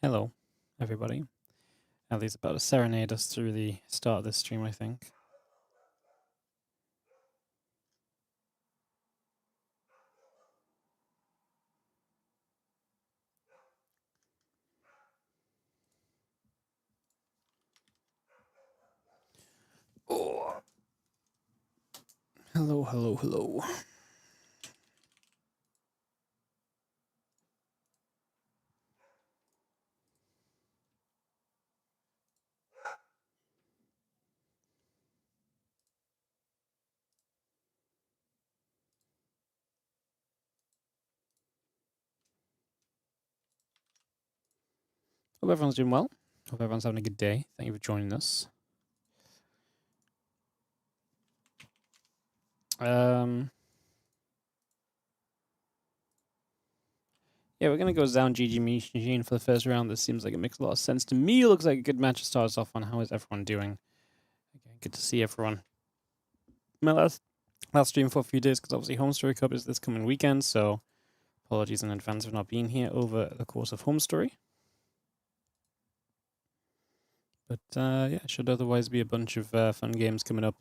Hello, everybody. Ellie's about to serenade us through the start of this stream, I think. Oh, hello, hello, hello. Hope everyone's doing well. Hope everyone's having a good day. Thank you for joining us. Yeah, we're going to go down GG Machine for the first round. This seems like it makes a lot of sense to me. Looks like a good match to start us off on. How is everyone doing? Okay, good to see everyone. My last stream for a few days because obviously Home Story Cup is this coming weekend, so apologies in advance for not being here over the course of Home Story. But yeah, it should otherwise be a bunch of fun games coming up.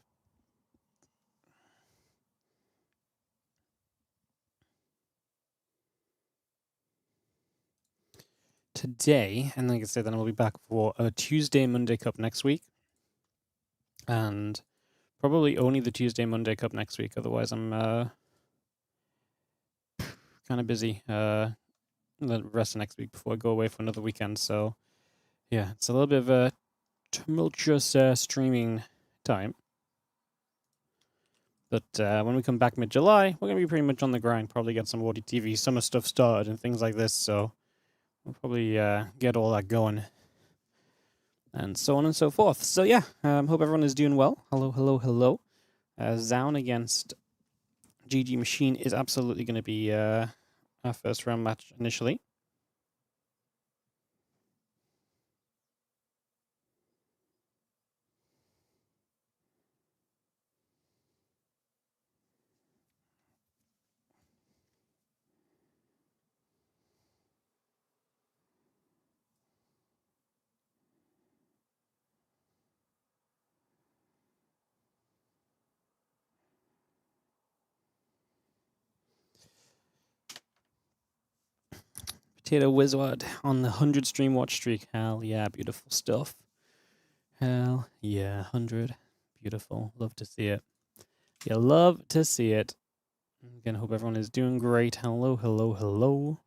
Today, and like I said, then I'll be back for a Tuesday Monday Cup next week, and probably only the Tuesday Monday Cup next week. Otherwise, I'm kind of busy the rest of next week before I go away for another weekend. So yeah, it's a little bit of a tumultuous streaming time. But when we come back mid-July, we're gonna be pretty much on the grind. Probably get some WardiTV summer stuff started and things like this. So we'll probably get all that going. And so on and so forth. So yeah, hope everyone is doing well. Hello, hello, hello. Zaun against GG Machine is absolutely going to be our first round match initially. Potato Wizard on the 100 stream watch streak. Hell yeah, beautiful stuff. Hell yeah, 100. Beautiful. Love to see it. You love to see it. Again, hope everyone is doing great. Hello, hello, hello.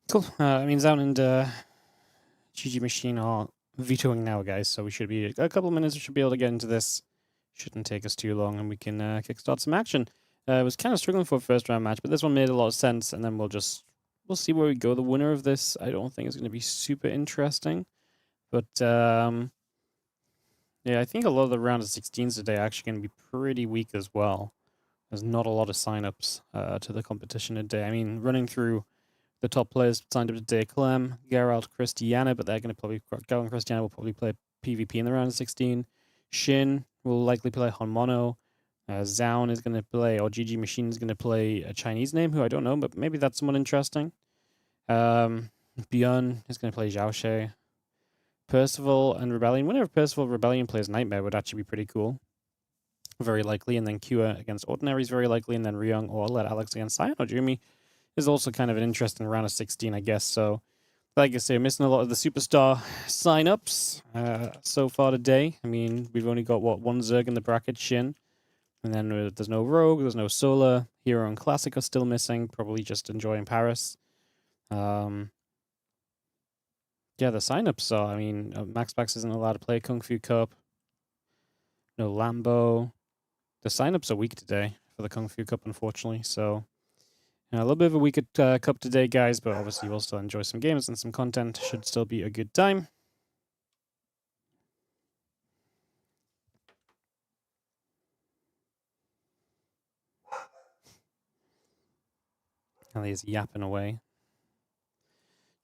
Cool. I mean, Zaun and GG Machine are vetoing now, guys, so we should be a couple of minutes. We should be able to get into this. Shouldn't take us too long, and we can kickstart some action. I was kind of struggling for a first round match, but this one made a lot of sense, and then we'll see where we go. The winner of this, I don't think is going to be super interesting, but yeah, I think a lot of the round of 16s today are actually going to be pretty weak as well. There's not a lot of signups to the competition today. I mean, running through the top players signed up today: Clem, Geralt, Christiana, but they're going to probably Geralt and Christiana will probably play PvP in the round of 16. SHIN will likely play Honmono. Zaun is going to play, or GG Machine is going to play a Chinese name who I don't know, but maybe that's someone interesting. Bjorn is going to play Xiaoshe. Percival and Rebellion. Whenever Percival Rebellion plays Nightmare would actually be pretty cool. Very likely. And then Kua against Ordinary is very likely. And then Ryung or Let Alex against Cyan or Jumi is also kind of an interesting round of 16, I guess. So, like I say, missing a lot of the superstar signups so far today. I mean, we've only got, one Zerg in the bracket, SHIN. And then there's no Rogue, there's no Solar. Hero and Classic are still missing, probably just enjoying Paris. Yeah, the signups are, I mean, MaxPax isn't allowed to play Kung Fu Cup. No Lambo. The sign-ups are weak today for the Kung Fu Cup, unfortunately. So, a little bit of a weaker cup today, guys, but obviously we'll still enjoy some games and some content. Should still be a good time. Ellie's yapping away.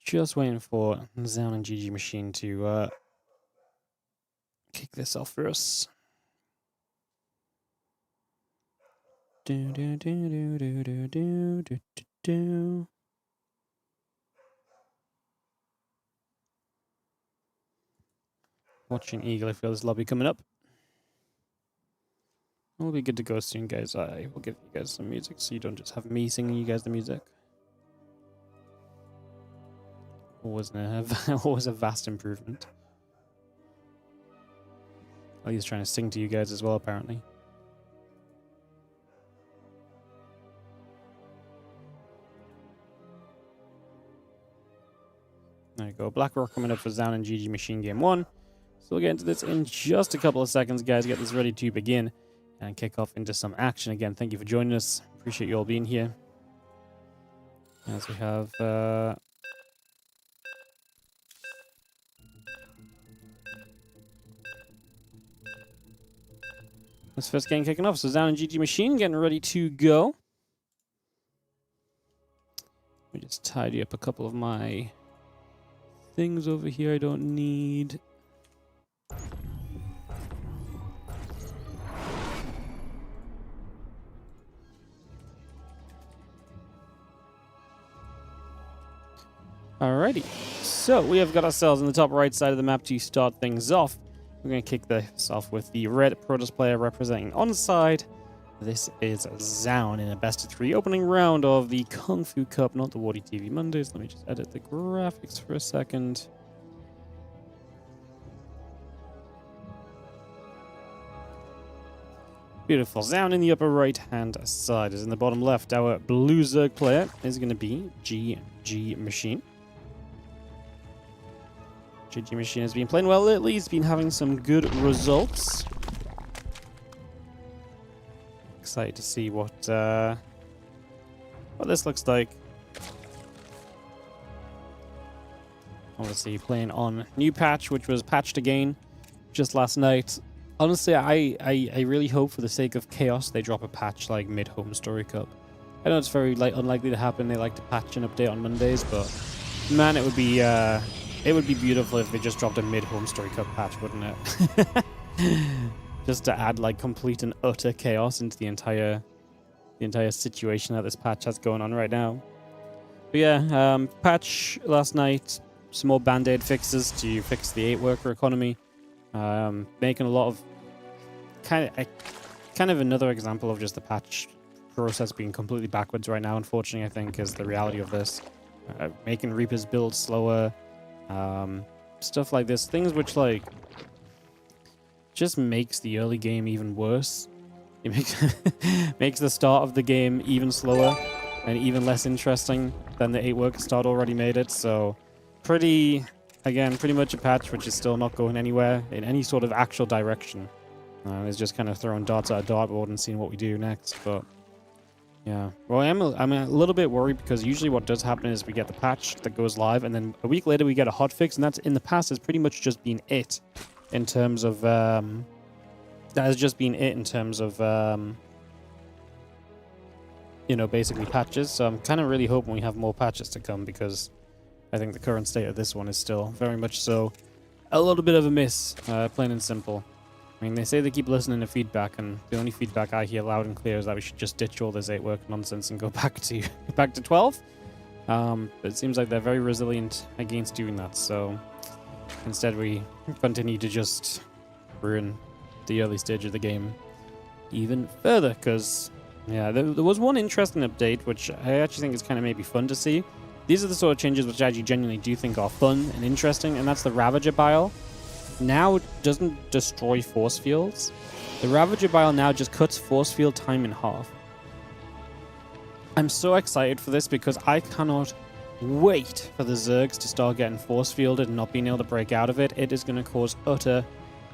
Just waiting for Zown and GG Machine to kick this off for us. Do do do do do do do do do. Watching eagerly for this lobby coming up. We'll be good to go soon, guys. I will give you guys some music so you don't just have me singing you guys the music. Always a vast improvement. Oh, he's trying to sing to you guys as well, apparently. There you go. BlackRock coming up for Zown and GG Machine Game 1. So we'll get into this in just a couple of seconds, guys. Get this ready to begin and kick off into some action. Again, thank you for joining us. Appreciate you all being here. As we have... this first game kicking off. So Zown and GG Machine getting ready to go. Let me just tidy up a couple of my things over here I don't need. Alrighty, so we have got ourselves on the top right side of the map to start things off. We're going to kick this off with the red Protoss player representing onside. This is Zown in a best-of-3 opening round of the Kung Fu Cup, not the WardiTV Mondays. Let me just edit the graphics for a second. Beautiful. Zown in the upper right-hand side. As in the bottom left, our blue Zerg player is going to be GG Machine. GG Machine has been playing well lately. He's been having some good results. Excited to see what this looks like. Obviously playing on new patch, which was patched again just last night. Honestly, I really hope for the sake of chaos they drop a patch like mid-home story cup. I know it's very unlikely to happen. They like to patch and update on Mondays, but man, it would be beautiful if they just dropped a mid-home story cup patch, wouldn't it? Just to add like complete and utter chaos into the entire situation that this patch has going on right now. But yeah, patch last night, some more band-aid fixes to fix the 8-worker economy. Making a lot of kind of another example of just the patch process being completely backwards right now, unfortunately, I think is the reality of this. Making Reapers build slower, stuff like this, things which like just makes the early game even worse. It makes the start of the game even slower and even less interesting than the 8-worker start already made it. So pretty much a patch which is still not going anywhere in any sort of actual direction. It's just kind of throwing darts at a dartboard and seeing what we do next. But yeah, well, I'm a little bit worried because usually what does happen is we get the patch that goes live, and then a week later we get a hotfix, and that's in the past has pretty much just been it in terms of you know, basically patches. So I'm kind of really hoping we have more patches to come, because I think the current state of this one is still very much so a little bit of a miss, plain and simple. I mean, they say they keep listening to feedback, and the only feedback I hear loud and clear is that we should just ditch all this 8-work nonsense and go back to 12. But it seems like they're very resilient against doing that, so instead we continue to just ruin the early stage of the game even further, because yeah, there was one interesting update which I actually think is kind of maybe fun to see. These are the sort of changes which I actually genuinely do think are fun and interesting, and that's the Ravager Bile. Now it doesn't destroy force fields. The Ravager Bile now just cuts force field time in half. I'm so excited for this because I cannot wait for the Zergs to start getting force fielded and not being able to break out of it. It is going to cause utter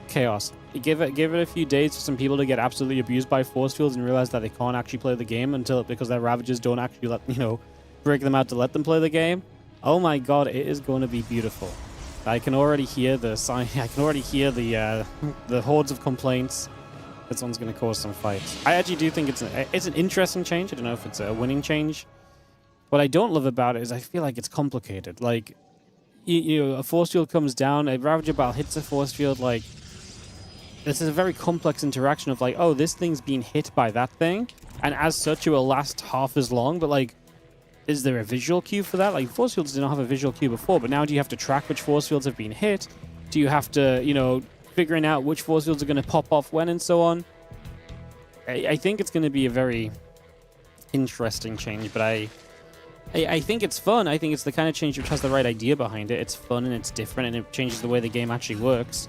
chaos. give it a few days for some people to get absolutely abused by force fields and realize that they can't actually play the game because their Ravagers don't actually break them out to let them play the game. Oh my god, it is going to be beautiful. I can already hear the hordes of complaints. This one's going to cause some fights. I actually do think it's an interesting change. I don't know if it's a winning change. What I don't love about it is I feel like it's complicated. Like, a force field comes down, a Ravager battle hits a force field, like, this is a very complex interaction of like, oh, this thing's being hit by that thing, and as such it will last half as long, but like, is there a visual cue for that? Like, force fields did not have a visual cue before, but now do you have to track which force fields have been hit? Do you have to, figuring out which force fields are going to pop off when and so on? I think it's going to be a very interesting change, but I think it's fun. I think it's the kind of change which has the right idea behind it. It's fun and it's different and it changes the way the game actually works.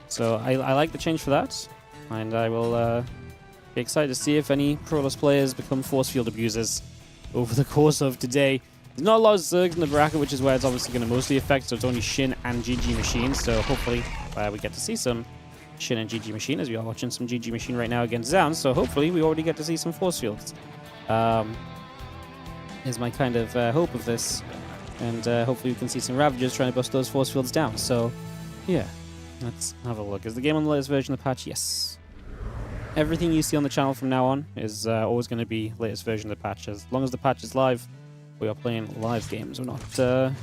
So I like the change for that. And I will be excited to see if any Proless players become force field abusers over the course of today. There's not a lot of Zergs in the bracket, which is where it's obviously going to mostly affect. So it's only SHIN and GG Machine. So hopefully we get to see some SHIN and GG Machine, as we are watching some GG Machine right now against Zaun. So hopefully we already get to see some force fields. Is my kind of hope of this, and hopefully we can see some Ravagers trying to bust those force fields down. So yeah, let's have a look. Is the game on the latest version of the patch? Yes. Everything you see on the channel from now on is always going to be latest version of the patch. As long as the patch is live, we are playing live games. We're not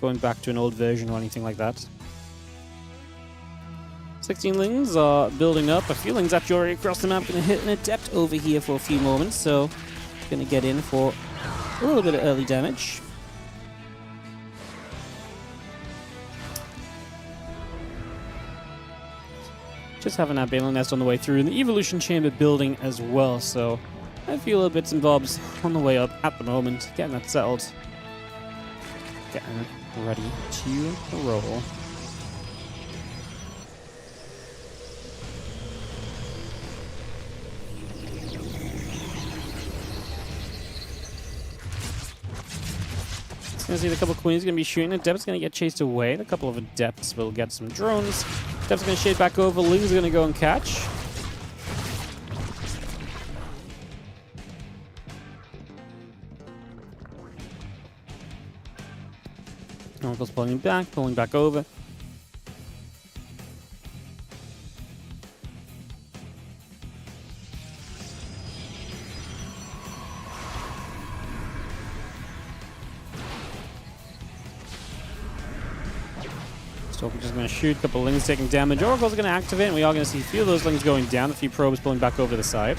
going back to an old version or anything like that. 16 lings are building up. A few lings actually already across the map, going to hit an adept over here for a few moments, so going to get in for a little bit of early damage. Just having that Balin Nest on the way through, and the Evolution Chamber building as well, so a few little bits and bobs on the way up at the moment. Getting that settled. Getting ready to roll. Gonna see the couple of queens gonna be shooting. Adept's gonna get chased away. A couple of adepts will get some drones. Adept's gonna shade back over. Ling's gonna go and catch. Oracle's pulling back over. So we're just going to shoot, a couple of lings taking damage. Oracle's going to activate, and we are going to see a few of those lings going down, a few probes pulling back over to the side.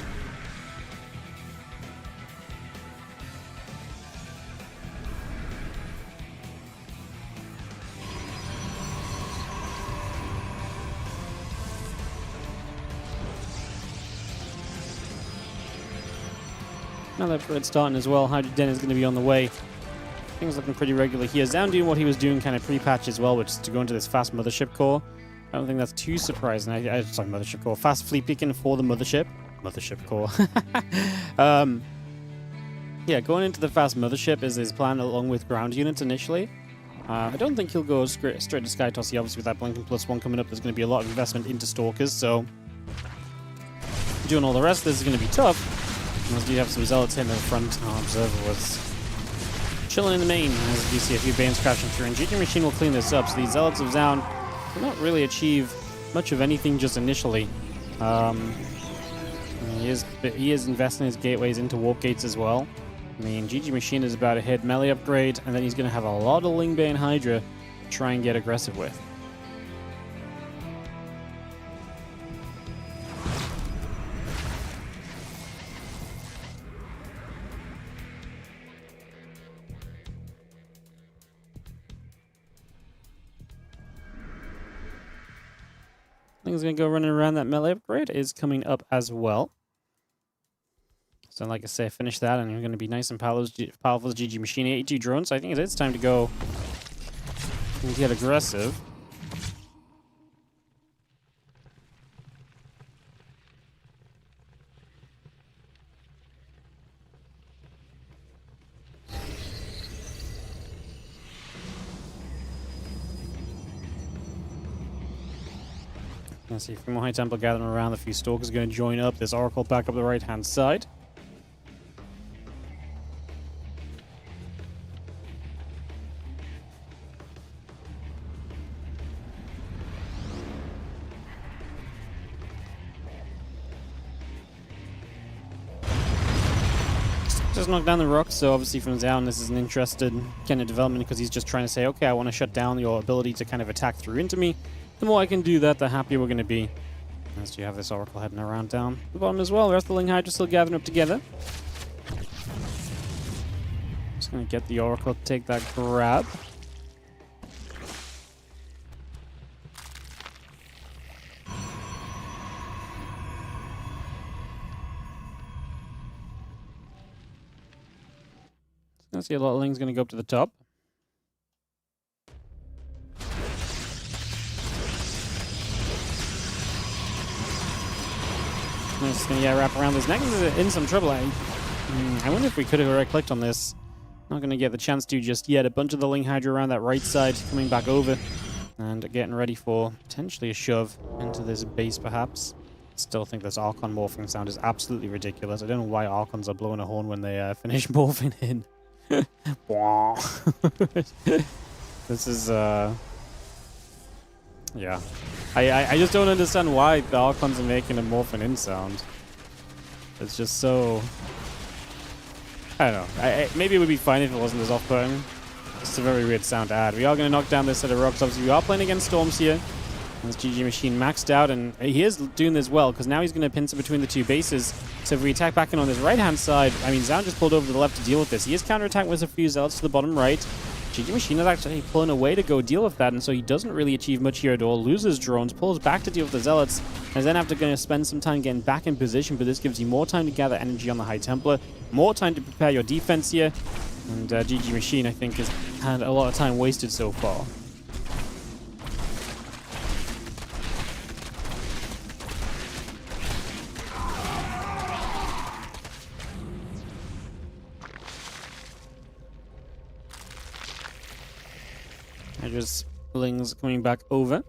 Another red starting as well. Hydra Den is going to be on the way. Things looking pretty regular here. Zaun doing what he was doing kind of pre-patch as well, which is to go into this fast mothership core. I don't think that's too surprising. Sorry, mothership core. Fast fleet picking for the mothership. Mothership core. Yeah, going into the fast mothership is his plan along with ground units initially. I don't think he'll go straight to Skytoss. Obviously, with that blinking +1 coming up, there's going to be a lot of investment into Stalkers, so doing all the rest of this is going to be tough. Unless you have some Zealots hitting in the front. Observer was chilling in the main, as you see a few Banes crashing through, and GG Machine will clean this up. So these Zealots of Zaun will not really achieve much of anything just initially. He is investing his gateways into warp gates as well. I mean, GG Machine is about to hit melee upgrade, and then he's going to have a lot of Lingbane Hydra to try and get aggressive with. Things going to go running around. That melee upgrade is coming up as well. So like I say, finish that and you're going to be nice and powerful as GG Machine. 82 drones, so I think it is time to go and get aggressive. can see a few more High Templar gathering around. A few Stalkers going to join up. This Oracle back up the right-hand side. Just knocked down the rocks, so obviously from Zaun this is an interested kind of development because he's just trying to say, okay, I want to shut down your ability to kind of attack through into me. The more I can do that, the happier we're going to be. As you have this Oracle heading around down the bottom as well. The rest of the Ling Hydra still gathering up together. Just going to get the Oracle to take that grab. I see a lot of Ling's going to go up to the top. It's going to wrap around this. Next is in some trouble. I wonder if we could have already clicked on this. Not going to get the chance to just yet. A bunch of the Ling Hydra around that right side coming back over and getting ready for potentially a shove into this base perhaps. Still think this Archon morphing sound is absolutely ridiculous. I don't know why Archons are blowing a horn when they finish morphing in. This is yeah, I just don't understand why the Archons are making a morphin in sound. It's just so, I don't know. Maybe it would be fine if it wasn't as off-putting. It's a very weird sound to add. We are going to knock down this set of rocks. Obviously we are playing against Storms here. This GG machine maxed out, and he is doing this well because now he's going to pincer between the two bases. So if we attack back in on this right-hand side, I mean, Zaun just pulled over to the left to deal with this. He is counterattacked with a few zealots to the bottom right. GG machine is actually pulling away to go deal with that, and so he doesn't really achieve much here at all. Loses drones, pulls back to deal with the zealots, and is then after going to spend some time getting back in position, but this gives you more time to gather energy on the High Templar, more time to prepare your defense here, and GG machine, I think, has had a lot of time wasted so far. Hydra's Lings coming back over.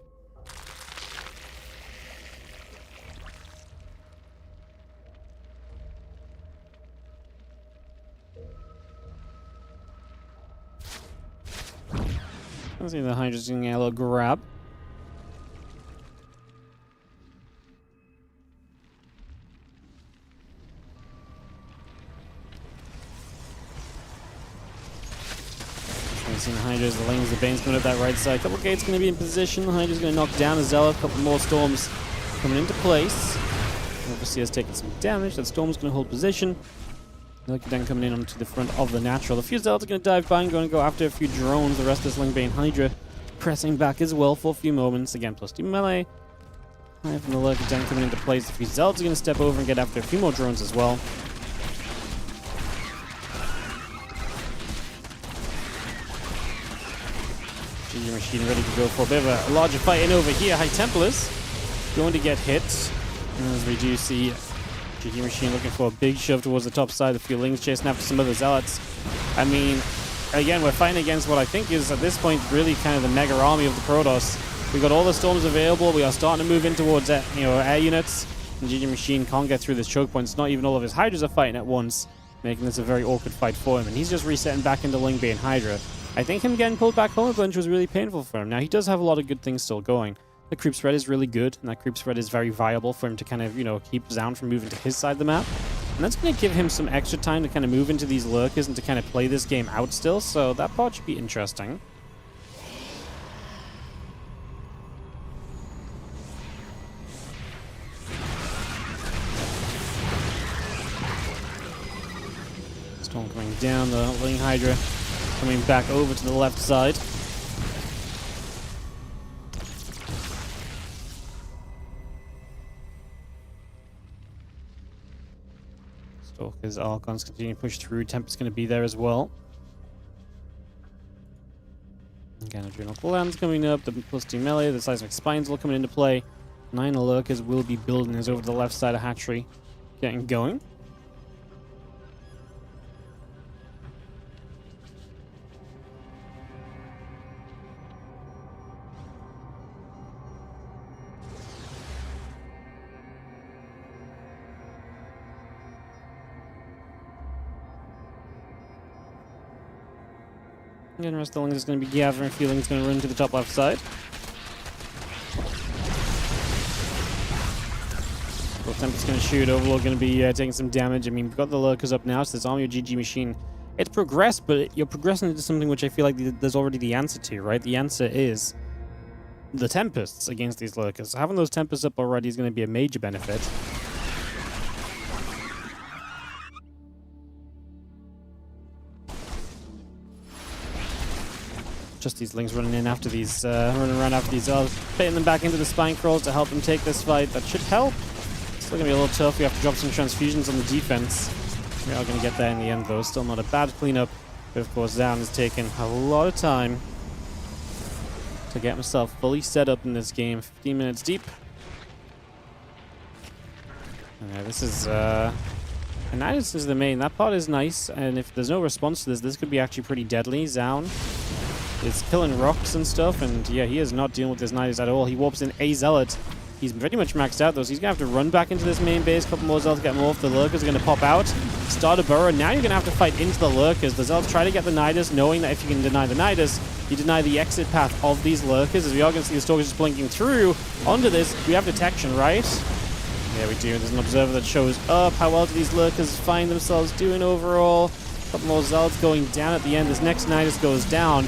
I see the Hydra's doing a little grab. The Hydra's, the Lings, the Bane's coming up that right side. Couple gates going to be in position. The Hydra's going to knock down a Zealot. Couple more Storms coming into place. Obviously has taken some damage. That Storm's going to hold position. Lucky then coming in onto the front of the natural. The few Zealots are going to dive by and going to go after a few drones. The rest of this Ling Bane Hydra pressing back as well for a few moments. Again, +2 melee. High from the Lucky then coming into place. The few Zealots are going to step over and get after a few more drones as well. GG machine ready to go for a bit of a larger fight in over here. High Templars going to get hit. As we do see GG machine looking for a big shove towards the top side. The few Lings chasing after some other Zealots. I mean, again, we're fighting against what I think is, at this point, really kind of the mega army of the Protoss. We got all the Storms available. We are starting to move in towards air units. And GG machine can't get through this choke point. It's not even all of his Hydras are fighting at once, making this a very awkward fight for him. And he's just resetting back into Ling Bane Hydra. I think him getting pulled back home a bunch was really painful for him. Now, he does have a lot of good things still going. The creep spread is really good, and that creep spread is very viable for him to kind of, keep Zaun from moving to his side of the map. And that's going to give him some extra time to kind of move into these lurkers and to kind of play this game out still, so that part should be interesting. Storm coming down, the Ling Hydra coming back over to the left side. Stalkers, Archons continue to push through. Tempest's going to be there as well. Again, Adrenal Lands coming up. The +2 melee, the Seismic Spines will come into play. 9 Lurkers will be building this over the left side of Hatchery, getting going. Again, the rest of the Lings is going to be gathering, feeling it's going to run to the top left side. Tempest's going to shoot. Overlord going to be taking some damage. I mean, we've got the Lurkers up now, so this army of GG Machine, it's progressed, but you're progressing into something which I feel like there's already the answer to, right? The answer is the Tempests against these Lurkers. So having those Tempests up already is going to be a major benefit. Just these Lings running in after these, running around after these, fitting them back into the Spine Crawls to help them take this fight. That should help. Still going to be a little tough. We have to drop some transfusions on the defense. We are going to get there in the end, though. Still not a bad cleanup. But, of course, Zaun has taken a lot of time to get himself fully set up in this game. 15 minutes deep. Okay, this is... Anitis is the main. That part is nice. And if there's no response to this, this could be actually pretty deadly. Zaun is killing rocks and stuff. And, yeah, he is not dealing with this Nidus at all. He warps in a Zealot. He's pretty much maxed out, though, so he's going to have to run back into this main base. A couple more Zealots get him off. The Lurkers are going to pop out. Start a burrow. Now you're going to have to fight into the Lurkers. The Zealots try to get the Nidus, knowing that if you can deny the Nidus, you deny the exit path of these Lurkers. As we are going to see the Stalkers just blinking through onto this. We have detection, right? Yeah, we do. There's an observer that shows up. How well do these Lurkers find themselves doing overall? A couple more Zealots going down at the end. This next Nidus goes down.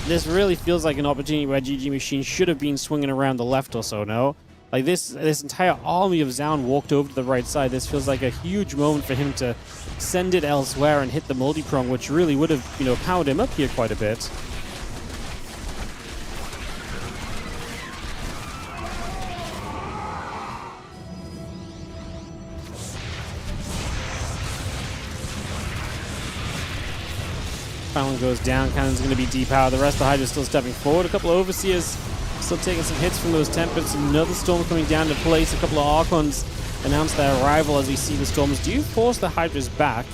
This really feels like an opportunity where GG Machine should have been swinging around the left or so, no? Like this entire army of Zaun walked over to the right side. This feels like a huge moment for him to send it elsewhere and hit the multi-prong, which really would have, you know, powered him up here quite a bit. Fallon goes down. Cannon's going to be depowered. The rest of the Hydra is still stepping forward. A couple of Overseers still taking some hits from those Tempests. Another Storm coming down to place. A couple of Archons announce their arrival as we see the Storms. Do you force the Hydras back?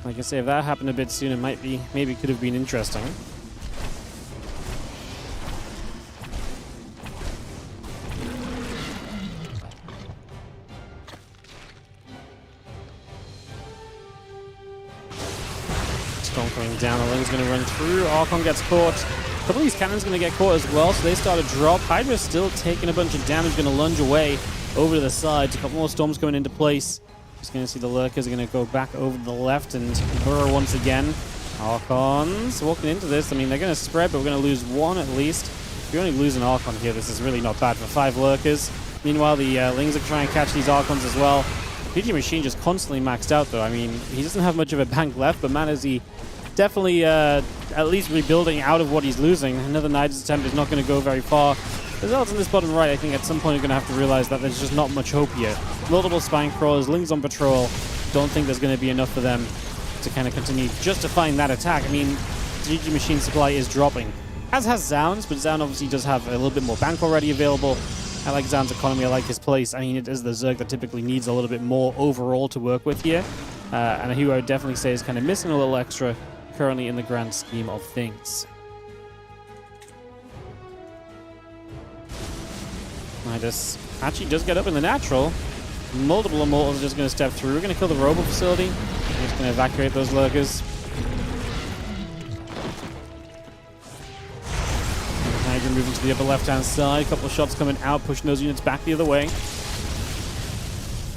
Like I say, if that happened a bit sooner, maybe could have been interesting. Storm coming down. The Ling's going to run through. Archon gets caught. A couple of these cannons going to get caught as well, so they start to drop. Hydra's still taking a bunch of damage, going to lunge away over to the sides. A couple more Storms going into place. Just going to see the Lurkers are going to go back over to the left and burrow once again. Archons walking into this. I mean, they're going to spread, but we're going to lose one at least. If you only lose an Archon here, this is really not bad for 5 Lurkers. Meanwhile, the Lings are trying to catch these Archons as well. PG Machine just constantly maxed out, though. I mean, he doesn't have much of a bank left, but man, is he definitely at least rebuilding out of what he's losing. Another Nidus attempt is not going to go very far. The Zealots in this bottom right, I think at some point are going to have to realize that there's just not much hope here. Multiple Spine Crawlers, Lings on patrol. Don't think there's going to be enough for them to kind of continue justifying that attack. I mean, GG Machine supply is dropping, as has Zaun's, but Zaun obviously does have a little bit more bank already available. I like Zaun's economy, I like his place. I mean, it is the Zerg that typically needs a little bit more overall to work with here. And who I would definitely say is kind of missing a little extra currently in the grand scheme of things. Nidus actually does get up in the natural. Multiple Immortals are just going to step through. We're going to kill the Robo facility. We're just going to evacuate those Lurkers. Hydra moving to the upper left-hand side. A couple of shots coming out, pushing those units back the other way.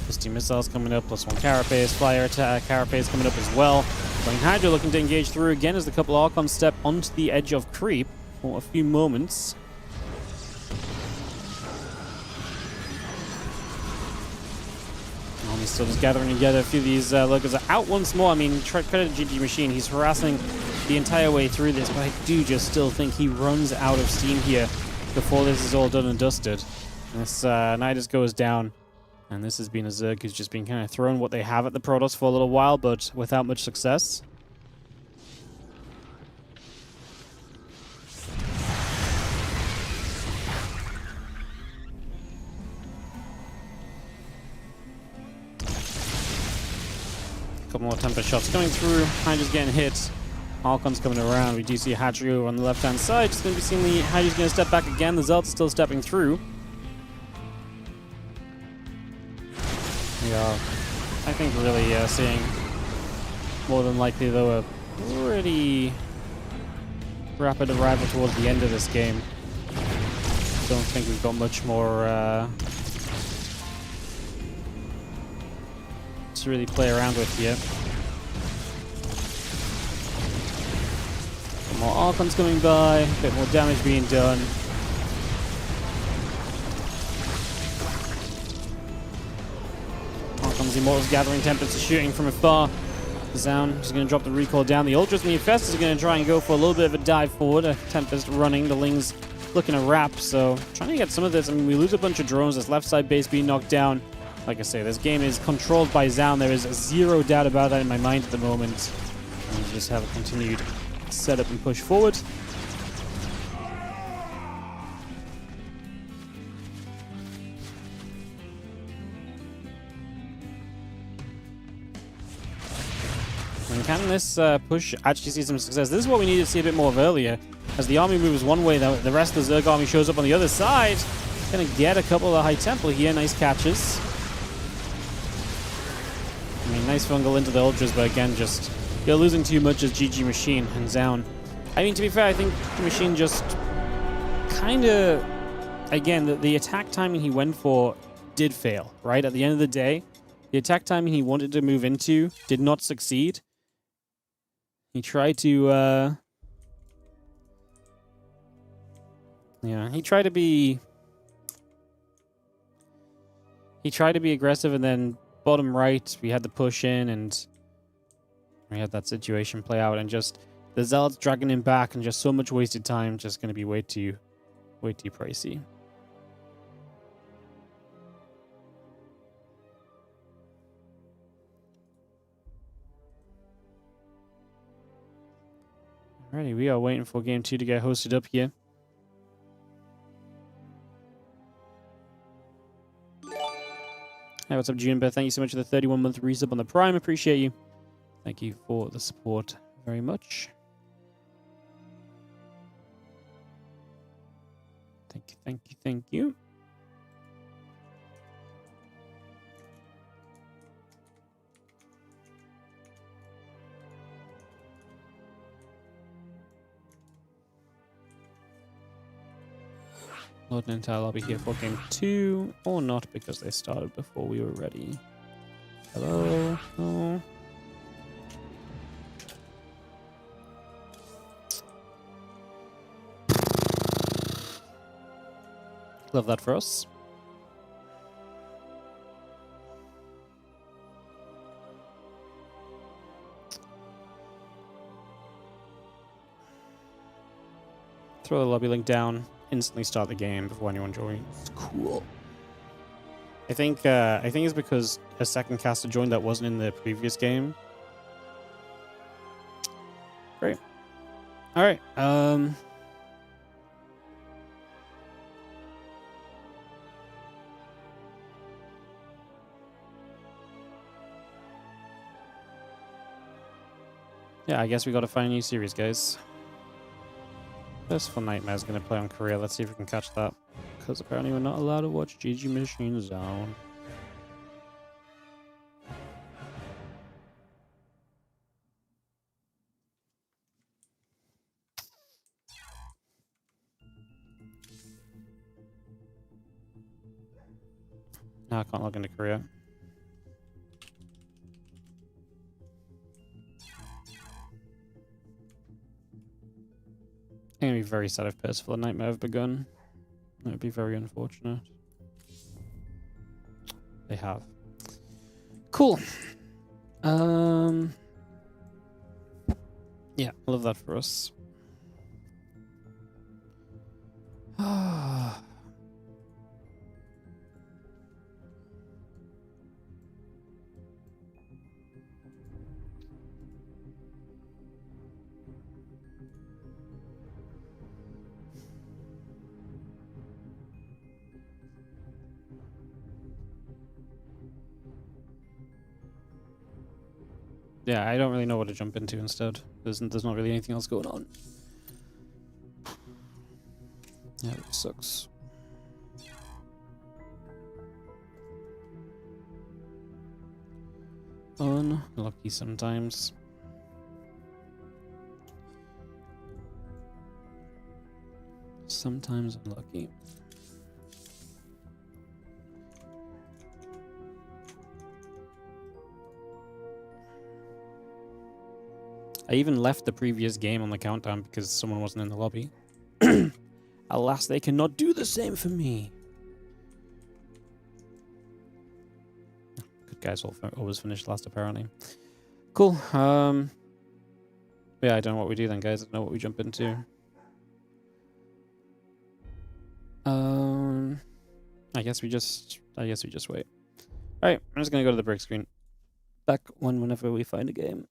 Misty Missiles coming up, +1 Carapace. Flyer attack, Carapace coming up as well. Playing Hydra looking to engage through again as the couple of Archons step onto the edge of creep for a few moments. He's still just gathering together. A few of these Lurkers are out once more. I mean, credit to GG Machine. He's harassing the entire way through this, but I do just still think he runs out of steam here before this is all done and dusted. This Nidus goes down, and this has been a Zerg who's just been kind of throwing what they have at the Protoss for a little while, but without much success. Couple more Tempest shots coming through. Hydra's getting hit. Archon's coming around. We do see Hadrio on the left-hand side. Just going to be seeing the Hydra's going to step back again. The Zealots are still stepping through. We are, I think, really seeing more than likely, though, a pretty rapid arrival towards the end of this game. Don't think we've got much more to really play around with here. More Archons coming by, a bit more damage being done. Archons, Immortals gathering Tempests shooting from afar. Zaun is going to drop the recoil down. The Ultras and the Infestors are going to try and go for a little bit of a dive forward. A Tempest running, the Ling's looking to wrap, so trying to get some of this. I mean, we lose a bunch of drones. This left side base being knocked down. Like I say, this game is controlled by Zaun. There is zero doubt about that in my mind at the moment. And we just have a continued setup and push forward. And can this push actually see some success? This is what we needed to see a bit more of earlier. As the army moves one way, the rest of the Zerg army shows up on the other side. Gonna get a couple of High Temple here. Nice catches. I mean, nice fungal into the Ultras, but again, just you're losing too much as GG Machine and Zaun. I mean, to be fair, I think the Machine just kind of, again, the attack timing he went for did fail, right? At the end of the day, the attack timing he wanted to move into did not succeed. He tried to, he tried to be aggressive, and then bottom right, we had the push in, and we had that situation play out, and just the Zealots dragging him back, and just so much wasted time, just going to be way too pricey. Alrighty, we are waiting for game 2 to get hosted up here. Hey, what's up, Junebird? Thank you so much for the 31-month resub on the Prime. Appreciate you. Thank you for the support very much. Thank you, thank you, thank you. Load an entire lobby here for game 2, or not, because they started before we were ready. Hello? No. Love that for us. Throw the lobby link down. Instantly start the game before anyone joins. Cool. I think it's because a second caster joined that wasn't in the previous game. Great. All right. Yeah, I guess we got to find a new series, guys. First for Nightmare is going to play on Korea. Let's see if we can catch that. Because apparently we're not allowed to watch GG Machine Zone. No, I can't log into Korea. I'm going to be very sad if Percival and Nightmare have begun. That would be very unfortunate. They have. Cool. Yeah, I love that for us. Yeah, I don't really know what to jump into instead. There's not really anything else going on. Yeah, it sucks. Unlucky sometimes. sometimes unlucky. I even left the previous game on the countdown because someone wasn't in the lobby. Alas, they cannot do the same for me. Good guys always finish last, apparently. Cool. Yeah, I don't know what we do then, guys. I don't know what we jump into. I guess we just wait. All right, I'm just gonna go to the break screen. Back whenever we find a game.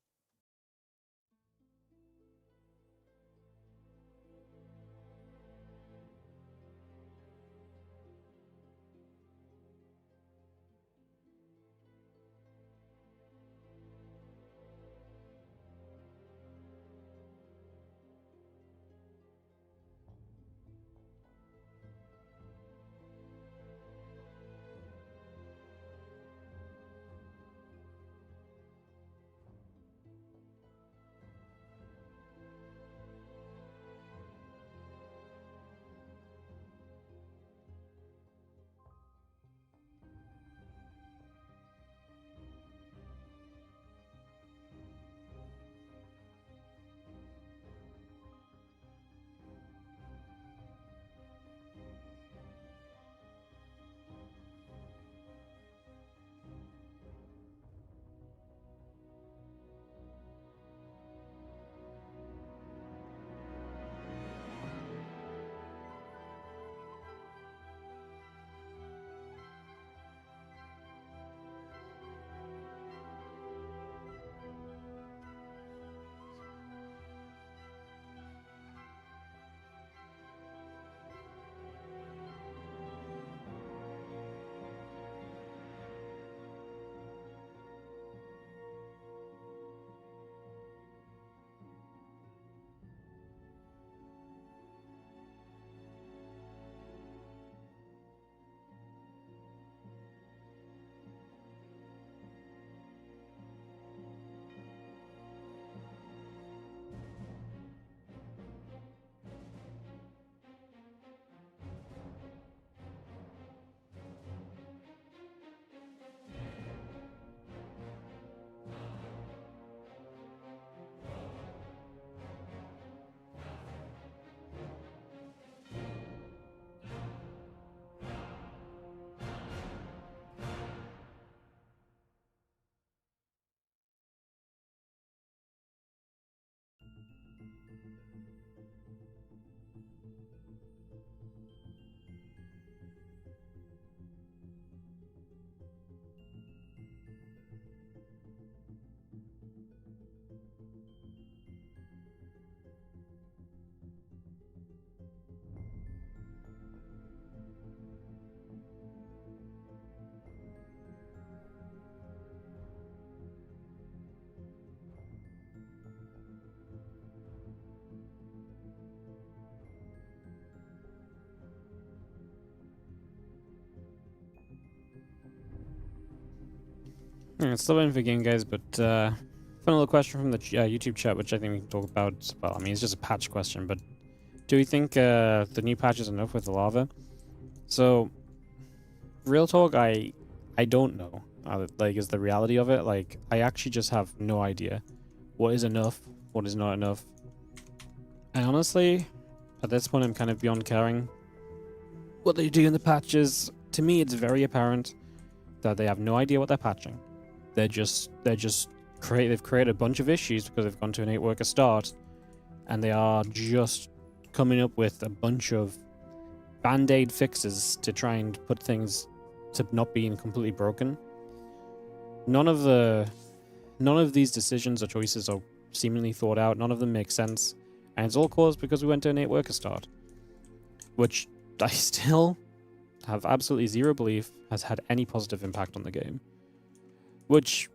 Still waiting for the game, guys, but fun little question from the YouTube chat, which I think we can talk about. Well, I mean, it's just a patch question, but do we think the new patch is enough with the lava? So, real talk, I don't know. Like, is the reality of it? Like, I actually just have no idea what is enough, what is not enough. And honestly, at this point, I'm kind of beyond caring what they do in the patches. To me, it's very apparent that they have no idea what they're patching. They've created a bunch of issues because they've gone to an 8-worker start, and they are just coming up with a bunch of band-aid fixes to try and put things to not being completely broken. None of these decisions or choices are seemingly thought out. None of them make sense, and it's all caused because we went to an 8-worker start, which I still have absolutely zero belief has had any positive impact on the game. Which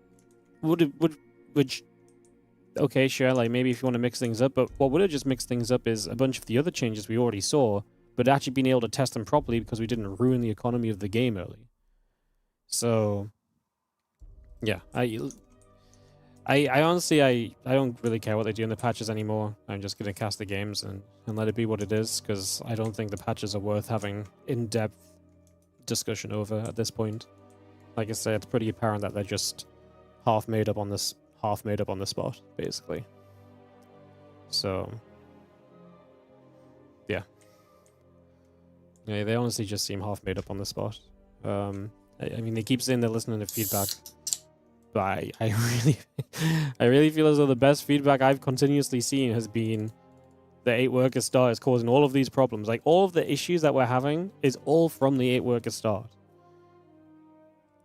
okay, sure, like maybe if you want to mix things up, but what would have just mixed things up is a bunch of the other changes we already saw, but actually being able to test them properly because we didn't ruin the economy of the game early. So, yeah, I honestly, I don't really care what they do in the patches anymore. I'm just going to cast the games and let it be what it is, because I don't think the patches are worth having in-depth discussion over at this point. Like I say, it's pretty apparent that they're just half made up on the spot, basically. So, yeah. Yeah, they honestly just seem half made up on the spot. I mean, they keep saying they're listening to feedback, but I really feel as though the best feedback I've continuously seen has been the 8-worker start is causing all of these problems. Like, all of the issues that we're having is all from the 8-worker start.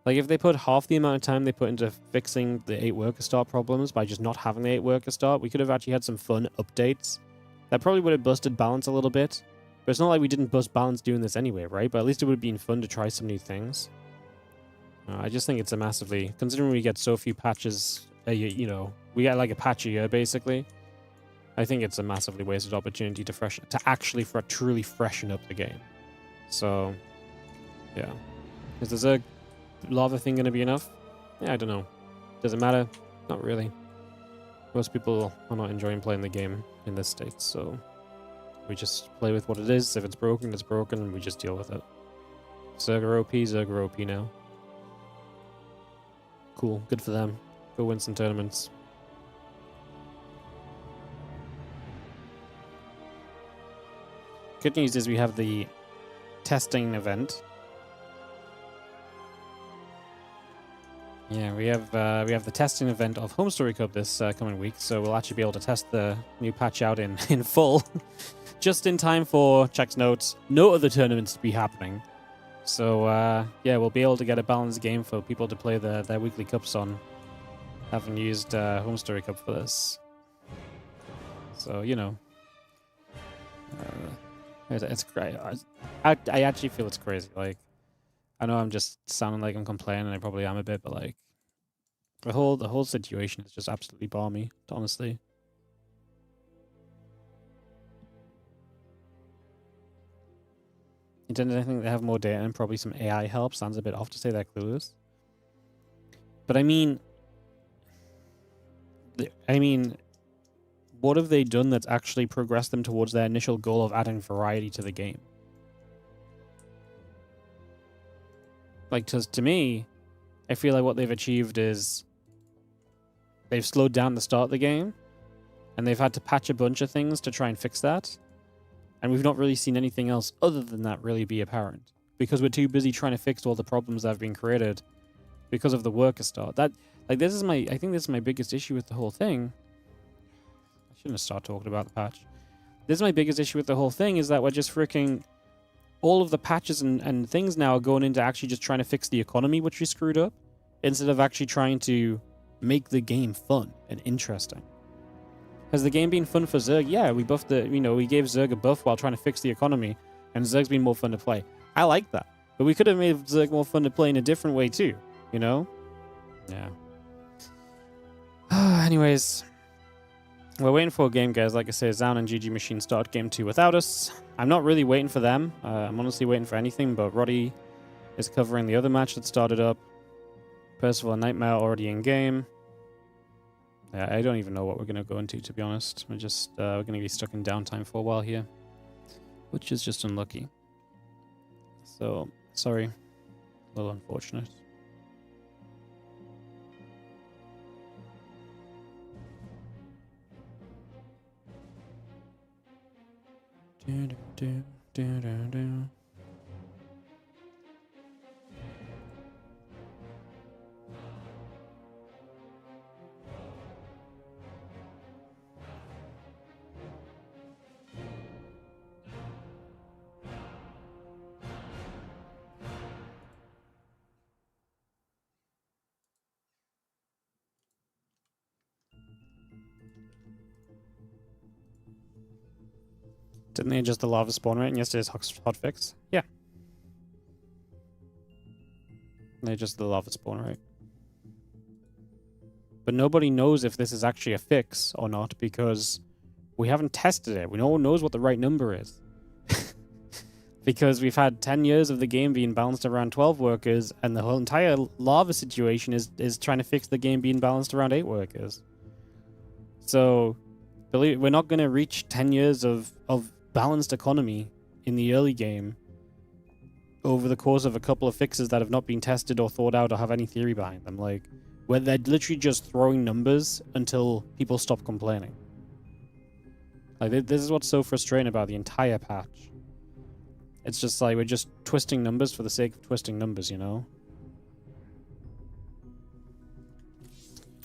Like, if they put half the amount of time they put into fixing the 8-worker start problems by just not having the 8-worker start, we could have actually had some fun updates. That probably would have busted balance a little bit. But it's not like we didn't bust balance doing this anyway, right? But at least it would have been fun to try some new things. I just think it's a massively... Considering we get so few patches, you know, we get like a patch a year, basically. I think it's a massively wasted opportunity to actually truly freshen up the game. So, yeah. Is the Zerg lava thing going to be enough? Yeah, I don't know. Does it matter? Not really. Most people are not enjoying playing the game in this state, so we just play with what it is. If it's broken, it's broken, and we just deal with it. Zerg are OP now. Cool, good for them. Go win some tournaments. Good news is we have the testing event. Yeah, we have the testing event of Home Story Cup this coming week, so we'll actually be able to test the new patch out in full, just in time for, checks notes, no other tournaments to be happening. So yeah, we'll be able to get a balanced game for people to play their weekly cups on. Haven't used Home Story Cup for this, so you know, it's great. I actually feel it's crazy. Like, I know I'm just sounding like I'm complaining, I probably am a bit, but like the whole situation is just absolutely balmy, honestly. I think they have more data and probably some AI help. Sounds a bit off to say they're clueless. But I mean, what have they done that's actually progressed them towards their initial goal of adding variety to the game? Like, to me, I feel like what they've achieved is they've slowed down the start of the game, and they've had to patch a bunch of things to try and fix that. And we've not really seen anything else other than that really be apparent, because we're too busy trying to fix all the problems that have been created because of the worker start. I think this is my biggest issue with the whole thing. I shouldn't have started talking about the patch. This is my biggest issue with the whole thing, is that we're just freaking... all of the patches and things now are going into actually just trying to fix the economy, which we screwed up, instead of actually trying to make the game fun and interesting. Has the game been fun for Zerg? Yeah, we buffed we gave Zerg a buff while trying to fix the economy, and Zerg's been more fun to play. I like that. But we could have made Zerg more fun to play in a different way too, you know? Yeah. Anyways, we're waiting for a game, guys. Like I say, Zaun and GG Machine start game 2 without us. I'm not really waiting for them. I'm honestly waiting for anything, but Roddy is covering the other match that started up. Percival and Nightmare already in game. Yeah, I don't even know what we're going to go into, to be honest. We're going to be stuck in downtime for a while here, which is just unlucky. So, sorry. A little unfortunate. Didn't they adjust the lava spawn rate in yesterday's hotfix? Yeah. They adjusted the lava spawn rate. But nobody knows if this is actually a fix or not, because we haven't tested it. No one knows what the right number is. I Because we've had 10 years of the game being balanced around 12 workers, and the whole entire lava situation is trying to fix the game being balanced around 8 workers. So, we're not going to reach 10 years of balanced economy in the early game over the course of a couple of fixes that have not been tested or thought out or have any theory behind them. Like, where they're literally just throwing numbers until people stop complaining. Like, this is what's so frustrating about the entire patch. It's just like, we're just twisting numbers for the sake of twisting numbers, you know?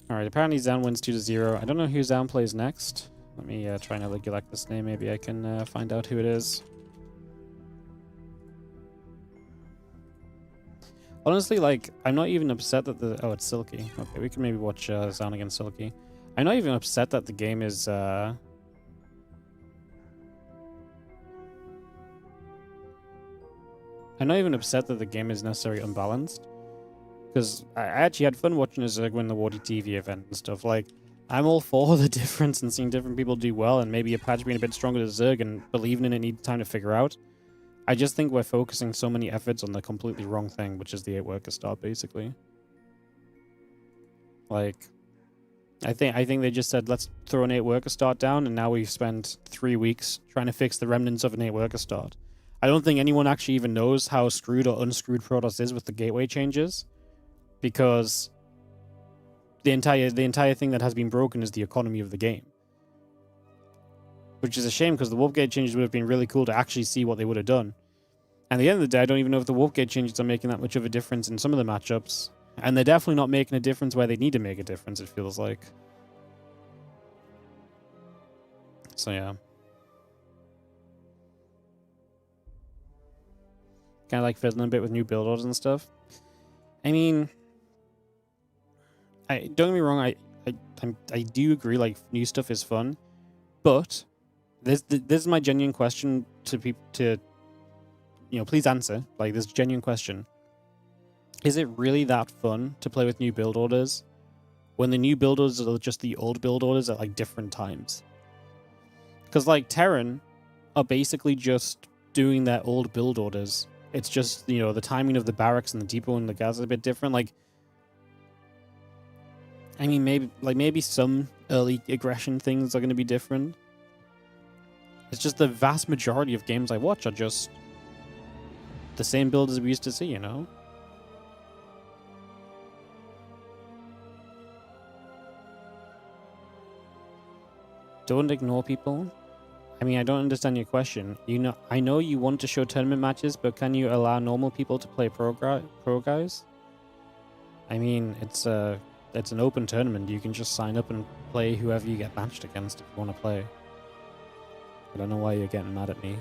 Alright, apparently Zan wins 2-0. I don't know who Zan plays next. Let me try and recollect this name. Maybe I can find out who it is. Honestly, like, I'm not even upset that the... Oh, it's Silky. Okay, we can maybe watch Zan against Silky. I'm not even upset that the game is... I'm not even upset that the game is necessarily unbalanced. Because I actually had fun watching Zerg win the WardiTV event and stuff. Like, I'm all for the difference and seeing different people do well, and maybe a patch being a bit stronger to Zerg and believing in it needs time to figure out. I just think we're focusing so many efforts on the completely wrong thing, which is the 8-worker start, basically. Like, I think they just said, let's throw an 8-worker start down, and now we've spent 3 weeks trying to fix the remnants of an 8-worker start. I don't think anyone actually even knows how screwed or unscrewed Protoss is with the gateway changes, because the entire thing that has been broken is the economy of the game. Which is a shame, because the warp gate changes would have been really cool to actually see what they would have done. And at the end of the day, I don't even know if the warp gate changes are making that much of a difference in some of the matchups. And they're definitely not making a difference where they need to make a difference, it feels like. So yeah. Kind of like fiddling a bit with new build orders and stuff. I mean, don't get me wrong, I do agree, like, new stuff is fun, but this is my genuine question to people, to, you know, please answer, like, this genuine question. Is it really that fun to play with new build orders when the new build orders are just the old build orders at, like, different times? Because, like, Terran are basically just doing their old build orders. It's just, you know, the timing of the barracks and the depot and the gas is a bit different. Like, I mean, maybe some early aggression things are going to be different. It's just the vast majority of games I watch are just the same build as we used to see, you know? Don't ignore people. I mean, I don't understand your question. You know, I know you want to show tournament matches, but can you allow normal people to play pro guys? I mean, it's an open tournament. You can just sign up and play whoever you get matched against if you want to play. I don't know why you're getting mad at me.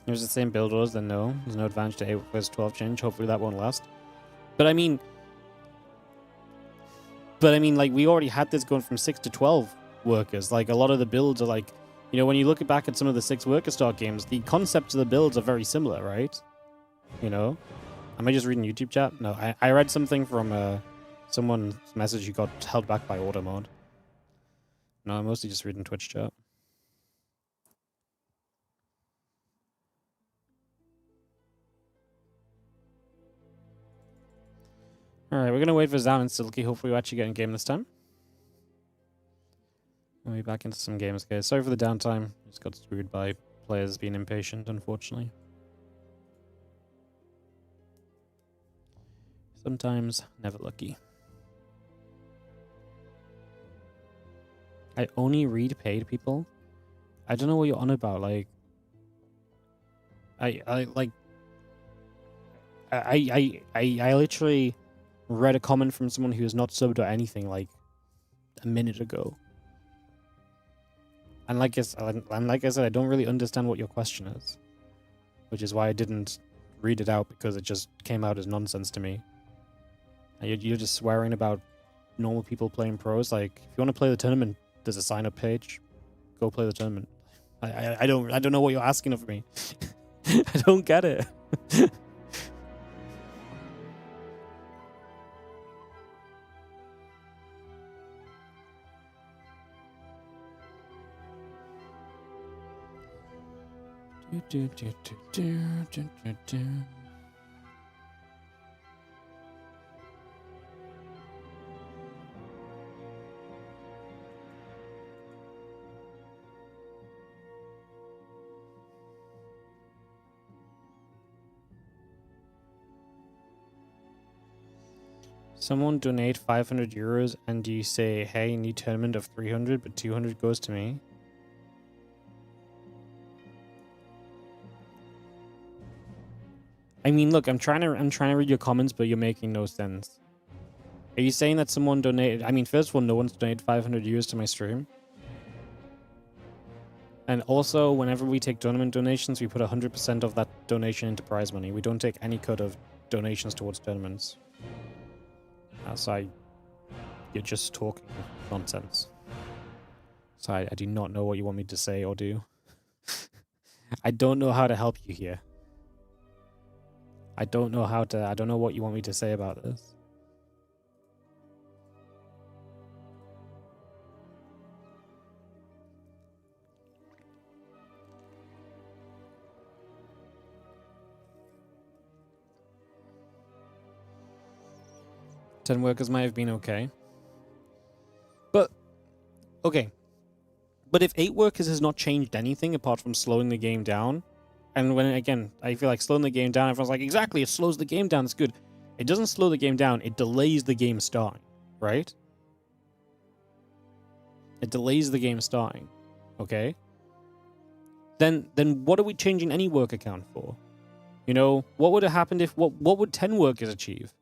If it's the same build orders, then no. There's no advantage to 8 vs 12 change. Hopefully that won't last. But I mean, like, we already had this going from 6 to 12 workers. Like, a lot of the builds are like, you know, when you look back at some of the 6-worker start games, the concepts of the builds are very similar, right? You know? Am I just reading YouTube chat? No, I read something from someone's message who got held back by auto mode. No, I'm mostly just reading Twitch chat. Alright, we're going to wait for Zan and Silky. Hopefully we actually get in game this time. We'll be back into some games, guys. Sorry for the downtime. Just got screwed by players being impatient, unfortunately. Sometimes, never lucky. I only read paid people? I don't know what you're on about, like... I literally read a comment from someone who is not subbed or anything, like, a minute ago. And like I said, I don't really understand what your question is. Which is why I didn't read it out, because it just came out as nonsense to me. And you're just swearing about normal people playing pros. Like, if you want to play the tournament, there's a sign-up page. Go play the tournament. I don't know what you're asking of me. I don't get it. Someone donate 500 euros and you say, hey, need tournament of 300, but 200 goes to me. I mean, look, I'm trying to read your comments, but you're making no sense. Are you saying that someone donated? I mean, first of all, no one's donated 500 euros to my stream. And also, whenever we take tournament donations, we put 100% of that donation into prize money. We don't take any cut of donations towards tournaments. So you're just talking nonsense. So I do not know what you want me to say or do. I don't know how to help you here. I don't know what you want me to say about this. Ten workers might have been okay. But, okay. But if 8 workers has not changed anything apart from slowing the game down, and when, again, I feel like slowing the game down, everyone's like, exactly, it slows the game down, it's good. It doesn't slow the game down, it delays the game starting, right? It delays the game starting, okay? Then what are we changing any work account for? You know, what would have happened if, what would 10 workers achieve?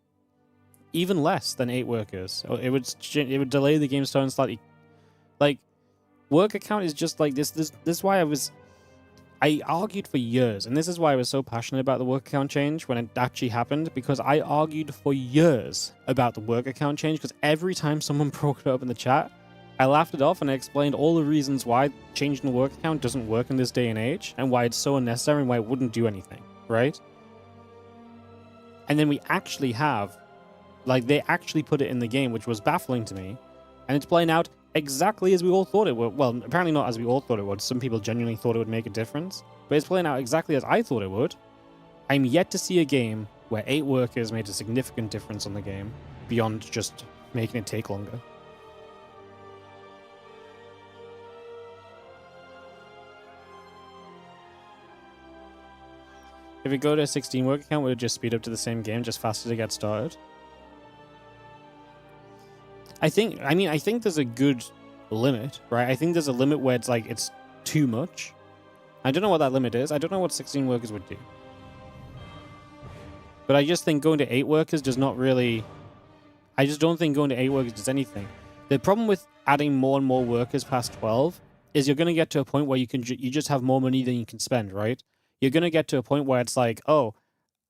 Even less than 8 workers. It would delay the game starting slightly. Like, work account is just like this is why I argued for years, and this is why I was so passionate about the work account change when it actually happened, because I argued for years about the work account change, because every time someone brought it up in the chat, I laughed it off and I explained all the reasons why changing the work account doesn't work in this day and age, and why it's so unnecessary and why it wouldn't do anything, right? And then we actually have, like, they actually put it in the game, which was baffling to me, and it's playing out exactly as we all thought it would. Well, apparently not as we all thought it would. Some people genuinely thought it would make a difference, but it's playing out exactly as I thought it would. I'm yet to see a game where 8 workers made a significant difference on the game, beyond just making it take longer. If we go to a 16 work account, would it just speed up to the same game, just faster to get started? I think there's a good limit, right? I think there's a limit where it's like, it's too much. I don't know what that limit is. I don't know what 16 workers would do. But I just think going to 8 workers does not really... I just don't think going to 8 workers does anything. The problem with adding more and more workers past 12 is you're going to get to a point where you just have more money than you can spend, right? You're going to get to a point where it's like, oh,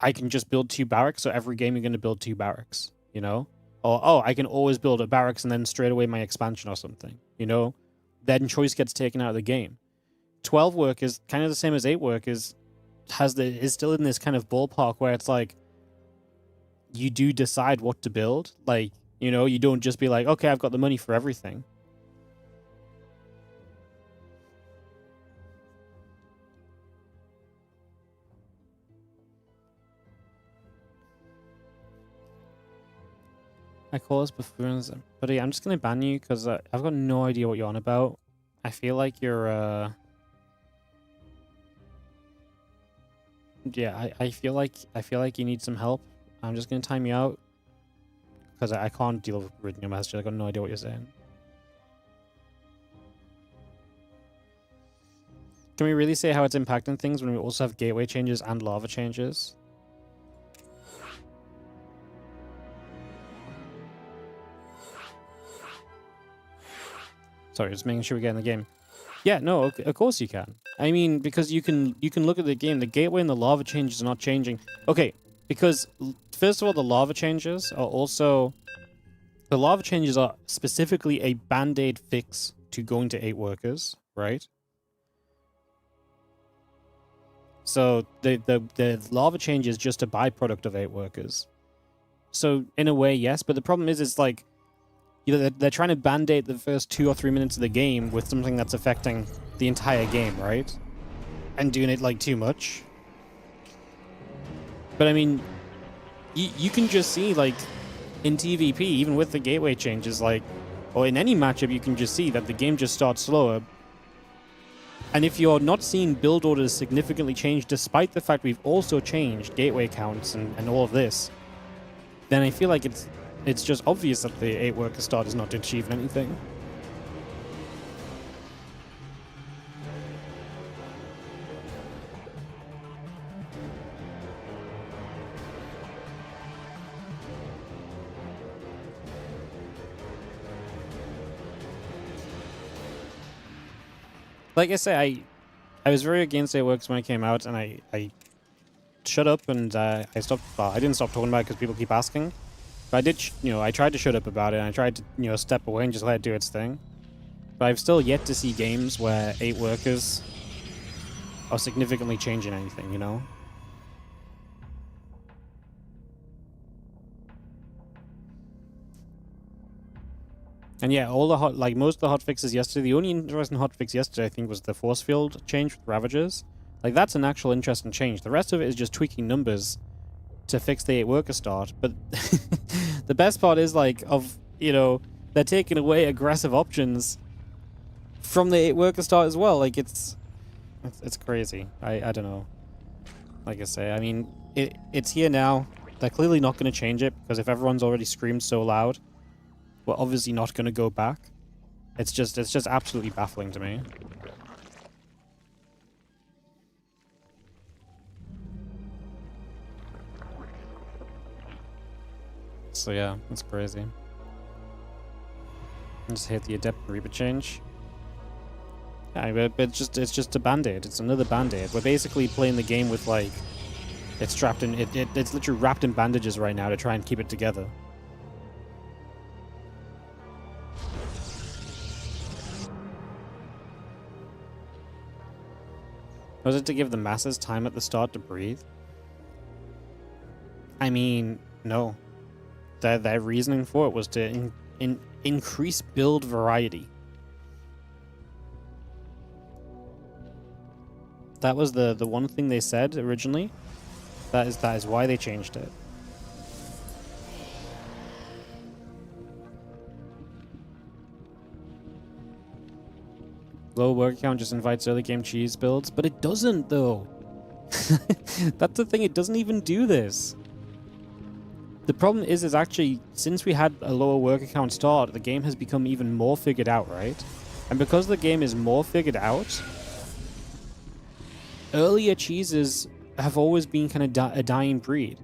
I can just build 2 barracks, so every game you're going to build 2 barracks, you know? Or, oh, I can always build a barracks and then straight away my expansion or something, you know? Then choice gets taken out of the game. 12 workers, kind of the same as 8 workers, is still in this kind of ballpark where it's like, you do decide what to build. Like, you know, you don't just be like, okay, I've got the money for everything. I call us buffoons. Buddy, I'm just going to ban you because I've got no idea what you're on about. I feel like you're... Yeah, I feel like you need some help. I'm just going to time you out because I can't deal with reading your message. I've got no idea what you're saying. Can we really say how it's impacting things when we also have gateway changes and lava changes? Sorry, just making sure we get in the game. Yeah, no, of course you can. I mean, because you can look at the game. The gateway and the lava changes are not changing. Okay, because first of all, the lava changes are also... The lava changes are specifically a band-aid fix to going to 8 workers, right? So the lava change is just a byproduct of 8 workers. So in a way, yes, but the problem is it's like... You know, they're trying to band-aid the first 2 or 3 minutes of the game with something that's affecting the entire game, right? and doing it like too much. But I mean, you can just see like in TVP, even with the gateway changes, like, or in any matchup, you can just see that the game just starts slower. And if you're not seeing build orders significantly change, despite the fact we've also changed gateway counts and all of this, then I feel like it's just obvious that the 8 worker start is not achieving anything. Like I say, I was very against it works when I came out, and I shut up and I stopped. Well, I didn't stop talking about it because people keep asking. But I did, I tried to shut up about it, and I tried to, step away and just let it do its thing. But I've still yet to see games where 8 workers are significantly changing anything, And yeah, all the most of the hotfixes yesterday, the only interesting hotfix yesterday, I think, was the force field change with Ravagers. Like, that's an actual interesting change. The rest of it is just tweaking numbers to fix the 8 worker start. But the best part is, like, they're taking away aggressive options from the 8 worker start as well. Like, it's crazy. I don't know. Like I say, I mean, it's here now. They're clearly not going to change it, because if everyone's already screamed so loud, we're obviously not going to go back. It's just absolutely baffling to me. So yeah, it's crazy. I just hate the Adept Reaper change. Yeah, but it's just a band-aid. It's another band-aid. We're basically playing the game with, like, it's trapped in it's literally wrapped in bandages right now to try and keep it together. Was it to give the masses time at the start to breathe? I mean, no. Their reasoning for it was to increase build variety. That was the one thing they said originally. That is why they changed it. Low worker count just invites early game cheese builds, but it doesn't though. That's the thing, it doesn't even do this. The problem is actually, since we had a lower worker count start, the game has become even more figured out, right? And because the game is more figured out, earlier cheeses have always been kind of a dying breed.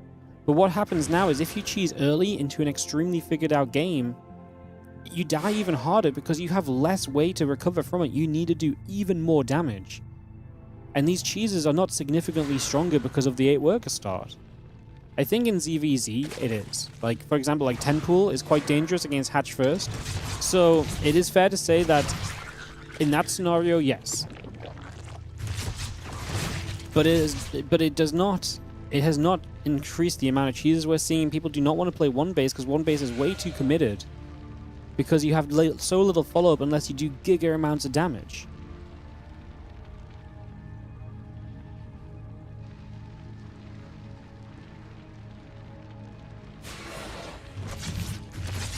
But what happens now is if you cheese early into an extremely figured out game, you die even harder because you have less way to recover from it. You need to do even more damage. And these cheeses are not significantly stronger because of the 8 worker start. I think in ZVZ it is. Like, for example, like Tenpool is quite dangerous against Hatch First. So it is fair to say that in that scenario, yes. But it has not increased the amount of cheeses we're seeing. People do not want to play one base because one base is way too committed. Because you have so little follow-up unless you do giga amounts of damage.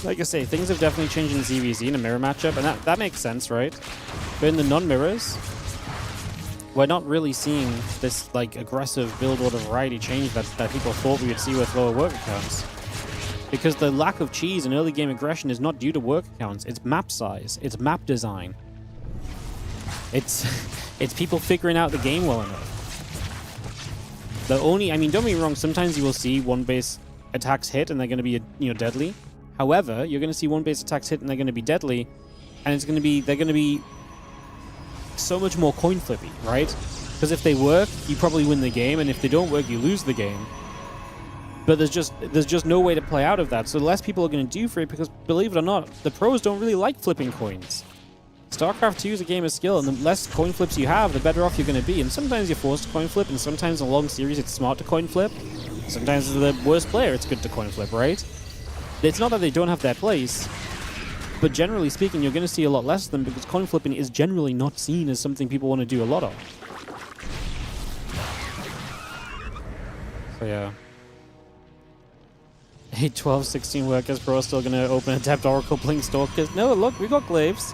Like I say, things have definitely changed in ZVZ in a mirror matchup, and that makes sense, right? But in the non-mirrors, we're not really seeing this like aggressive build order variety change that people thought we would see with lower worker counts. Because the lack of cheese and early game aggression is not due to worker counts, it's map size, it's map design. It's people figuring out the game well enough. I mean, don't get me wrong, sometimes you will see one base attacks hit and they're going to be, deadly. However, you're going to see one base attacks hit and they're going to be deadly, and they're going to be so much more coin flippy, right? Because if they work, you probably win the game, and if they don't work, you lose the game. But there's just no way to play out of that, so the less people are going to do for it, because believe it or not, the pros don't really like flipping coins. StarCraft 2 is a game of skill, and the less coin flips you have, the better off you're going to be. And sometimes you're forced to coin flip, and sometimes in a long series it's smart to coin flip. Sometimes as the worst player it's good to coin flip, right? It's not that they don't have their place, but generally speaking, you're going to see a lot less of them because coin flipping is generally not seen as something people want to do a lot of. But yeah. 8, 12, 16 workers, bro. Still gonna open Adept Oracle Blink Stalkers. No, look, we got Glaives.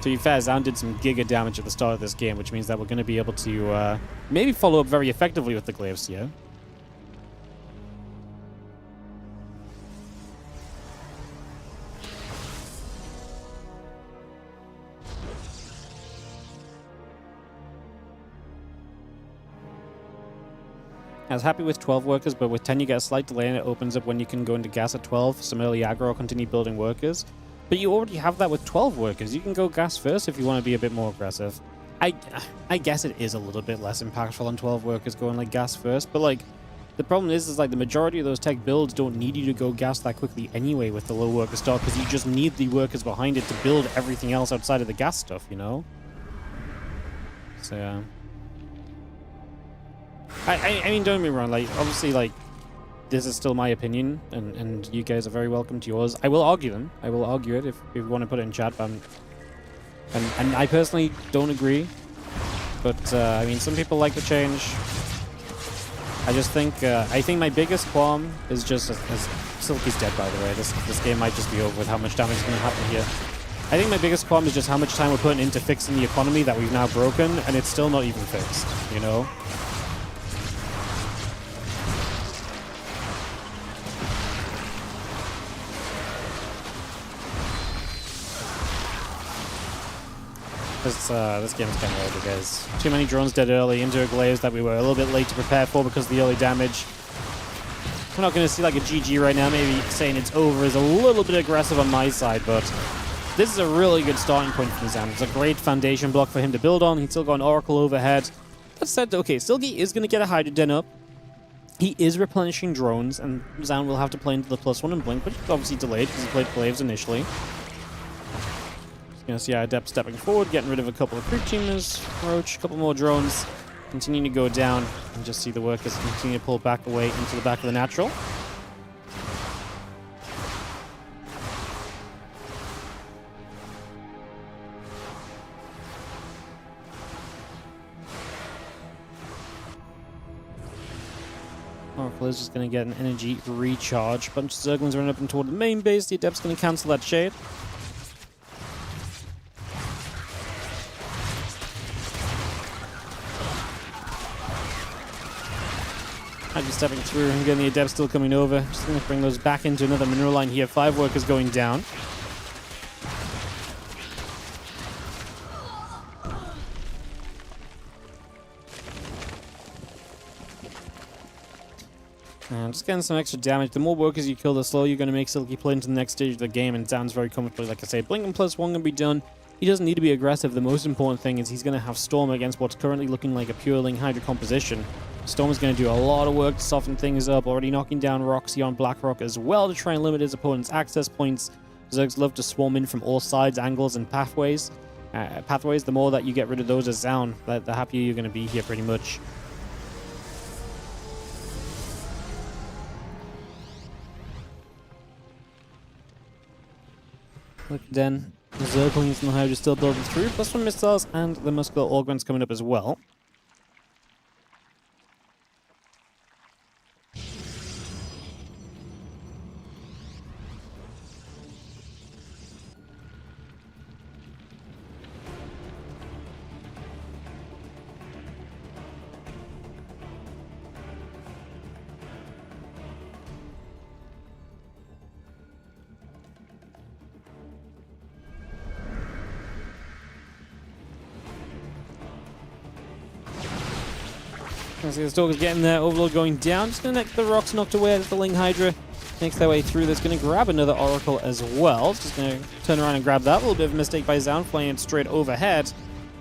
To be fair, Zaun did some giga damage at the start of this game, which means that we're gonna be able to maybe follow up very effectively with the Glaives here. I was happy with 12 workers, but with 10 you get a slight delay and it opens up when you can go into gas at 12, some early aggro or continue building workers. But you already have that with 12 workers. You can go gas first if you want to be a bit more aggressive. I guess it is a little bit less impactful on 12 workers going like gas first, but like the problem is like the majority of those tech builds don't need you to go gas that quickly anyway with the low worker start, because you just need the workers behind it to build everything else outside of the gas stuff, you know? So yeah. I mean, don't get me wrong, like, obviously, like, this is still my opinion, and you guys are very welcome to yours. I will argue them. I will argue it if you want to put it in chat, but and I personally don't agree. But, I mean, some people like the change. I just think, I think my biggest qualm is just, as Silky's dead, by the way. This game might just be over with how much damage is going to happen here. I think my biggest qualm is just how much time we're putting into fixing the economy that we've now broken, and it's still not even fixed, you know? This game is kind of over, guys. Too many drones dead early into a Glaives that we were a little bit late to prepare for because of the early damage. We're not going to see like a GG right now. Maybe saying it's over is a little bit aggressive on my side, but this is a really good starting point for Zaun. It's a great foundation block for him to build on. He's still got an Oracle overhead. That said, okay, Silky is going to get a Hydra Den up. He is replenishing drones, and Zaun will have to play into the +1 and Blink, which is obviously delayed because he played Glaives initially. Gonna see our Adept stepping forward, getting rid of a couple of creep teamers, Roach, a couple more drones, continuing to go down, and just see the workers continue to pull back away into the back of the natural. Oracle is just gonna get an energy recharge. A bunch of Zerglings running up and toward the main base. The Adept's gonna cancel that shade. I'm just stepping through, and again the Adept still coming over. Just going to bring those back into another mineral line here. 5 workers going down. And just getting some extra damage. The more workers you kill, the slower you're going to make Silky play into the next stage of the game, and Zaun's very comfortably, like I say. Blink and +1 going to be done. He doesn't need to be aggressive. The most important thing is he's going to have Storm against what's currently looking like a pureling Hydra composition. Storm is going to do a lot of work to soften things up, already knocking down Roxy on Blackrock as well to try and limit his opponent's access points. Zergs love to swarm in from all sides, angles, and pathways. The more that you get rid of those as Zaun, the happier you're going to be here pretty much. Look, then, the Zerglings and the Hydra still building through, +1 missiles, and the Muscular Augments coming up as well. See the Stalker's getting there, Overlord going down. Just going to get the rocks knocked away as the Ling Hydra makes their way through. That's going to grab another Oracle as well. Just going to turn around and grab that. A little bit of a mistake by Zaun, flying it straight overhead.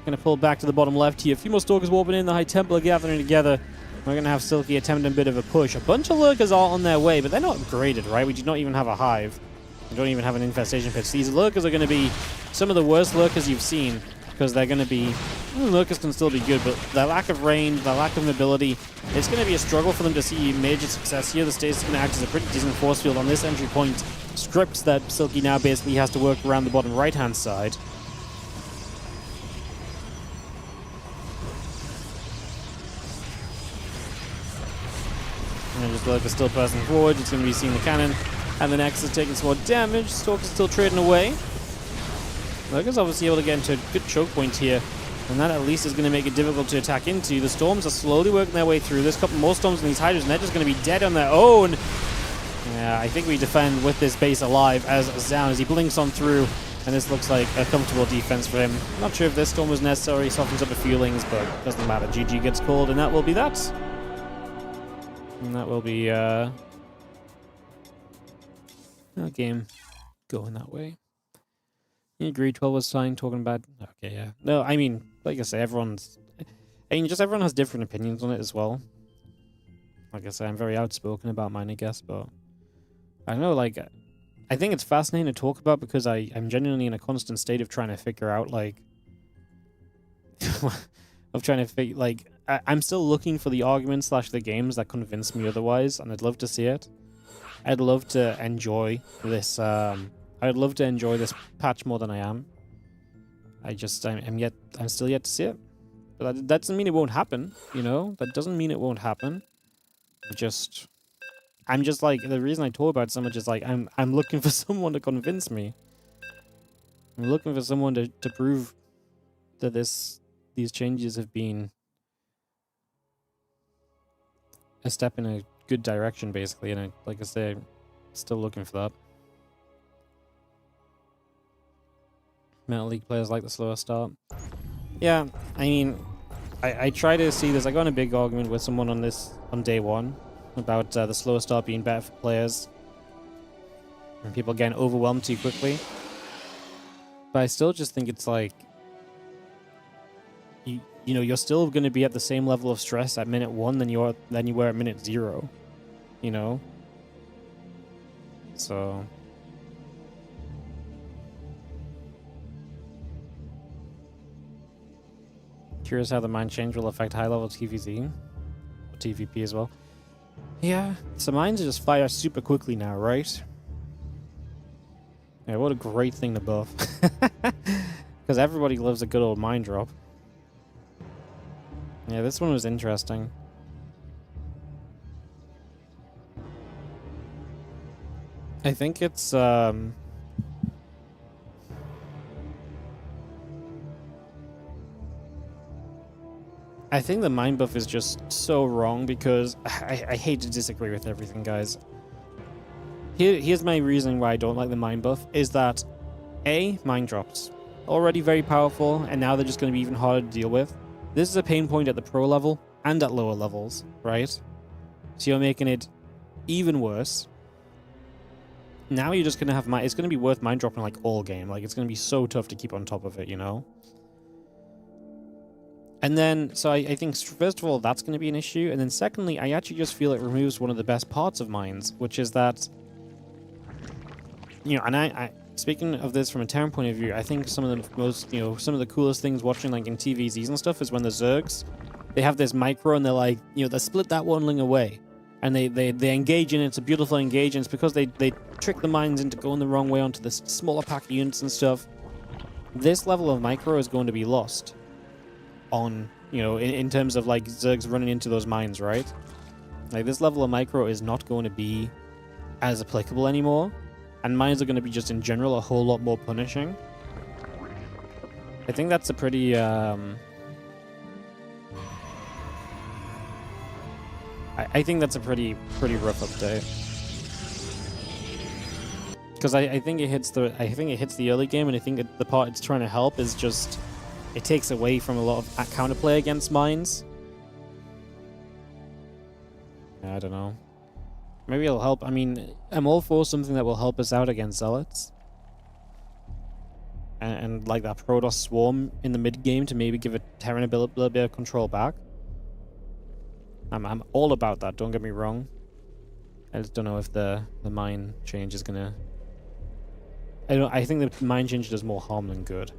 Going to pull back to the bottom left here. A few more Stalkers warping in, the High Templar gathering together. We're going to have Silky attempting a bit of a push. A bunch of Lurkers are on their way, but they're not upgraded, right? We do not even have a Hive. We don't even have an Infestation Pit. So these Lurkers are going to be some of the worst Lurkers you've seen, because they're going to be... Lurkers can still be good, but their lack of range, their lack of mobility, it's going to be a struggle for them to see major success here. The Stasis is going to act as a pretty decent force field on this entry point. Scripts that Silky now basically has to work around the bottom right-hand side. And as Lurk is still pressing forward. It's going to be seeing the cannon. And the Nexus is taking some more damage. Stalk is still trading away. Lurk is obviously able to get into a good choke point here. And that at least is going to make it difficult to attack into. The Storms are slowly working their way through. There's a couple more Storms in these Hydras, and they're just going to be dead on their own. Yeah, I think we defend with this base alive as Zaun, as he blinks on through. And this looks like a comfortable defense for him. Not sure if this Storm was necessary. Softens up the feelings, but doesn't matter. GG gets called, and that will be that. And that will be a game going that way. You agree 12 was fine talking about... Okay, yeah. No, I mean, like I say, everyone has different opinions on it as well. Like I say, I'm very outspoken about mine, I guess, but... I don't know, like... I think it's fascinating to talk about because I'm genuinely in a constant state of trying to figure out, like... I'm still looking for the arguments / the games that convince me otherwise, and I'd love to see it. I'd love to enjoy this, I'd love to enjoy this patch more than I am. I'm still yet to see it. But that doesn't mean it won't happen, you know? That doesn't mean it won't happen. I'm just like, the reason I talk about it so much is like, I'm looking for someone to convince me. I'm looking for someone to prove that these changes have been a step in a good direction, basically. And like I say, I'm still looking for that. Metal League players like the slower start. Yeah, I mean, I try to see this. I got in a big argument with someone on day one about the slower start being better for players and people getting overwhelmed too quickly. But I still just think it's like, you know, you're still going to be at the same level of stress at minute 1 than you were at minute 0, you know? So... Curious how the mind change will affect high-level TVZ. Or TVP as well. Yeah, so mines just fire super quickly now, right? Yeah, what a great thing to buff. Because everybody loves a good old mine drop. Yeah, this one was interesting. I think it's, I think the mine buff is just so wrong because I hate to disagree with everything, guys. Here's my reasoning why I don't like the mine buff, is that A, mine drops. Already very powerful, and now they're just going to be even harder to deal with. This is a pain point at the pro level and at lower levels, right? So you're making it even worse. Now you're just going to have it's going to be worth mine dropping like all game. Like, it's going to be so tough to keep on top of it, you know? And then, so I think, first of all, that's going to be an issue. And then secondly, I actually just feel it removes one of the best parts of mines, which is that, you know, and I speaking of this from a Terran point of view, I think some of the most, you know, some of the coolest things watching, like, in TVZs and stuff is when the Zergs, they have this micro and they're like, you know, they split that one-ling away. And they engage in it. It's a beautiful engage, and it's because they trick the mines into going the wrong way onto the smaller pack units and stuff. This level of micro is going to be lost on, you know, in terms of like Zergs running into those mines, right? Like, this level of micro is not going to be as applicable anymore, and mines are going to be just in general a whole lot more punishing. I think that's a pretty I think that's a pretty rough update, because I think it hits the early game, and I think the part it's trying to help is just it takes away from a lot of counterplay against mines. I don't know. Maybe it'll help. I mean, I'm all for something that will help us out against zealots, and like that Protoss swarm in the mid game to maybe give a Terran a little bit of control back. I'm all about that, don't get me wrong. I just don't know if the mine change is gonna... I think the mine change does more harm than good.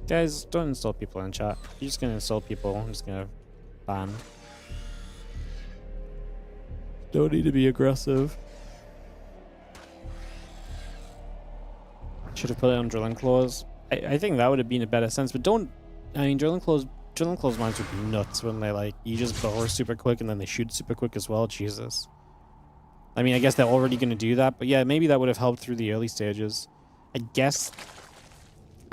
Guys, don't insult people in chat. You're just gonna insult people. I'm just gonna ban. Don't need to be aggressive. Should have put it on drilling claws. I think that would have been a better sense, but don't... I mean, drilling claws Drill and close mines would be nuts when they, like, you just burrow super quick and then they shoot super quick as well. Jesus. I mean, I guess they're already going to do that, but yeah, maybe that would have helped through the early stages. I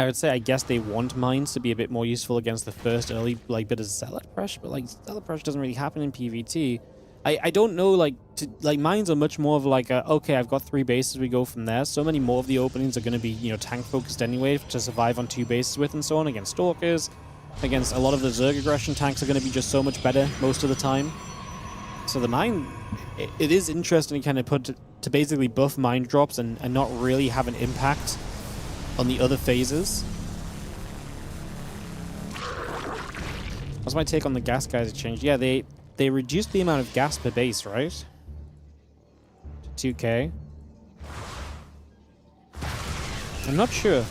would say, I guess they want mines to be a bit more useful against the first early, like, bit of zealot pressure, but, like, zealot pressure doesn't really happen in PvT. I don't know, like, mines are much more of like, okay, I've got 3 bases, we go from there. So many more of the openings are going to be, you know, tank-focused anyway to survive on 2 bases with and so on, against Stalkers. Against a lot of the Zerg aggression tanks are going to be just so much better most of the time. So the mine, it is interesting to kind of put to basically buff mine drops and not really have an impact on the other phases. What's my take on the gas guys that changed? Yeah, they reduced the amount of gas per base, right? To 2k. I'm not sure.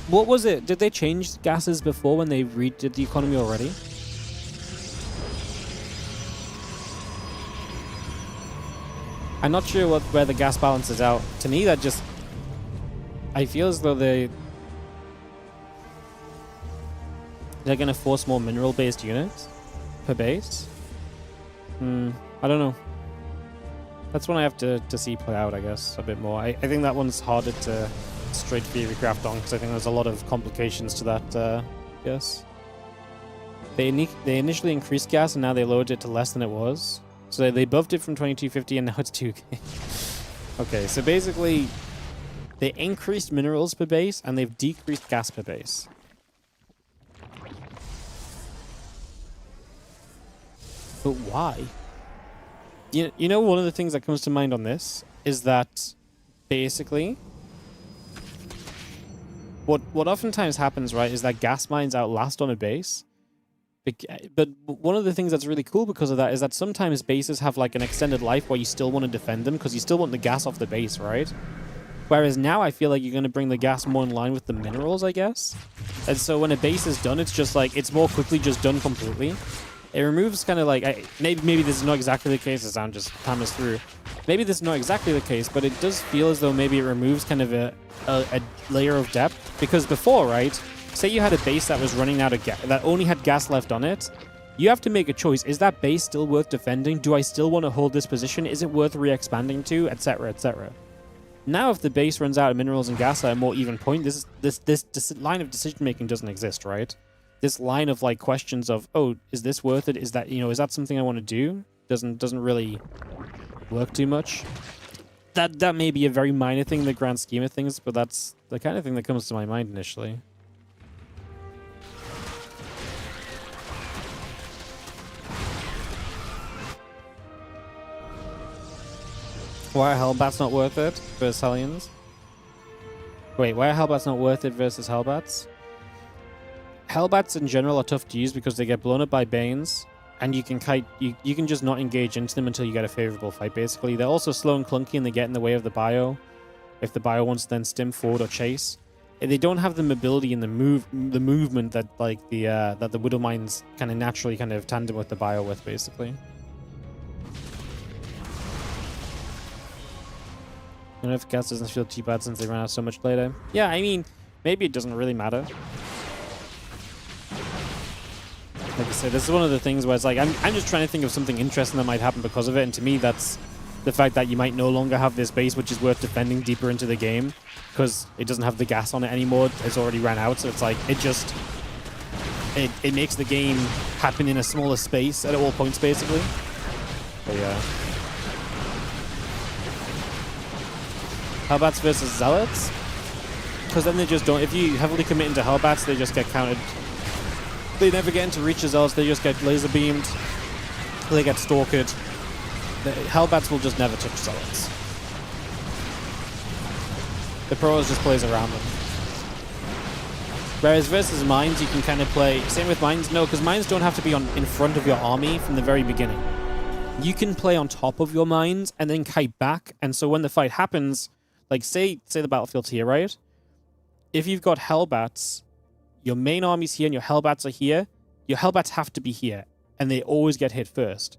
What was it? Did they change gases before when they redid the economy already? I'm not sure where the gas balance is out. To me, that just... I feel as though they're going to force more mineral-based units per base. I don't know. That's one I have to see play out, I guess, a bit more. I think that one's harder to straight theorycraft on, because I think there's a lot of complications to that, yes. They initially increased gas, and now they lowered it to less than it was. So they buffed it from 2250, and now it's 2k. Okay, so basically, they increased minerals per base, and they've decreased gas per base. But why? You know, one of the things that comes to mind on this is that basically what oftentimes happens, right, is that gas mines outlast on a base. But one of the things that's really cool because of that is that sometimes bases have like an extended life where you still want to defend them because you still want the gas off the base, right? Whereas now I feel like you're going to bring the gas more in line with the minerals, I guess. And so when a base is done, it's just like, it's more quickly just done completely. It removes kind of like, maybe this is not exactly the case as I'm just hammers through. Maybe this is not exactly the case, but it does feel as though maybe it removes kind of a layer of depth. Because before, right, say you had a base that was running out of gas, that only had gas left on it, you have to make a choice. Is that base still worth defending? Do I still want to hold this position? Is it worth re-expanding to? Etc, etc. Now if the base runs out of minerals and gas at a more even point, this line of decision-making doesn't exist, right? This line of like questions of, oh, is this worth it? Is that, you know, is that something I want to do? Doesn't really work too much. That may be a very minor thing in the grand scheme of things, but that's the kind of thing that comes to my mind initially. Why are Hellbats not worth it versus Hellions? Wait, why are Hellbats not worth it versus Hellbats? Hellbats in general are tough to use because they get blown up by Banes, and you can just not engage into them until you get a favorable fight, basically. They're also slow and clunky, and they get in the way of the bio, if the bio wants to then stim forward or chase. And they don't have the mobility and the movement that like the Widow Mines kind of naturally kind of tandem with the bio with, basically. I don't know if gas doesn't feel too bad since they ran out so much later. Yeah, I mean, maybe it doesn't really matter. Like I said, this is one of the things where it's like, I'm just trying to think of something interesting that might happen because of it, and to me that's the fact that you might no longer have this base which is worth defending deeper into the game because it doesn't have the gas on it anymore. It's already ran out, so it's like, it makes the game happen in a smaller space at all points, basically. But yeah. Hellbats versus Zealots? Because then they just don't... If you heavily commit into Hellbats, they just get countered. They never get into reach as Zealots, they just get laser beamed. They get stalked. The Hellbats will just never touch Zealots. The pros just plays around them. Whereas versus Mines, you can kind of play... Same with Mines, no, because Mines don't have to be in front of your army from the very beginning. You can play on top of your Mines and then kite back, and so when the fight happens... Like, say the battlefield's here, right? If you've got Hellbats, your main army's here and your Hellbats are here, your Hellbats have to be here, and they always get hit first.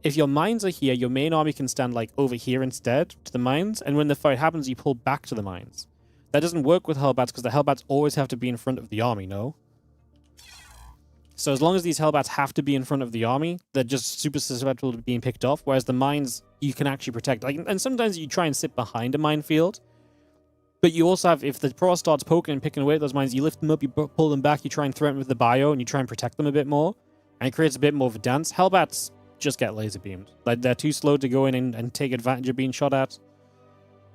If your Mines are here, your main army can stand, like, over here instead, to the Mines, and when the fight happens, you pull back to the Mines. That doesn't work with Hellbats, because the Hellbats always have to be in front of the army, no? So as long as these Hellbats have to be in front of the army, they're just super susceptible to being picked off, whereas the mines you can actually protect. Like, and sometimes you try and sit behind a minefield, but you also have, if the pro starts poking and picking away at those mines, you lift them up, you pull them back, you try and threaten with the bio, and you try and protect them a bit more, and it creates a bit more of a dance. Hellbats just get laser beamed. Like, they're too slow to go in and take advantage of being shot at.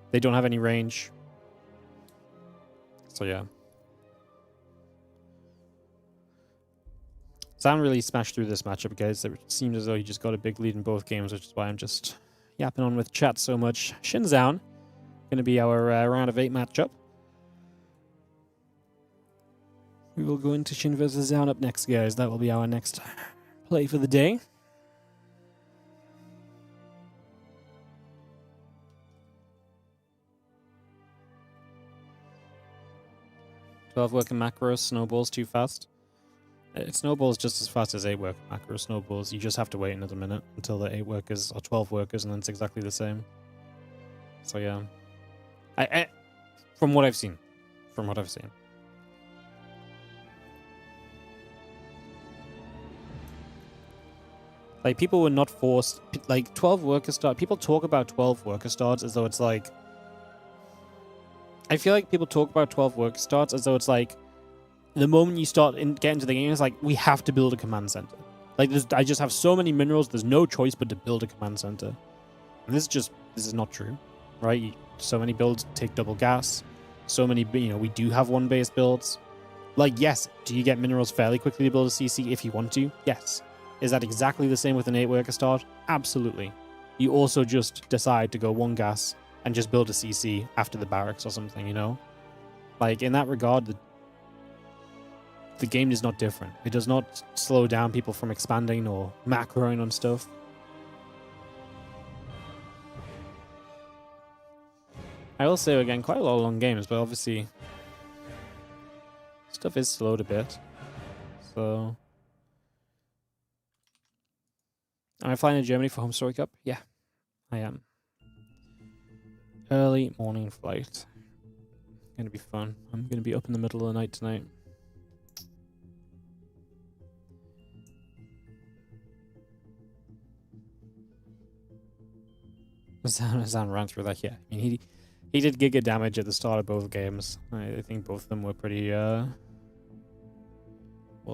They don't have any range. So yeah. Zan really smashed through this matchup, guys. It seems as though he just got a big lead in both games, which is why I'm just yapping on with chat so much. SHIN Zan, going to be our round of 8 matchup. We will go into SHIN versus Zan up next, guys. That will be our next play for the day. "12 working macros, snowballs too fast." It snowballs just as fast as 8 worker macro snowballs. You just have to wait another minute until the 8 workers or 12 workers, and then it's exactly the same. So yeah, I from what I've seen, like, people were not forced. Like, 12 worker start. People talk about 12 worker starts as though it's like. I feel like people talk about 12 worker starts as though it's like, the moment you start get into the game, it's like, we have to build a command center. Like, I just have so many minerals, there's no choice but to build a command center. And this is not true, right? So many builds take double gas. So many, we do have one base builds. Like, yes, do you get minerals fairly quickly to build a CC if you want to? Yes. Is that exactly the same with an 8 worker start? Absolutely. You also just decide to go 1 gas and just build a CC after the barracks or something, Like, in that regard, the game is not different. It does not slow down people from expanding or macroing on stuff. I will say, again, quite a lot of long games, but obviously stuff is slowed a bit. So, am I flying to Germany for Home Story Cup? Yeah, I am. Early morning flight. Gonna be fun. I'm gonna be up in the middle of the night tonight. Zan ran through that, yeah. I mean, he did giga damage at the start of both games. I think both of them were pretty well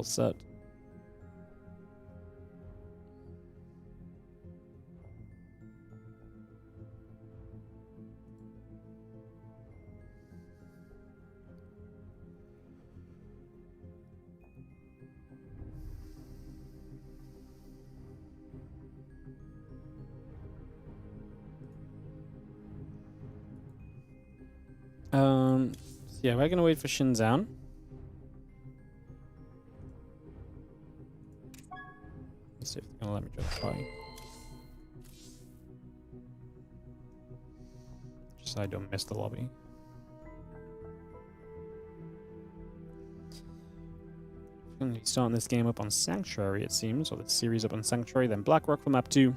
set. So yeah, we're gonna wait for SHIN Zan. Let's see if they're gonna let me jump the party. Just so I don't miss the lobby. We're gonna be starting this game up on Sanctuary, it seems, or the series up on Sanctuary, then Blackrock for map 2.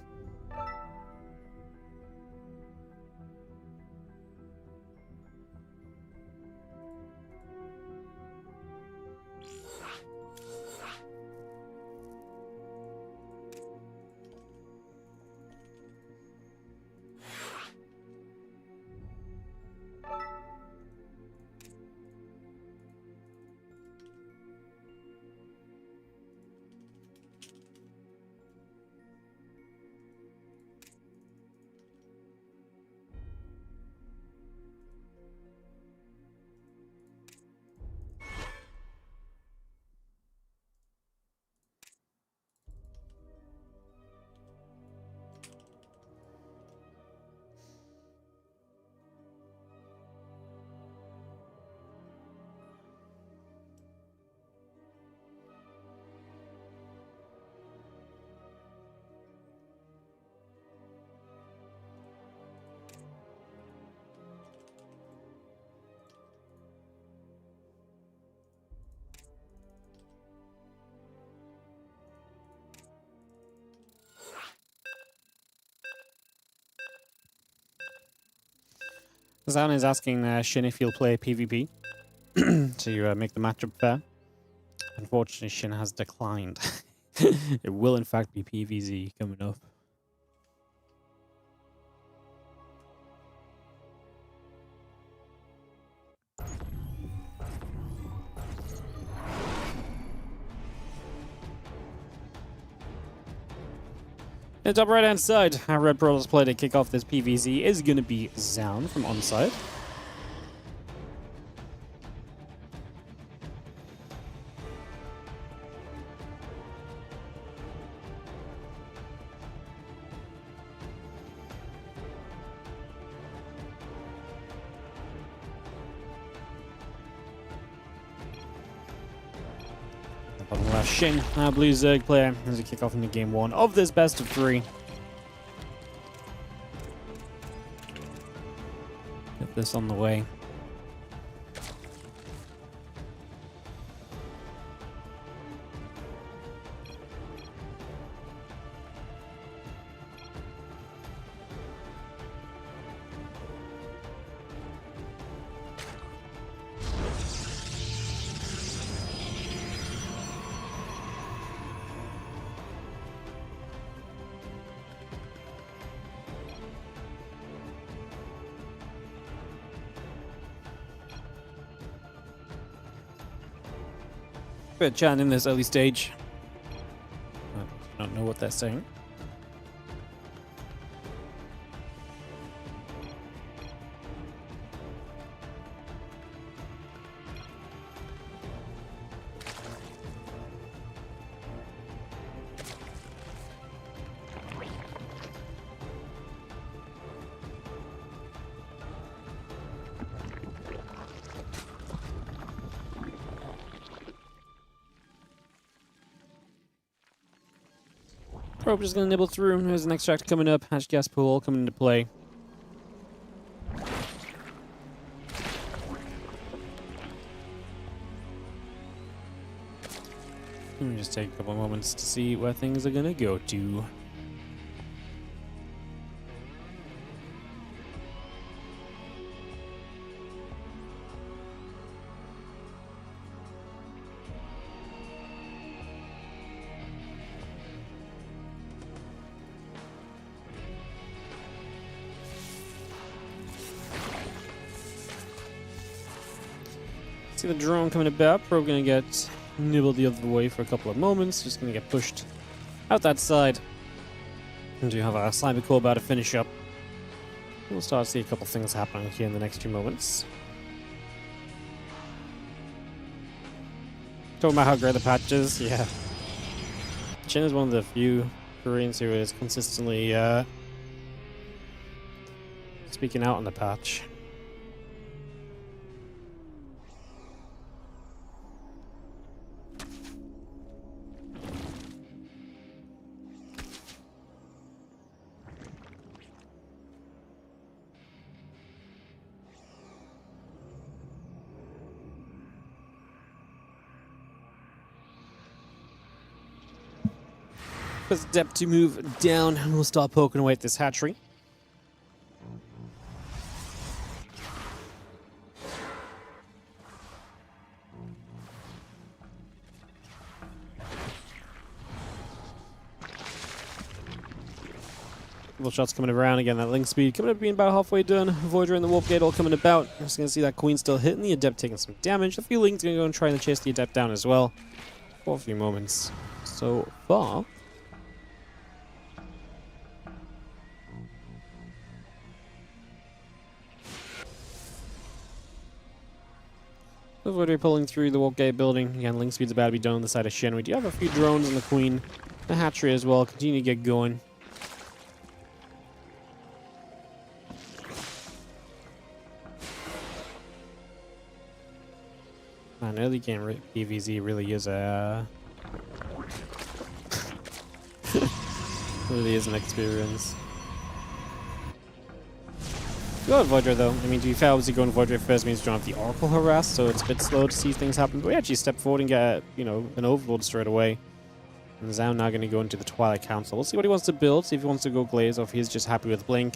Zan is asking SHIN if he'll play PvP to make the matchup fair. Unfortunately, SHIN has declined. It will, in fact, be PVZ coming up. In the top right hand side, our Red Pearl's play to kick off this PVZ is going to be Zaun from onside. Bottom left, SHIN, our blue Zerg player, as we kick off into game 1 of this best of 3. Get this on the way. Bit of chatting in this early stage. I don't know what they're saying. Probe just gonna nibble through. There's an extract coming up. Hatch gas pool coming into play. Let me just take a couple moments to see where things are gonna go to. See the drone coming about. Probe gonna get nibbled the other way for a couple of moments. Just gonna get pushed out that side. And do have a cyber core about to finish up. We'll start to see a couple things happening here in the next few moments. Talking about how great the patch is, yeah. SHIN is one of the few Koreans who is consistently speaking out on the patch. Press depth to move down, and we'll start poking away at this hatchery. Couple shots coming around again. That link speed coming up being about halfway done. Voyager and the Warp Gate all coming about. I'm just gonna see that Queen still hitting the Adept, taking some damage. The Feeling's gonna go and try and chase the Adept down as well for a few moments. So far. Voyager pulling through the Warp Gate building. Again, link speed's about to be done on the side of SHIN. We do have a few drones on the Queen. The hatchery as well. Continue to get going. Man, early game PVZ really is a really is an experience. Go on Voyager though. I mean, to be fair, obviously going Voyager first means you don't have the Oracle harass, so it's a bit slow to see things happen. But we actually step forward and get, you know, an overload straight away. And Zaun now going to go into the Twilight Council. We'll see what he wants to build, see if he wants to go Glaze or if he's just happy with Blink.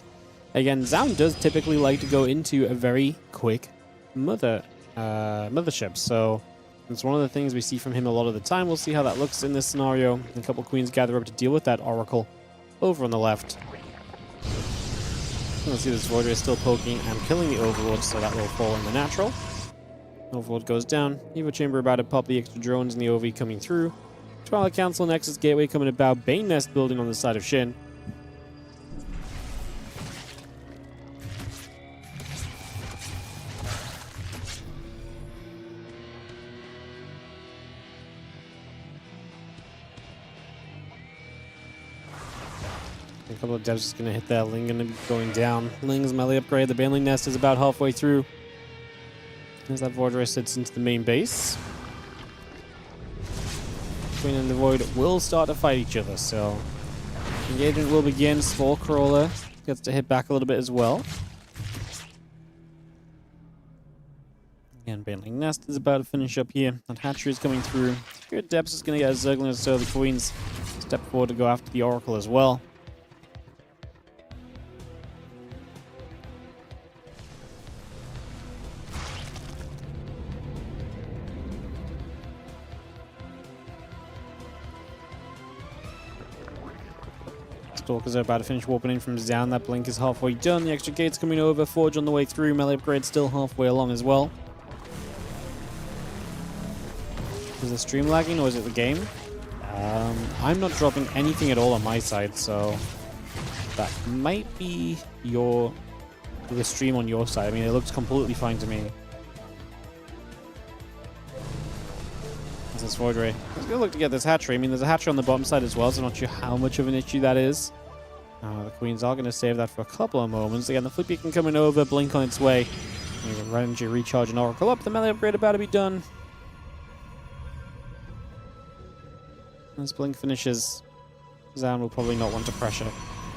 Again, Zaun does typically like to go into a very quick mothership, so It's one of the things we see from him a lot of the time. We'll see how that looks in this scenario. A couple queens gather up to deal with that Oracle over on the left. Let's see this Voidray is still poking and killing the Overlord, so that will fall in the natural. Overlord goes down. Evo Chamber about to pop the extra drones and the OV coming through. Twilight Council, Nexus Gateway coming about. Bane Nest building on the side of SHIN. A couple of devs just going to hit that. Ling going to be going down. Ling's melee upgrade. The Baneling Nest is about halfway through. As that Voidray sits into the main base. Queen and the Void will start to fight each other, so engagement will begin. Spore Crawler gets to hit back a little bit as well. Again, Baneling Nest is about to finish up here. That Hatchery is coming through. Here, Depths is going to get a Zergling, so the Queens step forward to go after the Oracle as well. Stalkers are about to finish warping in from down. That blink is halfway done. The extra gate's coming over. Forge on the way through. Melee upgrade still halfway along as well. Is the stream lagging or is it the game? I'm not dropping anything at all on my side, so that might be the stream on your side. I mean, it looks completely fine to me. This Voidray. Let's go look to get this hatchery. I mean, there's a hatchery on the bottom side as well, so I'm not sure how much of an issue that is. The Queens are going to save that for a couple of moments. Again, the Flip Beacon coming over, Blink on its way. Energy recharge and Oracle up. The melee upgrade about to be done. As Blink finishes, Zan will probably not want to pressure.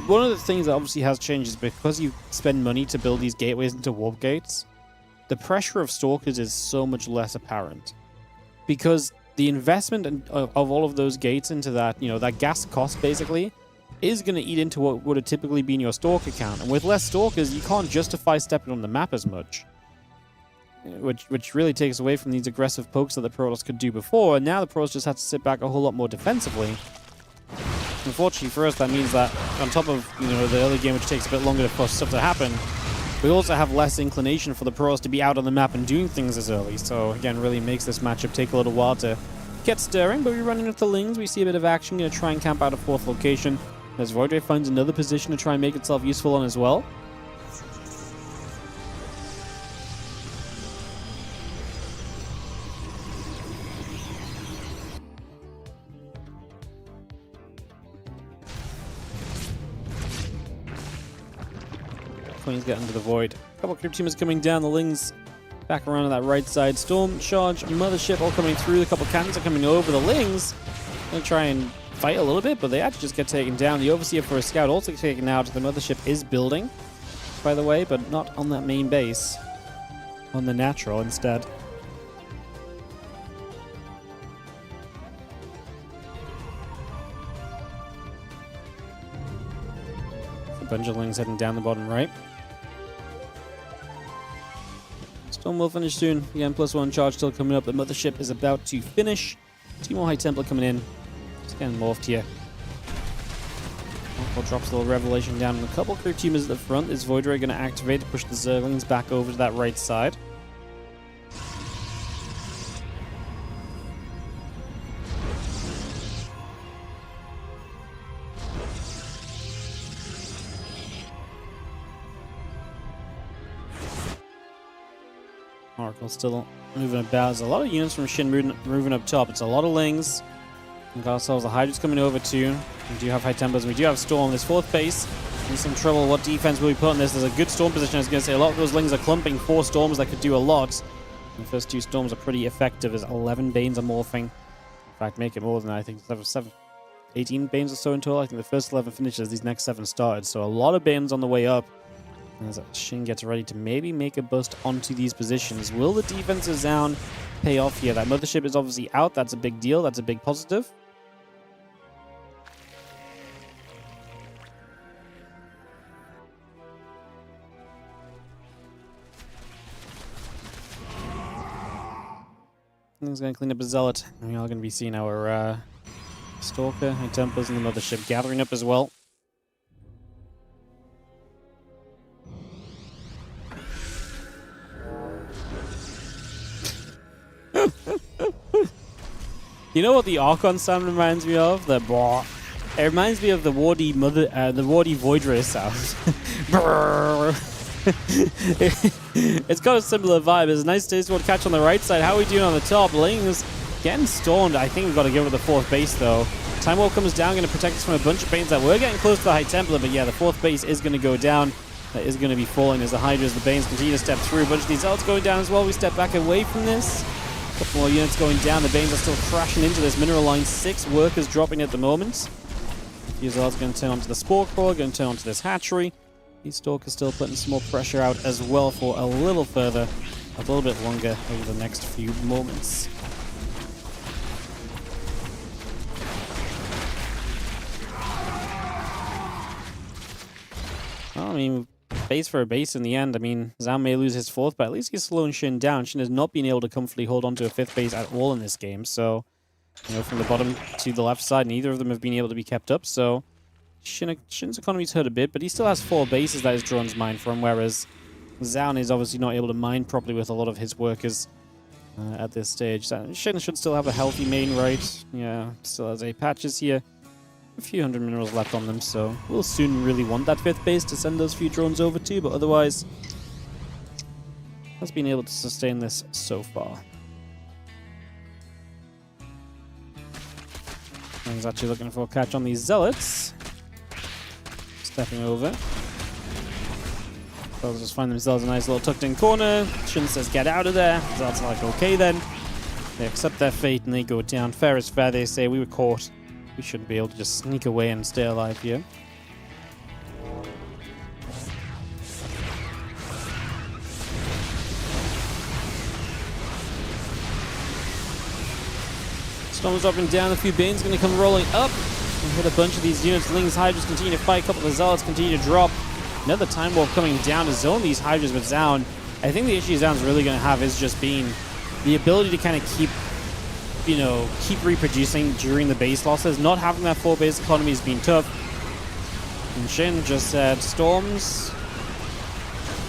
One of the things that obviously has changed is because you spend money to build these gateways into warp gates, the pressure of Stalkers is so much less apparent. Because the investment of all of those gates into that, that gas cost basically, is going to eat into what would have typically been your Stalker count. And with less Stalkers, you can't justify stepping on the map as much. Which really takes away from these aggressive pokes that the Protoss could do before, and now the Protoss just have to sit back a whole lot more defensively. Unfortunately for us, that means that on top of, the early game, which takes a bit longer for stuff to happen, we also have less inclination for the Protoss to be out on the map and doing things as early. So, again, really makes this matchup take a little while to get stirring, but we're running with the Lings. We see a bit of action. Going to try and camp out a fourth location as Voidray finds another position to try and make itself useful on as well. Queens get into the Void. A couple of creep teamers coming down. The Lings back around to that right side. Storm, Charge, Mothership all coming through. A couple of cannons are coming over. The Lings going to try and fight a little bit, but they actually just get taken down. The Overseer for a scout also taken out. The Mothership is building, by the way, but not on that main base. On the natural instead. A bunch of Lings heading down the bottom right. Storm will finish soon. Again, +1 charge still coming up. The Mothership is about to finish. 2 more High Templar coming in. Just getting morphed here. Oracle drops a little Revelation down. And a couple creep teamers at the front. Is Voidray going to activate to push the Zerglings back over to that right side? Oracle still moving about. There's a lot of units from SHIN moving up top. It's a lot of Lings. We've got ourselves a Hydra's coming over too. We do have High Templars. We do have Storm. This fourth base in some trouble. What defense will we put on this? There's a good Storm position. I was going to say a lot of those Lings are clumping 4 Storms that could do a lot. The first 2 Storms are pretty effective. There's 11 Banes are morphing. In fact, make it more than that. I think 18 Banes or so in total. I think the first 11 finishes. These next 7 started. So a lot of Banes on the way up. As SHIN gets ready to maybe make a bust onto these positions. Will the defensive zone pay off here? That Mothership is obviously out. That's a big deal. That's a big positive. He's going to clean up his Zealot. We are going to be seeing our Stalker and Templars and the Mothership gathering up as well. You know what the Archon sound reminds me of? The brrr. It reminds me of the Wardy Void Ray sound. It's got a similar vibe. It's a nice taste one catch on the right side. How are we doing on the top? Ling's getting stormed. I think we've got to go with the 4th base though. Time Warp comes down, going to protect us from a bunch of Banes that we're getting close to the High Templar, but yeah, the 4th base is going to go down. That is going to be falling as the Hydras, the Banes continue to step through. A bunch of these Zealots going down as well. We step back away from this. A couple more units going down. The Banes are still crashing into this mineral line. 6 workers dropping at the moment. These Zealots going to turn onto the Spore Crawler, going to turn onto this hatchery. These Stalkers still putting some more pressure out as well for a little further, a little bit longer over the next few moments. Well, I mean, base for a base in the end. I mean, Zhao may lose his 4th, but at least he's slowing Shin down. Shin has not been able to comfortably hold on to a 5th base at all in this game. So, you know, from the bottom to the left side, neither of them have been able to be kept up. So, Shin's economy's hurt a bit, but he still has 4 bases that his drones mine from, whereas Zhao is obviously not able to mine properly with a lot of his workers at this stage. Shin should still have a healthy main right. Yeah, still has 8 patches here. A few hundred minerals left on them, so we'll soon really want that 5th base to send those few drones over to, but otherwise has been able to sustain this so far. He's actually looking for a catch on these Zealots. Stepping over. They'll just find themselves a nice little tucked in corner. Shin says get out of there. Zealots are like okay then. They accept their fate and they go down. Fair is fair, they say. We were caught. We shouldn't be able to just sneak away and stay alive here. Storm's dropping down, a few Banes going to come rolling up and hit a bunch of these units. Ling's Hydras continue to fight, a couple of Zealots continue to drop. Another Time Warp coming down to zone these Hydras with Zaun. I think the issue Zaun's really going to have is just being the ability to kind of keep reproducing during the base losses. Not having that 4 base economy has been tough. And Shin just said, storms,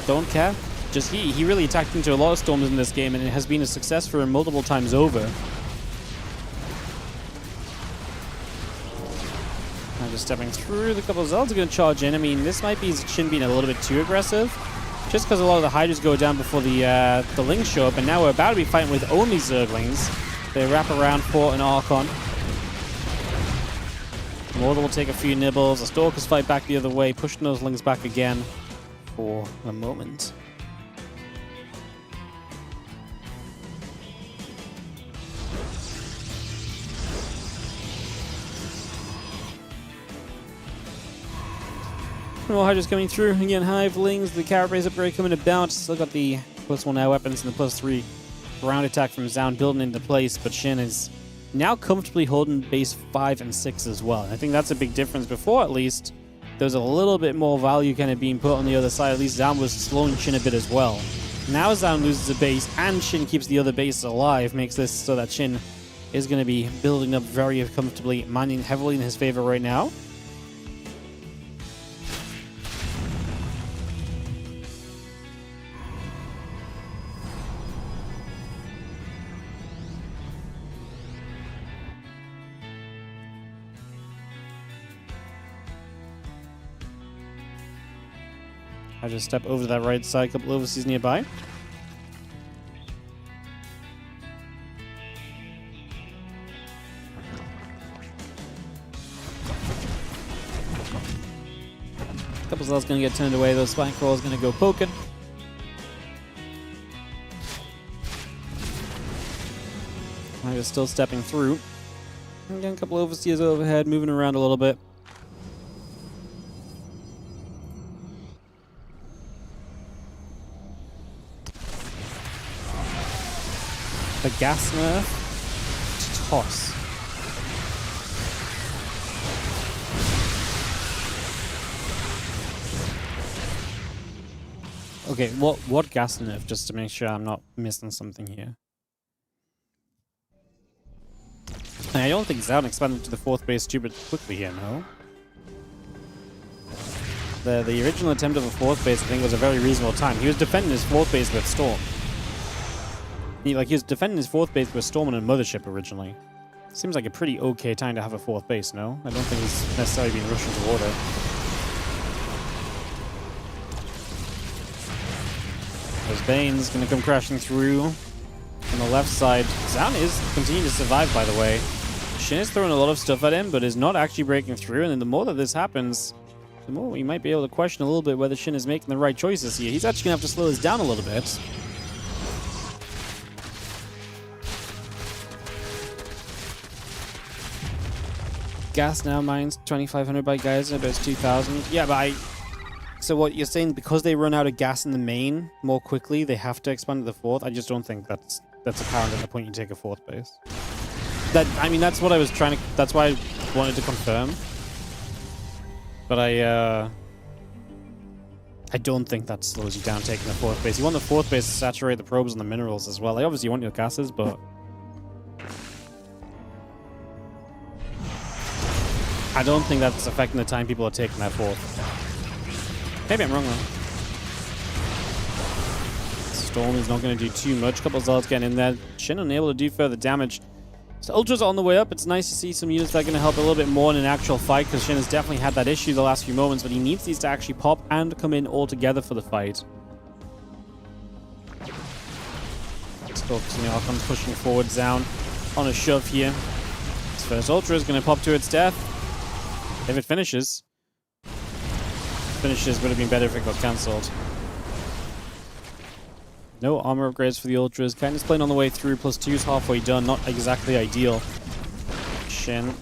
don't care. Just he really attacked into a lot of storms in this game, and it has been a success for him multiple times over. Now just stepping through, the couple of Zealots are going to charge in. I mean, this might be Shin being a little bit too aggressive, just because a lot of the Hydras go down before the Lings show up, and now we're about to be fighting with only Zerglings. They wrap around for an Archon. Mortal will take a few nibbles. The Stalkers fight back the other way, pushing those Lings back again for a moment. More Hydras coming through. Again, Hive, Lings, the Carapace upgrade coming about. Still got the +1 air weapons and the +3 ground attack from Zaun building into place, but Shin is now comfortably holding base 5 and 6 as well. And I think that's a big difference. Before, at least, there was a little bit more value kind of being put on the other side. At least Zaun was slowing Shin a bit as well. Now Zaun loses a base and Shin keeps the other bases alive, makes this so that Shin is going to be building up very comfortably, mining heavily in his favor right now. I just step over to that right side, a couple overseas nearby. A couple Zealots going to get turned away, those Spine Crawlers going to go poking. I'm just still stepping through. Again, a couple overseers overhead, moving around a little bit. The gas nerf to toss. Okay, what gas nerf, just to make sure I'm not missing something here? And I don't think Zaun expanded to the 4th base too quickly here, no? The original attempt of a 4th base, I think, was a very reasonable time. He was defending his 4th base with Storm. He was defending his 4th base with Storm and a Mothership originally. Seems like a pretty okay time to have a 4th base, no? I don't think he's necessarily been rushing toward it. There's Bane's gonna come crashing through on the left side. Zaun is continuing to survive, by the way. SHIN is throwing a lot of stuff at him, but is not actually breaking through. And then the more that this happens, the more we might be able to question a little bit whether SHIN is making the right choices here. He's actually gonna have to slow this down a little bit. Gas now mines 2,500 by Geyser, but it's 2,000. Yeah, but so what you're saying, because they run out of gas in the main more quickly, they have to expand to the 4th? I just don't think that's apparent at the point you take a 4th base. I mean, that's what I was trying to... That's why I wanted to confirm. But I don't think that slows you down taking the 4th base. You want the 4th base to saturate the probes and the minerals as well. Like, obviously you want your gases, but... I don't think that's affecting the time people are taking that 4th. Maybe I'm wrong, though. Storm is not going to do too much. A couple of Zealots getting in there. SHIN unable to do further damage. So Ultras are on the way up. It's nice to see some units that are going to help a little bit more in an actual fight, because SHIN has definitely had that issue the last few moments, but he needs these to actually pop and come in all together for the fight. Focusing the Archon's pushing forward. Zaun on a shove here. His first Ultra is going to pop to its death. If it finishes. Finishes would have been better if it got cancelled. No armor upgrades for the Ultras. Kindness playing on the way through. +2's halfway done. Not exactly ideal. SHIN.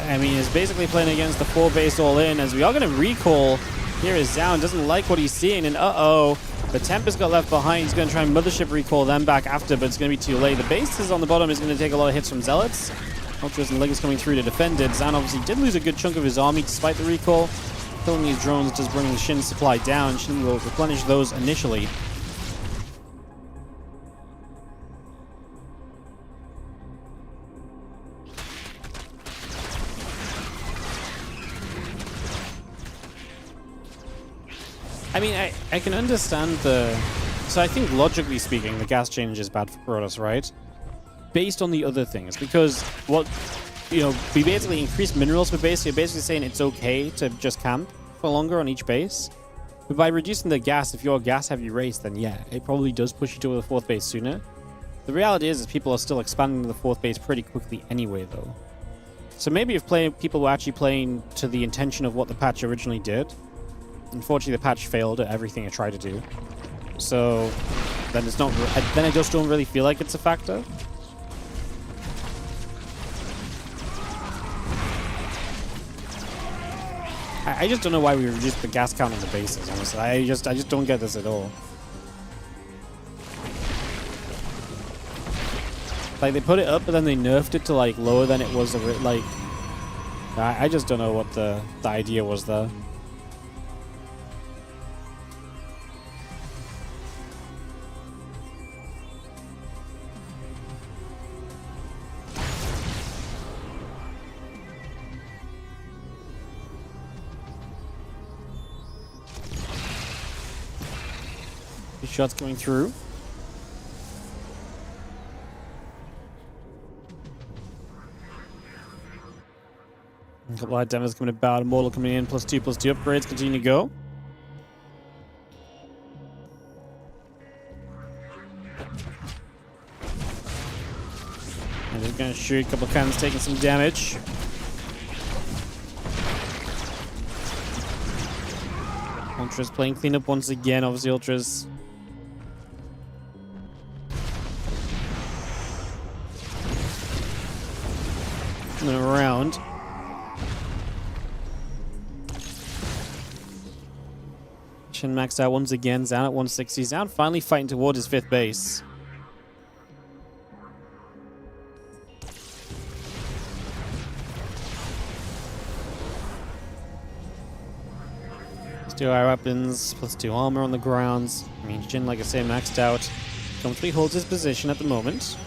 I mean, is basically playing against the 4 base all in, as we are going to recall. Here is Zaun. Doesn't like what he's seeing, and uh-oh. The Tempest got left behind. He's going to try and Mothership recall them back after, but it's going to be too late. The base is on the bottom. Is going to take a lot of hits from Zealots. Ultras and Leggers coming through to defend it. Zaun obviously did lose a good chunk of his army despite the recall. Killing these drones does bring the SHIN supply down. SHIN will replenish those initially. I mean, I can understand the... So I think logically speaking, the gas change is bad for Protoss, right? Based on the other things. Because what... You know, we basically increase minerals per base. So you're basically saying it's okay to just camp for longer on each base. But by reducing the gas, if you're a gas-heavy race, then yeah, it probably does push you to the 4th base sooner. The reality is people are still expanding to the 4th base pretty quickly anyway, though. So maybe if people were actually playing to the intention of what the patch originally did, unfortunately the patch failed at everything it tried to do. So then it's not. Then I just don't really feel like it's a factor. I just don't know why we reduced the gas count on the bases, honestly. I just don't get this at all. Like, they put it up, but then they nerfed it to, like, lower than it was, like... I just don't know what the idea was there. Shots coming through. A couple of demos coming about. Immortal coming in. +2 upgrades continue to go. And they're going to shoot. A couple of cannons taking some damage. Ultras playing cleanup once again. Obviously, Ultras. Around. SHIN maxed out once again. Zaun at 160. Zaun finally fighting towards his 5th base. +2 air weapons, +2 armor on the grounds. I mean, SHIN, like I say, maxed out. Comfortably holds his position at the moment.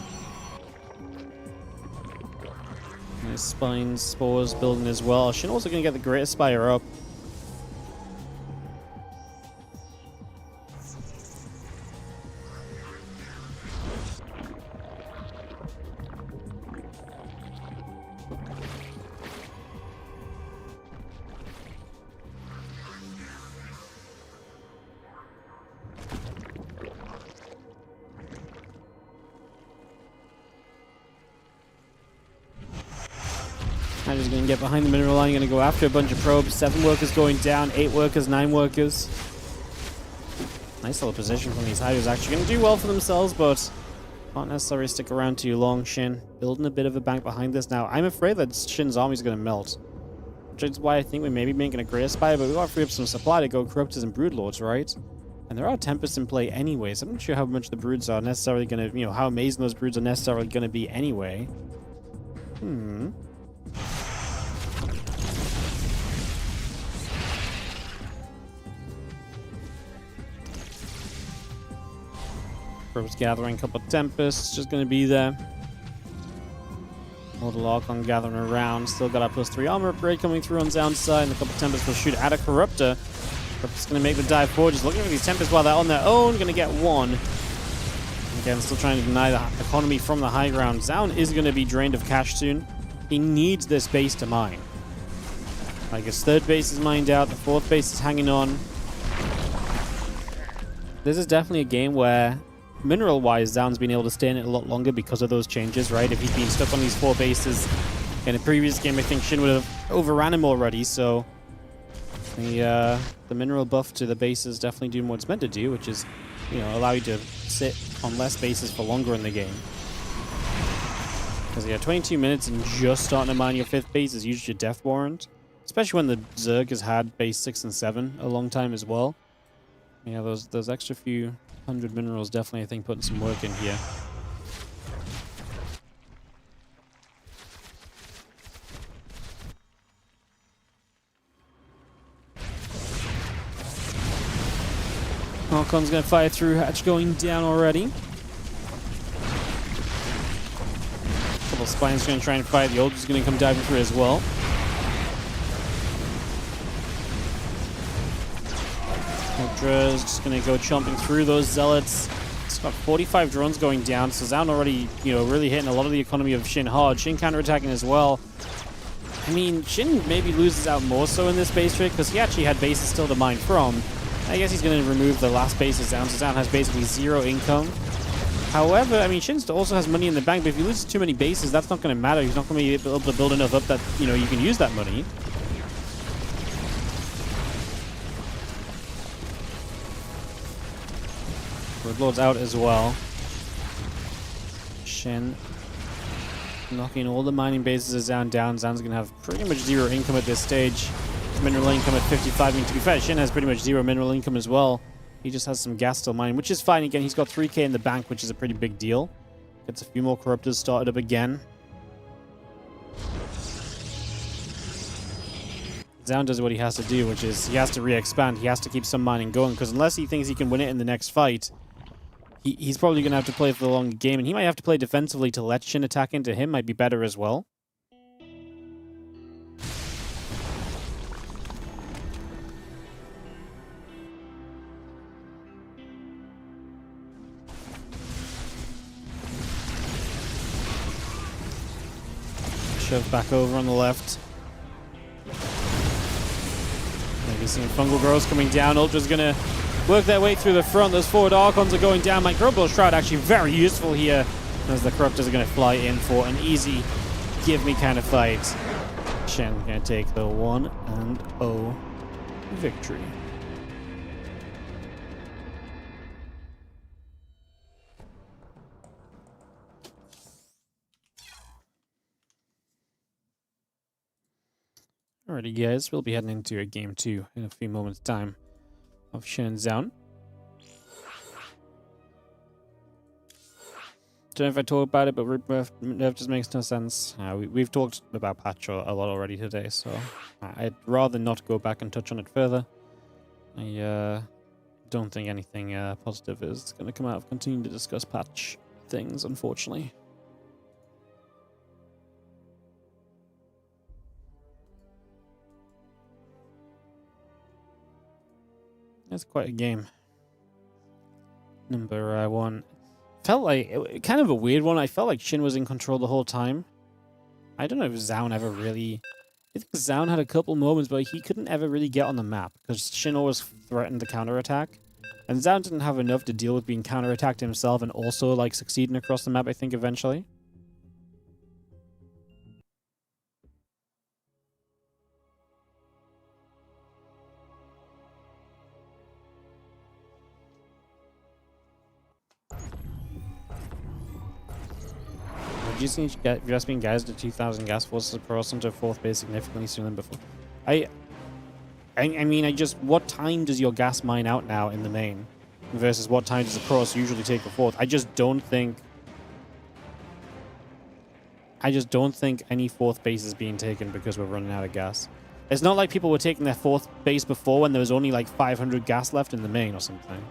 Nice spines, spores building as well. SHIN also going to get the Great Spire up. I'm just going to get behind the mineral line, going to go after a bunch of probes. 7 workers going down, 8 workers, 9 workers. Nice little position from these hiders. Actually going to do well for themselves, but can't necessarily stick around too long. SHIN building a bit of a bank behind this now. I'm afraid that SHIN's army is going to melt, which is why I think we may be making a Great Spire, but we got to free up some supply to go Corruptors and Broodlords, right? And there are Tempests in play anyway, so I'm not sure how much the Broods are necessarily going to, how amazing those Broods are necessarily going to be anyway. Probes gathering, a couple of Tempests just going to be there. Little Archon gathering around. Still got our +3 armor upgrade coming through on Zaun's side, and a couple of Tempests will shoot at a Corruptor. Corruptor's going to make the dive forward, just looking for these Tempests while they're on their own. Going to get one. Again, still trying to deny the economy from the high ground. Zaun is going to be drained of cash soon. He needs this base to mine. Like, his 3rd base is mined out, the 4th base is hanging on. This is definitely a game where, mineral-wise, Zaun's been able to stay in it a lot longer because of those changes, right? If he'd been stuck on these 4 bases in a previous game, I think SHIN would have overran him already, so the mineral buff to the bases definitely doing what it's meant to do, which is, allow you to sit on less bases for longer in the game. Because, 22 minutes and just starting to mine your 5th base is usually a death warrant, especially when the Zerg has had base 6 and 7 a long time as well. Yeah, those extra few 100 minerals definitely, I think, putting some work in here. Archon's going to fire through, hatch going down already. Couple of spines going to try and fight. The Ultra's going to come diving through as well. Ultra's just going to go chomping through those Zealots. It's got 45 drones going down, so Zaun already, really hitting a lot of the economy of SHIN hard. SHIN counterattacking as well. I mean, SHIN maybe loses out more so in this base trick, because he actually had bases still to mine from. I guess he's going to remove the last base of Zaun, so Zaun has basically 0 income. However, I mean, SHIN also has money in the bank, but if he loses too many bases, that's not going to matter. He's not going to be able to build enough up that, you can use that money. Lord's out as well. SHIN knocking all the mining bases of Zaun down. Zaun's going to have pretty much 0 income at this stage. Mineral income at 55. I mean, to be fair, SHIN has pretty much 0 mineral income as well. He just has some gas still mining, which is fine. Again, he's got 3k in the bank, which is a pretty big deal. Gets a few more Corruptors started up again. Zaun does what he has to do, which is he has to re-expand. He has to keep some mining going, because unless he thinks he can win it in the next fight, he's probably going to have to play for the long game, and he might have to play defensively to let SHIN attack into him. Might be better as well. Shove back over on the left. Maybe seeing fungal growths coming down. Ultra's going to work their way through the front. Those forward Archons are going down. Microbial Shroud actually very useful here, as the Corruptors are going to fly in for an easy give-me kind of fight. SHIN going to take the 1-0 victory. Alrighty, guys, we'll be heading into a game 2 in a few moments' time of SHIN and Zaun. Don't know if I talk about it, but nerf just makes no sense. We've talked about patch a lot already today, so I'd rather not go back and touch on it further. I don't think anything positive is going to come out of continuing to discuss patch things, unfortunately. That's quite a game. Number 1. Felt like kind of a weird one. I felt like SHIN was in control the whole time. I don't know if Zaun ever really... I think Zaun had a couple moments, but he couldn't ever really get on the map because SHIN always threatened the counterattack. And Zaun didn't have enough to deal with being counterattacked himself and also like succeeding across the map, I think, eventually. Reducing just being guys to 2,000 gas forces across onto 4th base significantly sooner than before. I mean, what time does your gas mine out now in the main versus what time does the cross usually take a 4th? I just don't think any 4th base is being taken because we're running out of gas. It's not like people were taking their 4th base before when there was only like 500 gas left in the main or something.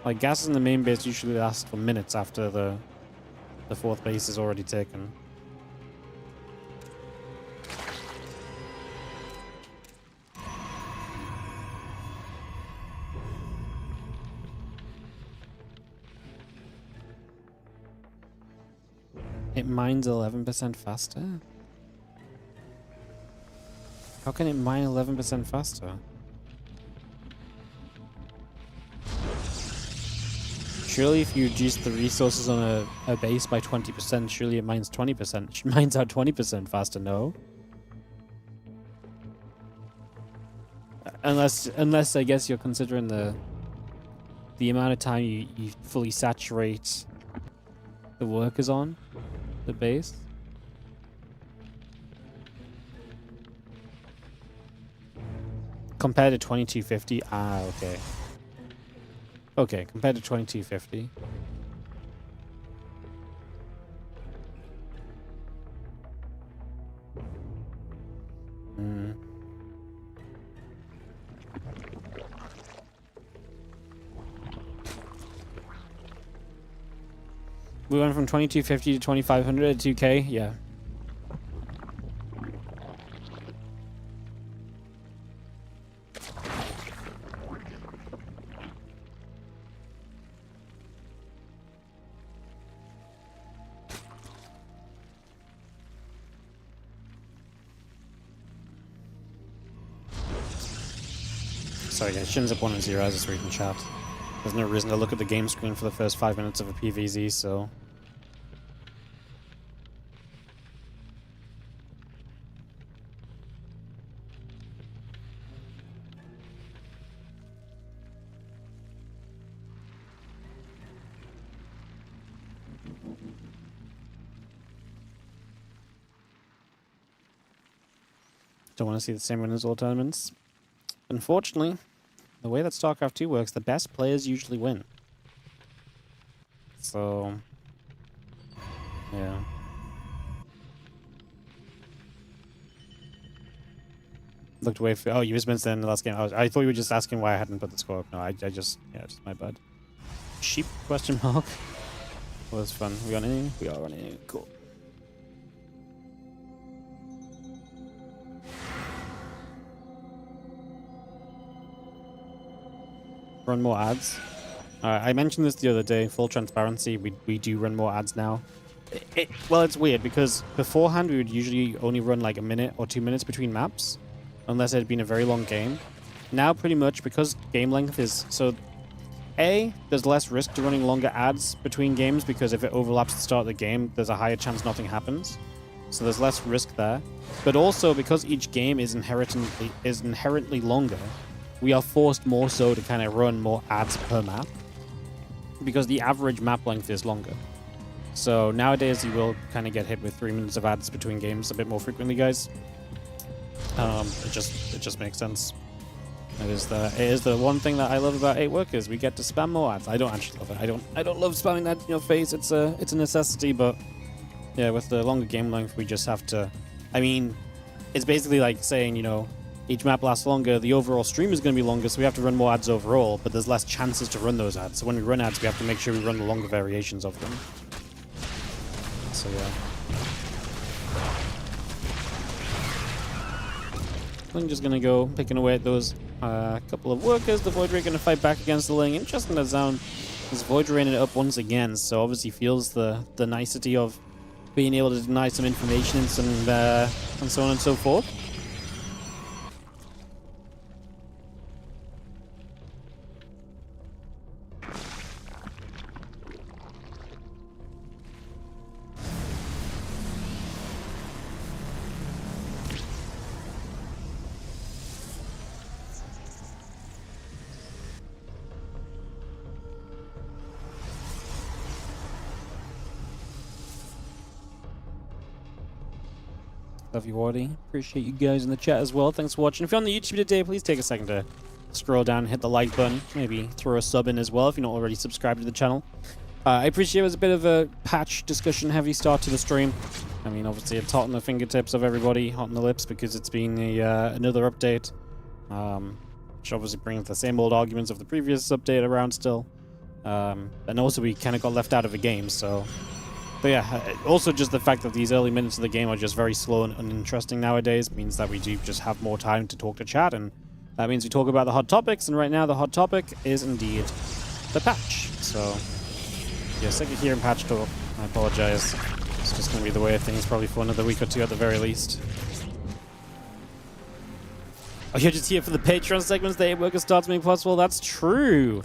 Like, gas in the main base usually lasts for minutes after the 4th base is already taken. It mines 11% faster? How can it mine 11% faster? Surely if you reduce the resources on a base by 20%, surely it mines 20%. It mines out 20% faster, no? Unless I guess you're considering the amount of time you fully saturate the workers on the base. Compared to 2250, okay. Okay, compared to 2250. We went from 2250 to 2500 to 2k, yeah. Sorry guys, SHIN's up 1-0 as it's reading chat. There's no reason to look at the game screen for the first 5 minutes of a PvZ, so... Don't want to see the same winners all tournaments. Unfortunately, the way that StarCraft 2 works, the best players usually win. So, yeah. Looked away for... Oh, you missed Winston in the last game. I thought you were just asking why I hadn't put the score up. No, I just... Yeah, just my bad. Sheep? Question mark. Well, that's fun. We on any? We are on any. Cool. Run more ads. I mentioned this the other day. Full transparency, we do run more ads now. Well, it's weird because beforehand we would usually only run like a minute or 2 minutes between maps, unless it had been a very long game. Now, pretty much because game length is so. There's less risk to running longer ads between games because if it overlaps the start of the game, there's a higher chance nothing happens. So there's less risk there. But also because each game is inherently longer. We are forced more so to kind of run more ads per map because the average map length is longer. So nowadays you will kind of get hit with 3 minutes of ads between games a bit more frequently, guys. It just makes sense. It is the one thing that I love about 8 workers. We get to spam more ads. I don't actually love it. I don't love spamming that in your face. It's a necessity, but yeah, with the longer game length, we just have to. I mean, it's basically like saying, you know, each map lasts longer, the overall stream is going to be longer, so we have to run more ads overall, but there's less chances to run those ads. So when we run ads, we have to make sure we run the longer variations of them. So yeah. Ling just gonna go picking away at those couple of workers. The Void Ray gonna fight back against the Ling. Interesting that Zaun is Void Raying it up once again, so obviously feels the nicety of being able to deny some information and some and so on and so forth. Love you, Wardy. Appreciate you guys in the chat as well. Thanks for watching. If you're on the YouTube today, please take a second to scroll down and hit the like button. Maybe throw a sub in as well if you're not already subscribed to the channel. I appreciate it was a bit of a patch discussion heavy start to the stream. I mean, obviously it's hot on the fingertips of everybody, hot on the lips because it's been another update. Which obviously brings the same old arguments of the previous update around still. And also we kind of got left out of the game, so... But yeah, also just the fact that these early minutes of the game are just very slow and uninteresting nowadays means that we do just have more time to talk to chat, and that means we talk about the hot topics, and right now the hot topic is indeed the patch. So, yeah, sick of hearing patch talk. I apologize. It's just going to be the way of things probably for another week or two at the very least. Oh, you're just here for the Patreon segments, the 8 worker starts being possible? That's true!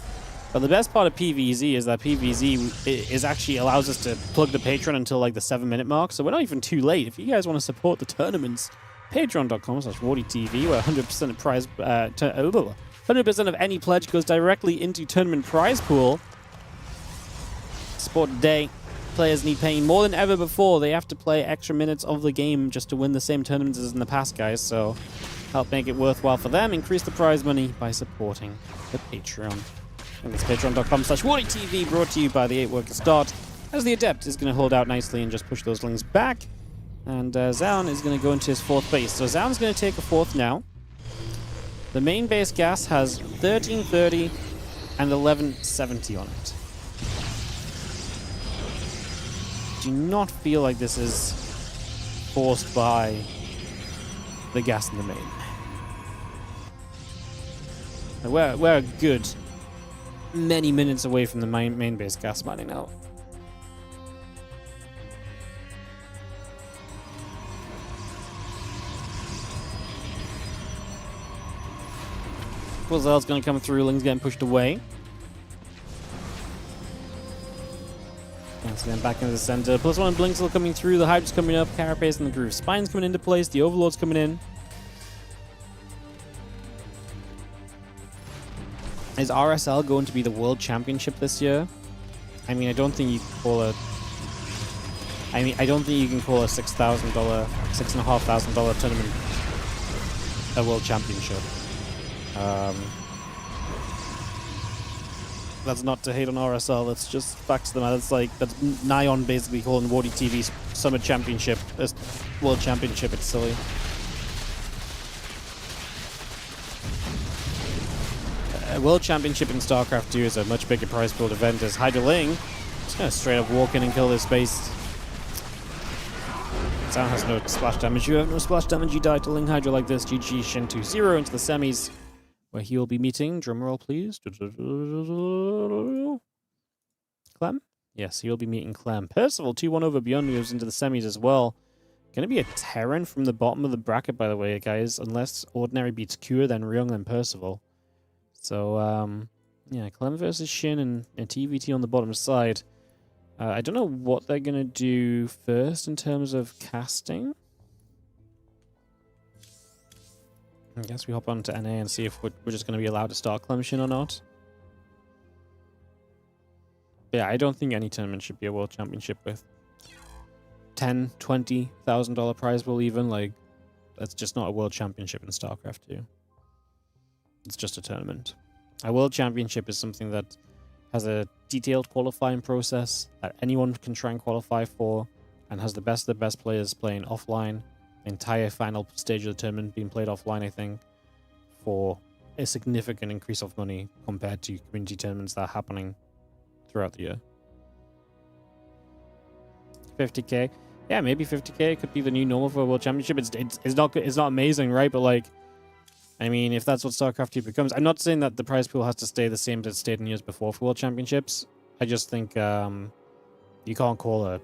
But the best part of PvZ is that PvZ is actually allows us to plug the Patreon until like the 7-minute mark, so we're not even too late. If you guys want to support the tournaments, patreon.com/WardiTV, where 100% of prize, 100% of any pledge goes directly into tournament prize pool. Sport today, players need paying more than ever before. They have to play extra minutes of the game just to win the same tournaments as in the past, guys. So help make it worthwhile for them. Increase the prize money by supporting the Patreon. And it's patreon.com/WardiTV, brought to you by the 8 worker start, as the Adept is going to hold out nicely and just push those Lings back. And Zaun is going to go into his 4th base. So Zaun's going to take a 4th now. The main base gas has 1330 and 1170 on it. Do not feel like this is forced by the gas in the main. We're a good many minutes away from the main base gas mining now. Quazel's going to come through. Ling's getting pushed away. Once again, back into the center. +1 Blink's still coming through. The Hydra's coming up. Carapace and the Groove Spine's coming into place. The Overlord's coming in. Is RSL going to be the World Championship this year? I mean, I don't think you can call it... I don't think you can call a $6,500 tournament a World Championship. That's not to hate on RSL, that's just facts of the matter. It's like, that's Nyon basically calling WardiTV's Summer Championship a World Championship. It's silly. A World Championship in StarCraft 2 is a much bigger prize pool event as Hydra Ling just gonna straight up walk in and kill this base. Zaun has no splash damage. You have no splash damage, you die to Ling Hydra like this. GG Shin 2-0 into the semis, where he will be meeting, drumroll please, Clem? Yes, he'll be meeting Clem. Percival 2-1 over Beyond moves into the semis as well. Gonna be a Terran from the bottom of the bracket, by the way, guys. Unless Ordinary beats Cure, then Ryung, then Percival. So, yeah, Clem versus Shin and TVT on the bottom side. I don't know what they're going to do first in terms of casting. I guess we hop on to NA and see if we're just going to be allowed to start Clem Shin or not. But yeah, I don't think any tournament should be a World Championship with $10,000, $20,000 prize pool even. Like, that's just not a World Championship in StarCraft 2. It's just a tournament. A World Championship is something that has a detailed qualifying process that anyone can try and qualify for, and has the best of the best players playing offline. The entire final stage of the tournament being played offline, I think, for a significant increase of money compared to community tournaments that are happening throughout the year. 50k. Yeah, maybe 50k could be the new normal for a World Championship. It's not amazing, right? But like, I mean, if that's what StarCraft 2 becomes, I'm not saying that the prize pool has to stay the same as it stayed in years before for World Championships. I just think you can't call a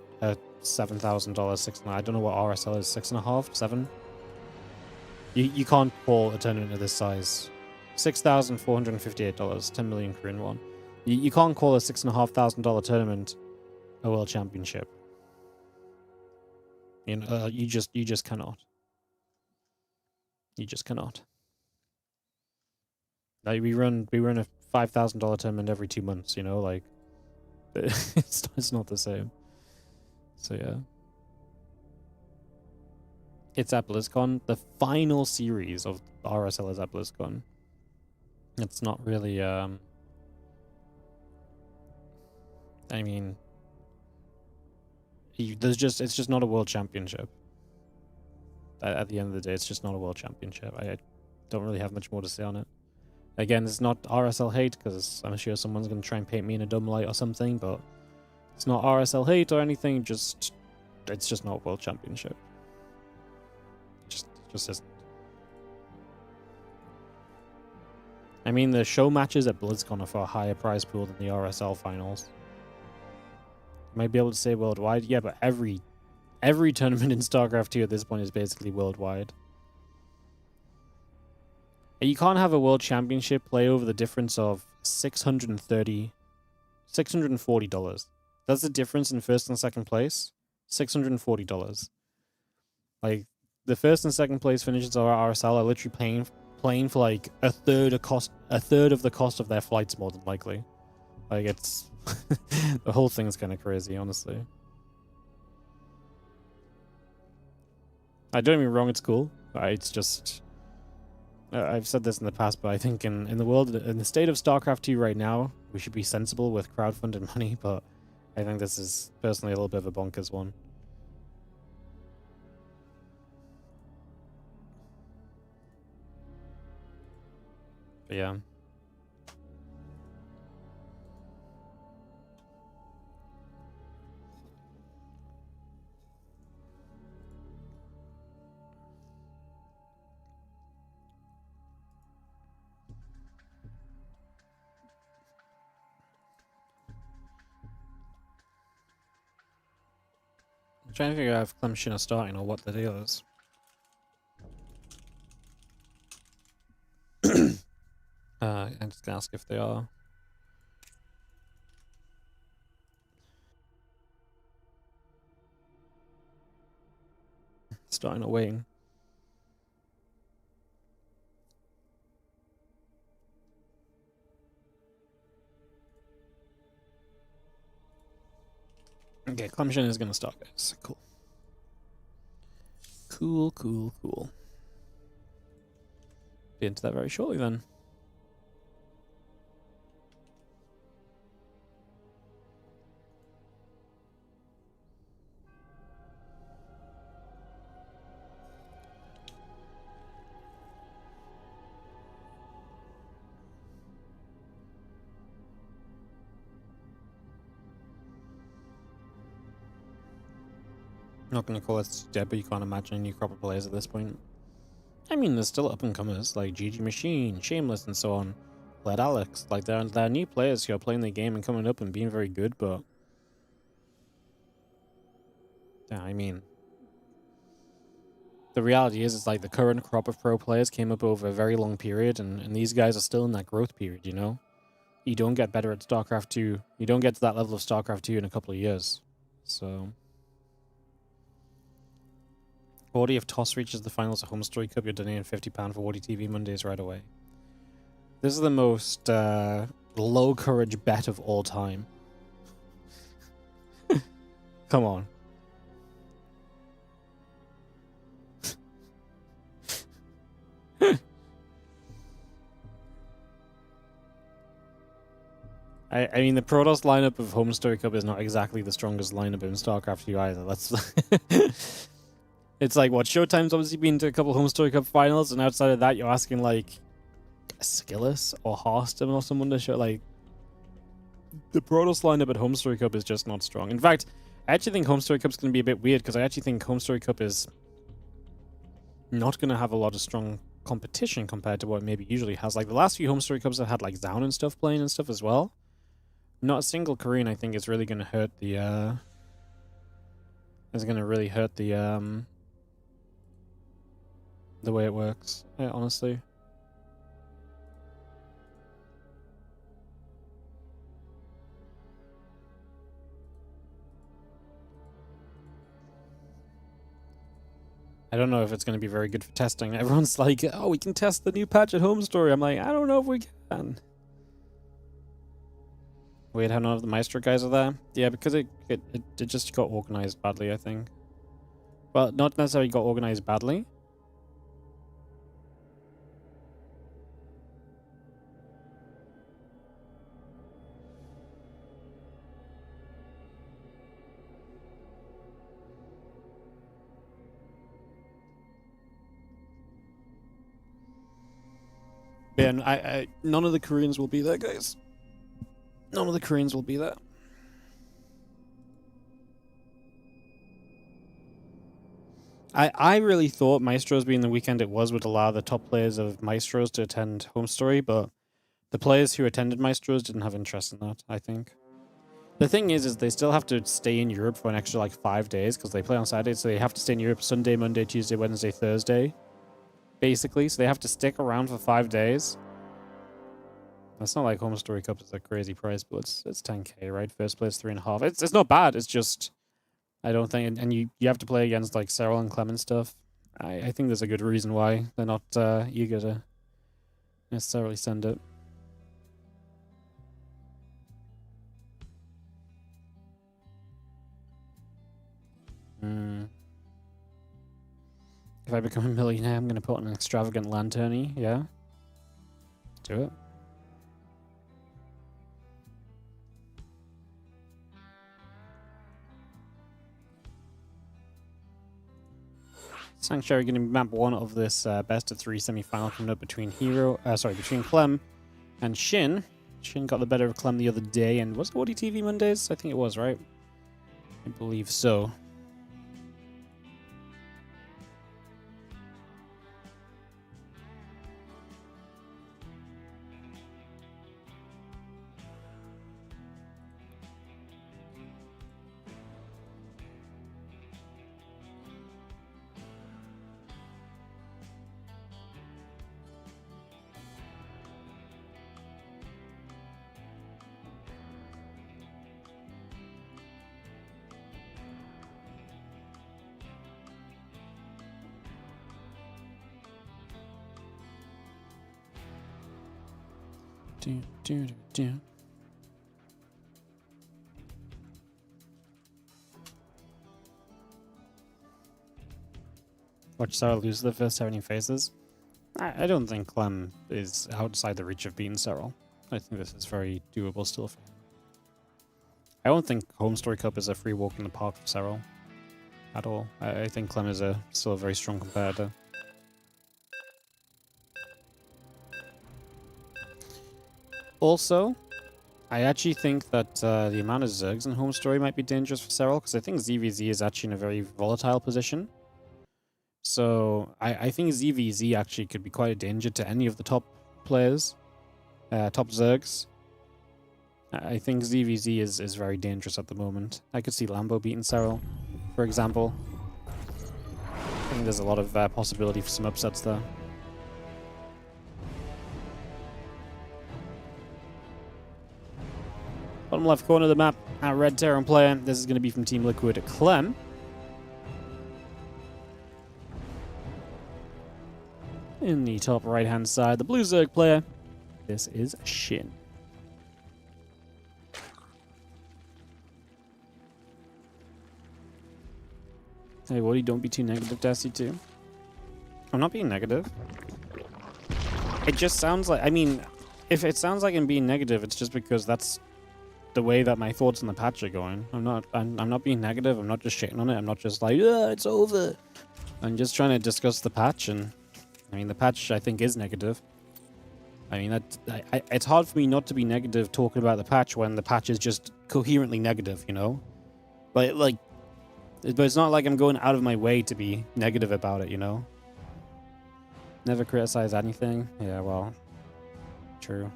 $7,000 6. I don't know what RSL is, 6.5, 7. You can't call a tournament of this size. $6,458, 10 million Korean won. You can't call a $6,500 tournament a World Championship. You know, you just cannot. You just cannot. Like we run a $5,000 tournament every 2 months. You know, like it's not the same. So yeah, it's at BlizzCon. The final series of RSL is at BlizzCon. It's not really. I mean, it's just not a world championship. At the end of the day, it's just not a world championship. I don't really have much more to say on it. Again, it's not RSL hate, because I'm sure someone's going to try and paint me in a dumb light or something, but it's not RSL hate or anything, it's just not a world championship. Just isn't. I mean, the show matches at BlizzCon are for a higher prize pool than the RSL finals. You might be able to say worldwide, yeah, but every tournament in StarCraft 2 at this point is basically worldwide. You can't have a world championship play over the difference of $640. That's the difference in first and second place. $640. Like, the first and second place finishes of RSL are literally playing for like a third of the cost of their flights, more than likely. Like, it's the whole thing's kind of crazy, honestly. I don't get me wrong, it's cool. It's just I've said this in the past, but I think in the world, in the state of StarCraft 2 right now, we should be sensible with crowdfunded money, but I think this is personally a little bit of a bonkers one. But yeah. I'm trying to figure out if Clem SHIN are starting or what the deal is. I'm just gonna ask if they are. Starting or waiting. Okay, Clem SHIN is gonna start, guys. Cool. Cool. Be into that very shortly then. I'm not going to call it dead, but you can't imagine a new crop of players at this point. I mean, there's still up-and-comers like GG Machine, Shameless, and so on. Led Alex. Like, there are new players who are playing the game and coming up and being very good, but... yeah, I mean... the reality is, it's like the current crop of pro players came up over a very long period, and these guys are still in that growth period, you know? You don't get better at StarCraft 2. You don't get to that level of StarCraft 2 in a couple of years. So... Wardy, if TOS reaches the finals of Home Story Cup, you're donating £50 for WardiTV Mondays right away. This is the most low courage bet of all time. Come on. I mean, the Protoss lineup of Home Story Cup is not exactly the strongest lineup in StarCraft 2 either. That's... It's like, what, Showtime's obviously been to a couple Home Story Cup finals, and outside of that, you're asking, like, Skillis or Harston or someone to show, like... The Protoss lineup at Home Story Cup is just not strong. In fact, I actually think Home Story Cup's going to be a bit weird, because I actually think Home Story Cup is not going to have a lot of strong competition compared to what it maybe usually has. Like the last few Home Story Cups have had like Zaun and stuff playing and stuff as well. Not a single Korean, I think, is really going to hurt the the way it works, honestly. I don't know if it's going to be very good for testing. Everyone's like, oh, we can test the new patch at Home Story. I'm like, I don't know if we can. Weird how none of the Maestro guys are there. Yeah, because it just got organized badly, I think. Well, not necessarily got organized badly. Yeah, and none of the Koreans will be there, guys. None of the Koreans will be there. I really thought Maestros being the weekend it was would allow the top players of Maestros to attend Home Story, but the players who attended Maestros didn't have interest in that, I think. The thing is they still have to stay in Europe for an extra, like, 5 days, because they play on Saturday, so they have to stay in Europe Sunday, Monday, Tuesday, Wednesday, Thursday, basically. So they have to stick around for 5 days. That's not like Home Story Cup is a crazy price, but it's 10k, right? First place 3.5. It's not bad. It's just I don't think, and you have to play against like Cyril and Clem and stuff. I think there's a good reason why they're not eager to necessarily send it. If I become a millionaire, I'm gonna put on an extravagant lantern-y, yeah. Do it. Sanctuary going to be map 1 of this best of 3 semi-final coming up between between Clem and SHIN. SHIN got the better of Clem the other day, and was it WardiTV Mondays? I think it was, right? I believe so. Watch Cyril lose the first 70 phases. I don't think Clem is outside the reach of beating Cyril. I think this is very doable still for him. I don't think Home Story Cup is a free walk in the park for Cyril at all. I think Clem is still a very strong competitor. Also, I actually think that the amount of Zergs in Home Story might be dangerous for Cyril, because I think ZVZ is actually in a very volatile position. So I think ZVZ actually could be quite a danger to any of the top players, top Zergs. I think ZVZ is very dangerous at the moment. I could see Lambo beating Cyril, for example. I think there's a lot of possibility for some upsets there. Bottom left corner of the map, our Red Terran player. This is going to be from Team Liquid Clem. In the top right-hand side, the Blue Zerg player. This is SHIN. Hey, Woody, don't be too negative, Dassie, too. I'm not being negative. It just sounds like... I mean, if it sounds like I'm being negative, it's just because that's the way that my thoughts on the patch are going. I'm not being negative. I'm not just shitting on it. I'm not just like, yeah, it's over. I'm just trying to discuss the patch, and... I mean, the patch, I think, is negative. I mean, it's hard for me not to be negative talking about the patch when the patch is just coherently negative, you know? But it's not like I'm going out of my way to be negative about it, you know? Never criticize anything. Yeah, well, true.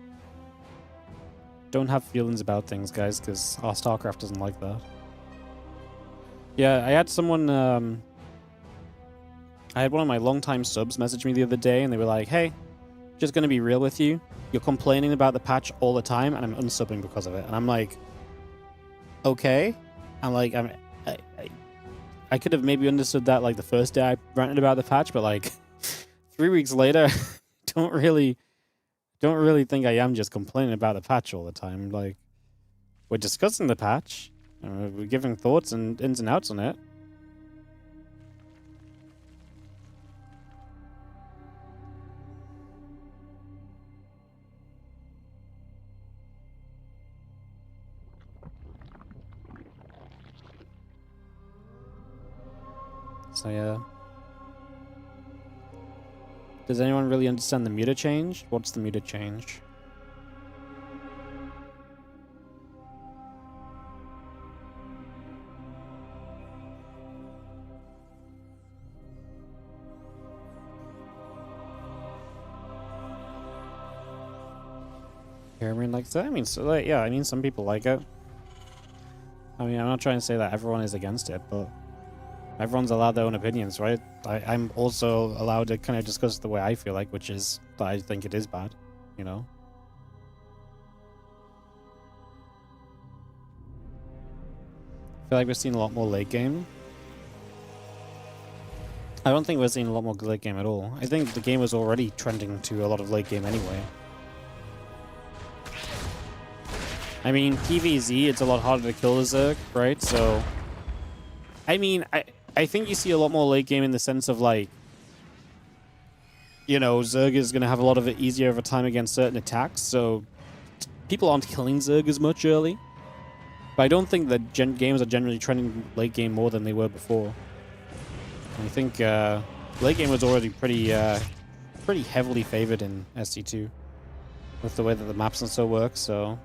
Don't have feelings about things, guys, because our StarCraft doesn't like that. Yeah, I had someone, I had one of my longtime subs message me the other day, and they were like, hey, just going to be real with you. You're complaining about the patch all the time, and I'm unsubbing because of it. And I'm like, okay. I'm like, I could have maybe understood that like the first day I ranted about the patch, but like 3 weeks later, don't really think I am just complaining about the patch all the time. Like, we're discussing the patch, and we're giving thoughts and ins and outs on it. So yeah. Does anyone really understand the meter change? What's the meter change? Everyone likes that? I mean, so like, yeah, I mean, some people like it. I mean, I'm not trying to say that everyone is against it, but everyone's allowed their own opinions, right? I'm also allowed to kind of discuss the way I feel like, which is that I think it is bad, you know? I feel like we're seeing a lot more late game. I don't think we're seeing a lot more late game at all. I think the game was already trending to a lot of late game anyway. I mean, PvZ, it's a lot harder to kill the Zerg, right? So, I mean, I think you see a lot more late game in the sense of like, you know, Zerg is going to have a lot of it easier over time against certain attacks, so people aren't killing Zerg as much early. But I don't think that games are generally trending late game more than they were before. I think late game was already pretty heavily favored in SC2 with the way that the maps and so work, so...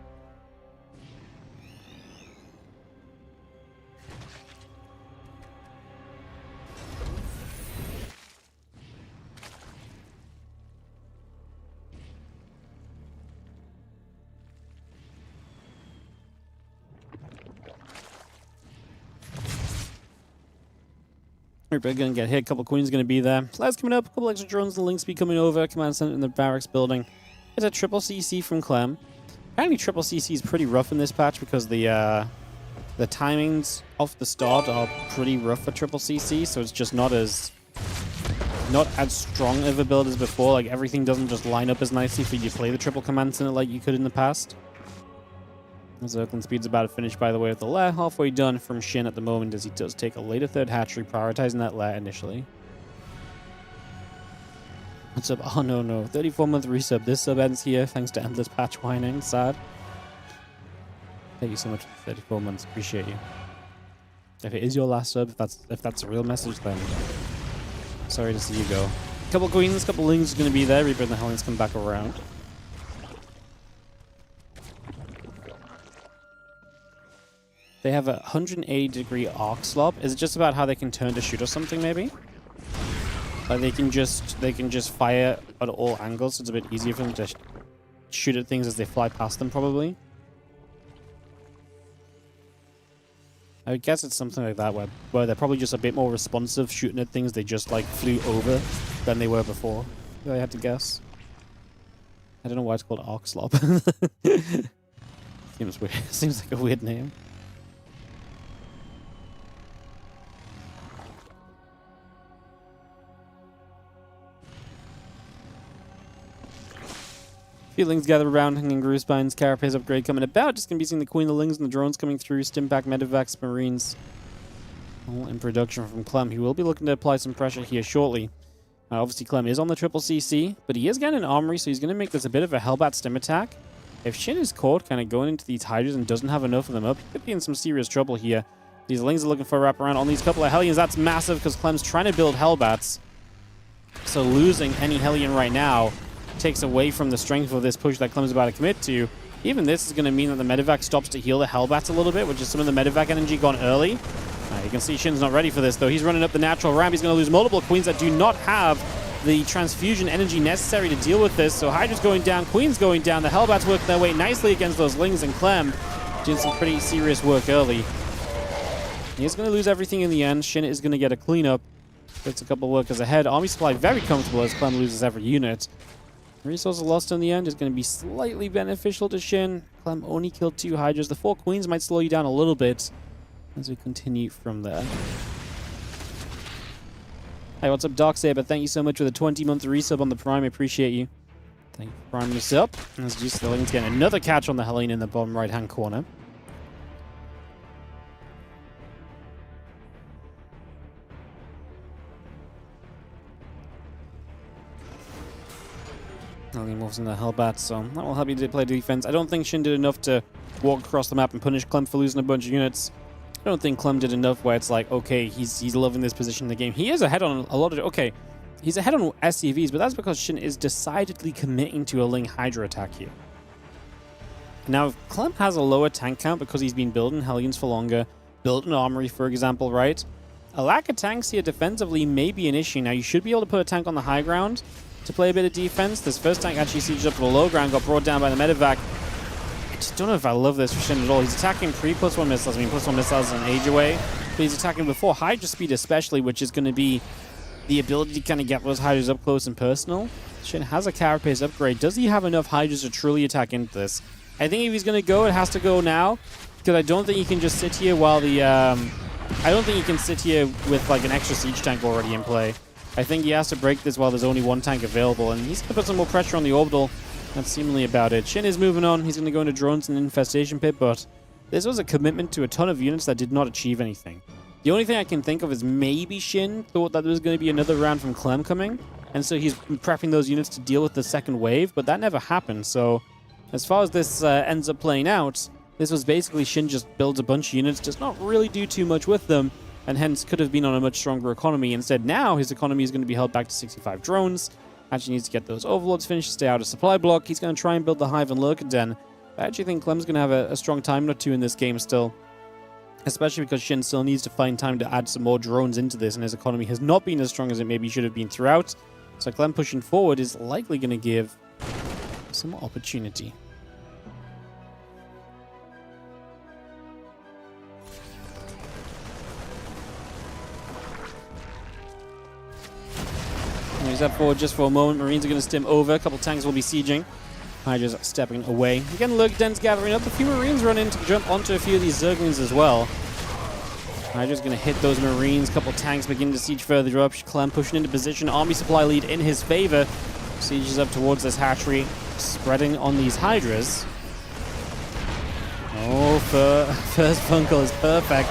We're gonna get hit. A couple queens gonna be there. Flags coming up. A couple extra drones and links be coming over. Command center in the barracks building. It's a triple CC from Clem. Apparently, triple CC is pretty rough in this patch because the timings off the start are pretty rough for triple CC. So it's just not as strong of a build as before. Like everything doesn't just line up as nicely for you to play the triple command center like you could in the past. Zergland speed's about to finish, by the way, with the lair halfway done from SHIN at the moment, as he does take a later third hatchery, prioritizing that lair initially. What's up? Oh, no. 34-month resub. This sub ends here, thanks to endless patch whining. Sad. Thank you so much for 34 months. Appreciate you. If it is your last sub, if that's a real message, then sorry to see you go. Couple queens, couple lings is going to be there. Reaper and the Hellions come back around. They have a 180-degree arc slop. Is it just about how they can turn to shoot or something, maybe? Like they can just fire at all angles, so it's a bit easier for them to shoot at things as they fly past them, probably. I would guess it's something like that, where they're probably just a bit more responsive shooting at things they just like flew over than they were before. If I had to guess. I don't know why it's called arc slop. Seems weird. Seems like a weird name. Feelings gather around, hanging Gruspines, Carapace upgrade coming about. Just going to be seeing the Queen of the Lings and the drones coming through. Stimpack, Medivacs, Marines. All in production from Clem. He will be looking to apply some pressure here shortly. Obviously, Clem is on the triple CC, but he is getting an armory, so he's going to make this a bit of a Hellbat stim attack. If SHIN is caught kind of going into these Hydras and doesn't have enough of them up, he could be in some serious trouble here. These Lings are looking for a wraparound on these couple of Hellions. That's massive because Clem's trying to build Hellbats. So losing any Hellion right now takes away from the strength of this push that Clem's about to commit to. Even this is going to mean that the Medivac stops to heal the Hellbats a little bit, which is some of the Medivac energy gone early. You can see SHIN's not ready for this, though. He's running up the natural ramp. He's going to lose multiple Queens that do not have the transfusion energy necessary to deal with this. So Hydra's going down, Queen's going down, the Hellbats working their way nicely against those Lings, and Clem doing some pretty serious work early. He's going to lose everything in the end. SHIN is going to get a cleanup. Puts a couple workers ahead. Army supply very comfortable as Clem loses every unit. Resources lost in the end is going to be slightly beneficial to SHIN. Clem only killed 2 Hydras. The 4 Queens might slow you down a little bit as we continue from there. Hey, what's up, Darksaber? Thank you so much for the 20-month resub on the Prime. I appreciate you. Thank you for priming us up. As Juice the Ling's getting another catch on the Helene in the bottom right-hand corner. Helene moves in the Hellbats, so that will help you to play defense. I don't think SHIN did enough to walk across the map and punish Clem for losing a bunch of units. I don't think Clem did enough where it's like, okay, he's loving this position in the game. He is ahead on a lot of... Okay, he's ahead on SCVs, but that's because SHIN is decidedly committing to a Ling Hydra attack here. Now, if Clem has a lower tank count because he's been building Hellions for longer, built an armory, for example, right? A lack of tanks here defensively may be an issue. Now, you should be able to put a tank on the high ground to play a bit of defense. This first tank actually sieged up to the low ground, got brought down by the medevac. I just don't know if I love this for SHIN at all. He's attacking pre-+1 missiles. I mean, +1 missiles an age away. But he's attacking before Hydra speed especially, which is going to be the ability to kind of get those Hydras up close and personal. SHIN has a carapace upgrade. Does he have enough Hydras to truly attack into this? I think if he's going to go, it has to go now. Because I don't think he can just sit here while the... I don't think he can sit here with like an extra siege tank already in play. I think he has to break this while there's only 1 tank available. And he's going to put some more pressure on the orbital. That's seemingly about it. SHIN is moving on. He's going to go into drones and infestation pit, but this was a commitment to a ton of units that did not achieve anything. The only thing I can think of is maybe SHIN thought that there was going to be another round from Clem coming, and so he's prepping those units to deal with the second wave, but that never happened. So as far as this ends up playing out, this was basically SHIN just builds a bunch of units, does not really do too much with them, and hence could have been on a much stronger economy. Instead, now his economy is going to be held back to 65 drones. Actually needs to get those overlords finished, stay out of supply block. He's going to try and build the Hive and Lurker Den. I actually think Clem's going to have a strong time or two in this game still. Especially because SHIN still needs to find time to add some more drones into this, and his economy has not been as strong as it maybe should have been throughout. So Clem pushing forward is likely going to give some opportunity. He's up forward just for a moment. Marines are going to stim over. A couple tanks will be sieging. Hydra's stepping away. Again, Lurker Den's gathering up. A few Marines run in to jump onto a few of these Zerglings as well. Hydra's going to hit those Marines. A couple tanks begin to siege further up. Clem pushing into position. Army supply lead in his favor. Sieges up towards this hatchery. Spreading on these Hydras. Oh, first Fungal is perfect.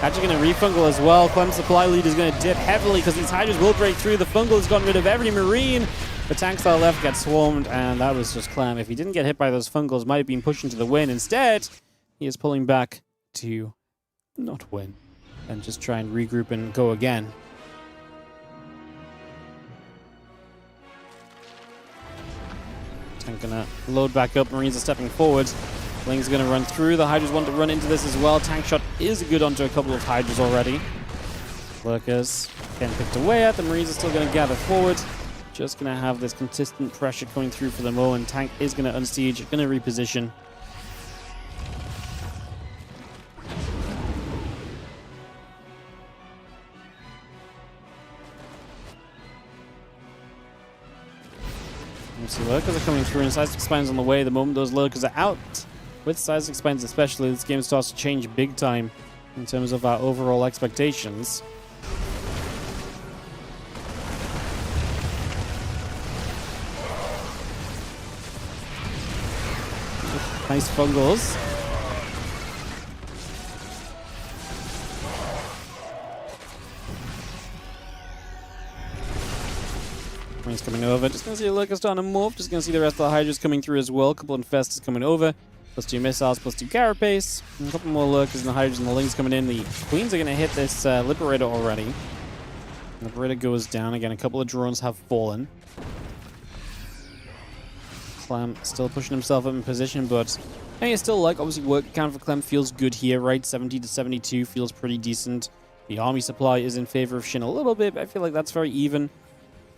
Actually going to refungal as well. Clem's supply lead is going to dip heavily because these Hydras will break through. The fungal has gotten rid of every Marine. The tanks that are left get swarmed, and that was just Clem. If he didn't get hit by those fungals, might have been pushing to the win. Instead, he is pulling back to not win and just try and regroup and go again. Tank gonna load back up. Marines are stepping forward. Ling's going to run through. The Hydras want to run into this as well. Tank shot is good onto a couple of Hydras already. Lurkers getting picked away at. The Marines are still going to gather forward. Just going to have this consistent pressure coming through for the moment. Tank is going to unsiege, going to reposition. So Lurkers are coming through, and Seismic Spine's on the way. The moment those Lurkers are out, with Seismic Spines especially, this game starts to change big time in terms of our overall expectations. Nice fungals. Marines coming over. Just going to see a Lurker starting to morph. Just going to see the rest of the Hydras coming through as well. A couple of Infestors coming over. +2 missiles, +2 carapace. And a couple more Lurkers and the Hydras and the Lings coming in. The Queens are going to hit this Liberator already. Liberator goes down. Again, a couple of drones have fallen. Clem still pushing himself up in position, but I mean, it's still like, obviously, work count for Clem feels good here, right? 70 to 72 feels pretty decent. The army supply is in favor of SHIN a little bit, but I feel like that's very even.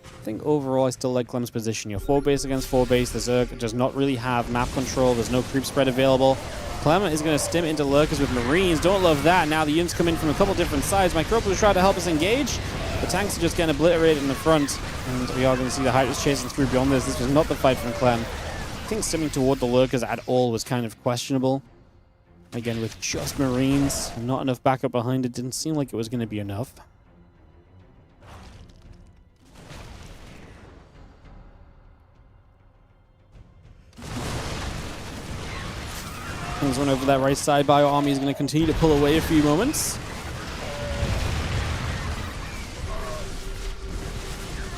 I think overall I still like Clem's position. You're 4 base against 4 base. The Zerg does not really have map control. There's no creep spread available. Clem is going to stim into lurkers with Marines. Don't love that. Now the units come in from a couple different sides. Microbe will try to help us engage. The tanks are just getting obliterated in the front. And we are going to see the Hydras chasing through beyond this. This was not the fight from Clem. I think stimming toward the lurkers at all was kind of questionable. Again, with just Marines and not enough backup behind it, didn't seem like it was going to be enough. Things run over that right side. Bio Army is going to continue to pull away a few moments.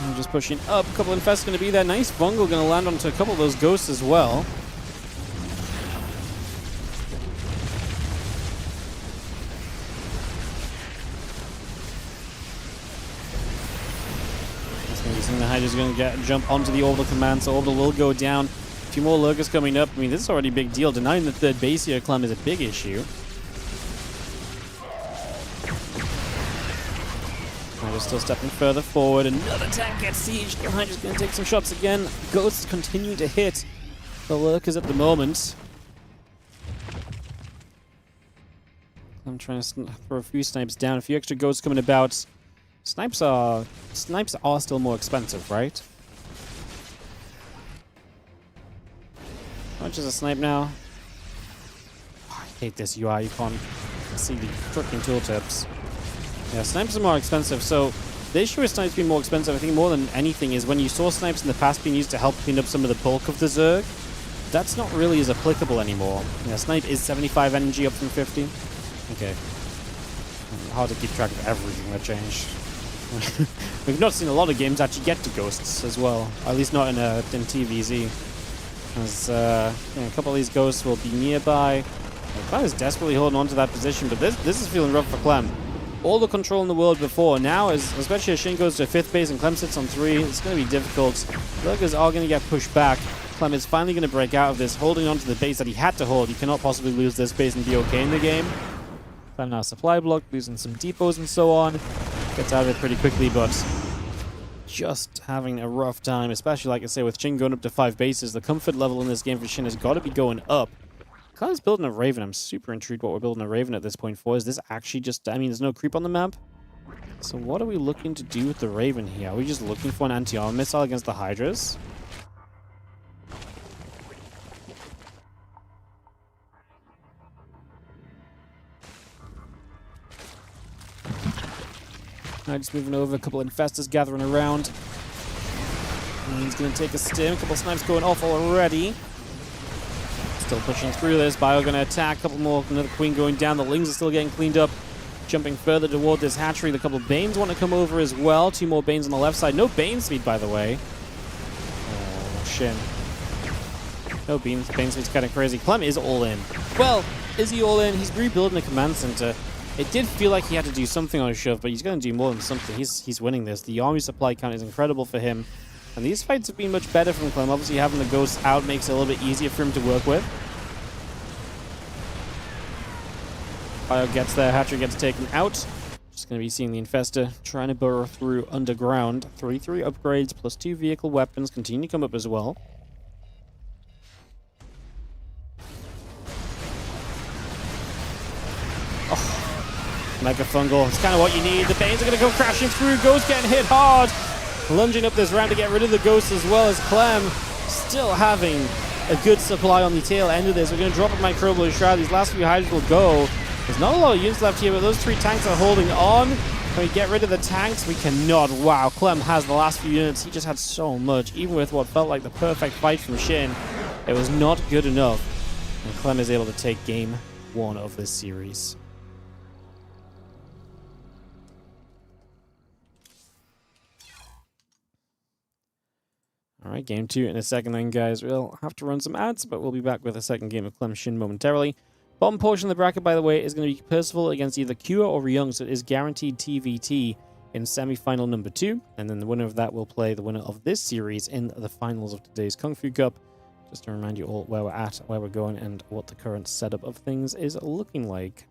And just pushing up. A couple of infests going to be there. Nice Bungle going to land onto a couple of those ghosts as well. The Hydra's going to jump onto the orbital command, so orbital will go down. A few more lurkers coming up. I mean, this is already a big deal. Denying the third base here, Clem, is a big issue. Hydra's still stepping further forward. Another tank gets sieged. The Hydra's going to take some shots again. Ghosts continue to hit the lurkers at the moment. I'm trying to throw a few snipes down. A few extra ghosts coming about. Snipes are still more expensive, right? How much is a snipe now? Oh, I hate this UI. You can't see the freaking tooltips. Yeah, snipes are more expensive. So the issue with snipes being more expensive, I think more than anything, is when you saw snipes in the past being used to help clean up some of the bulk of the Zerg, that's not really as applicable anymore. Yeah, snipe is 75 energy up from 50. Okay. Hard to keep track of everything that changed. We've not seen a lot of games actually get to ghosts as well, at least not in TVZ. As a couple of these ghosts will be nearby. Clem is desperately holding on to that position, but this is feeling rough for Clem. All the control in the world before, now, especially as SHIN goes to 5th base and Clem sits on 3, it's going to be difficult. Lurkers are going to get pushed back. Clem is finally going to break out of this, holding on to the base that he had to hold. He cannot possibly lose this base and be okay in the game. Clem now supply block, losing some depots and so on. Gets out of it pretty quickly, but just having a rough time, especially, like I say, with SHIN going up to 5 bases. The comfort level in this game for SHIN has got to be going up. Clem's building a Raven. I'm super intrigued what we're building a Raven at this point for. Is this actually just... I mean, there's no creep on the map. So what are we looking to do with the Raven here? Are we just looking for an anti-armor missile against the Hydras? Now just moving over, a couple of infestors gathering around. And he's going to take a stim, a couple of snipes going off already. Still pushing through this. Bio going to attack, a couple more, another queen going down. The lings are still getting cleaned up. Jumping further toward this hatchery. The couple of Banes want to come over as well. 2 more Banes on the left side. No Bane speed, by the way. Oh, SHIN. No Bane speed's kind of crazy. Clem is all in. Well, is he all in? He's rebuilding a command center. It did feel like he had to do something on his shove, but he's going to do more than something. He's winning this. The army supply count is incredible for him. And these fights have been much better from Clem. Obviously, having the ghosts out makes it a little bit easier for him to work with. Bio gets there. Hatchery gets taken out. Just going to be seeing the Infestor trying to burrow through underground. 3/3 upgrades plus 2 vehicle weapons continue to come up as well. Oh. Mega Fungal, it's kind of what you need. The Banes are going to go crashing through. Ghost getting hit hard. Lunging up this round to get rid of the Ghost as well as Clem. Still having a good supply on the tail end of this. We're going to drop a Microbial Shroud. These last few Hydras will go. There's not a lot of units left here, but those 3 tanks are holding on. Can we get rid of the tanks? We cannot. Wow, Clem has the last few units. He just had so much. Even with what felt like the perfect fight from SHIN, it was not good enough. And Clem is able to take game 1 of this series. Alright, game 2 in a second then, guys. We'll have to run some ads, but we'll be back with a second game of Clem SHIN momentarily. Bottom portion of the bracket, by the way, is going to be Percival against either Kua or Ryung, so it is guaranteed TVT in semi-final number 2. And then the winner of that will play the winner of this series in the finals of today's Kung Fu Cup. Just to remind you all where we're at, where we're going, and what the current setup of things is looking like.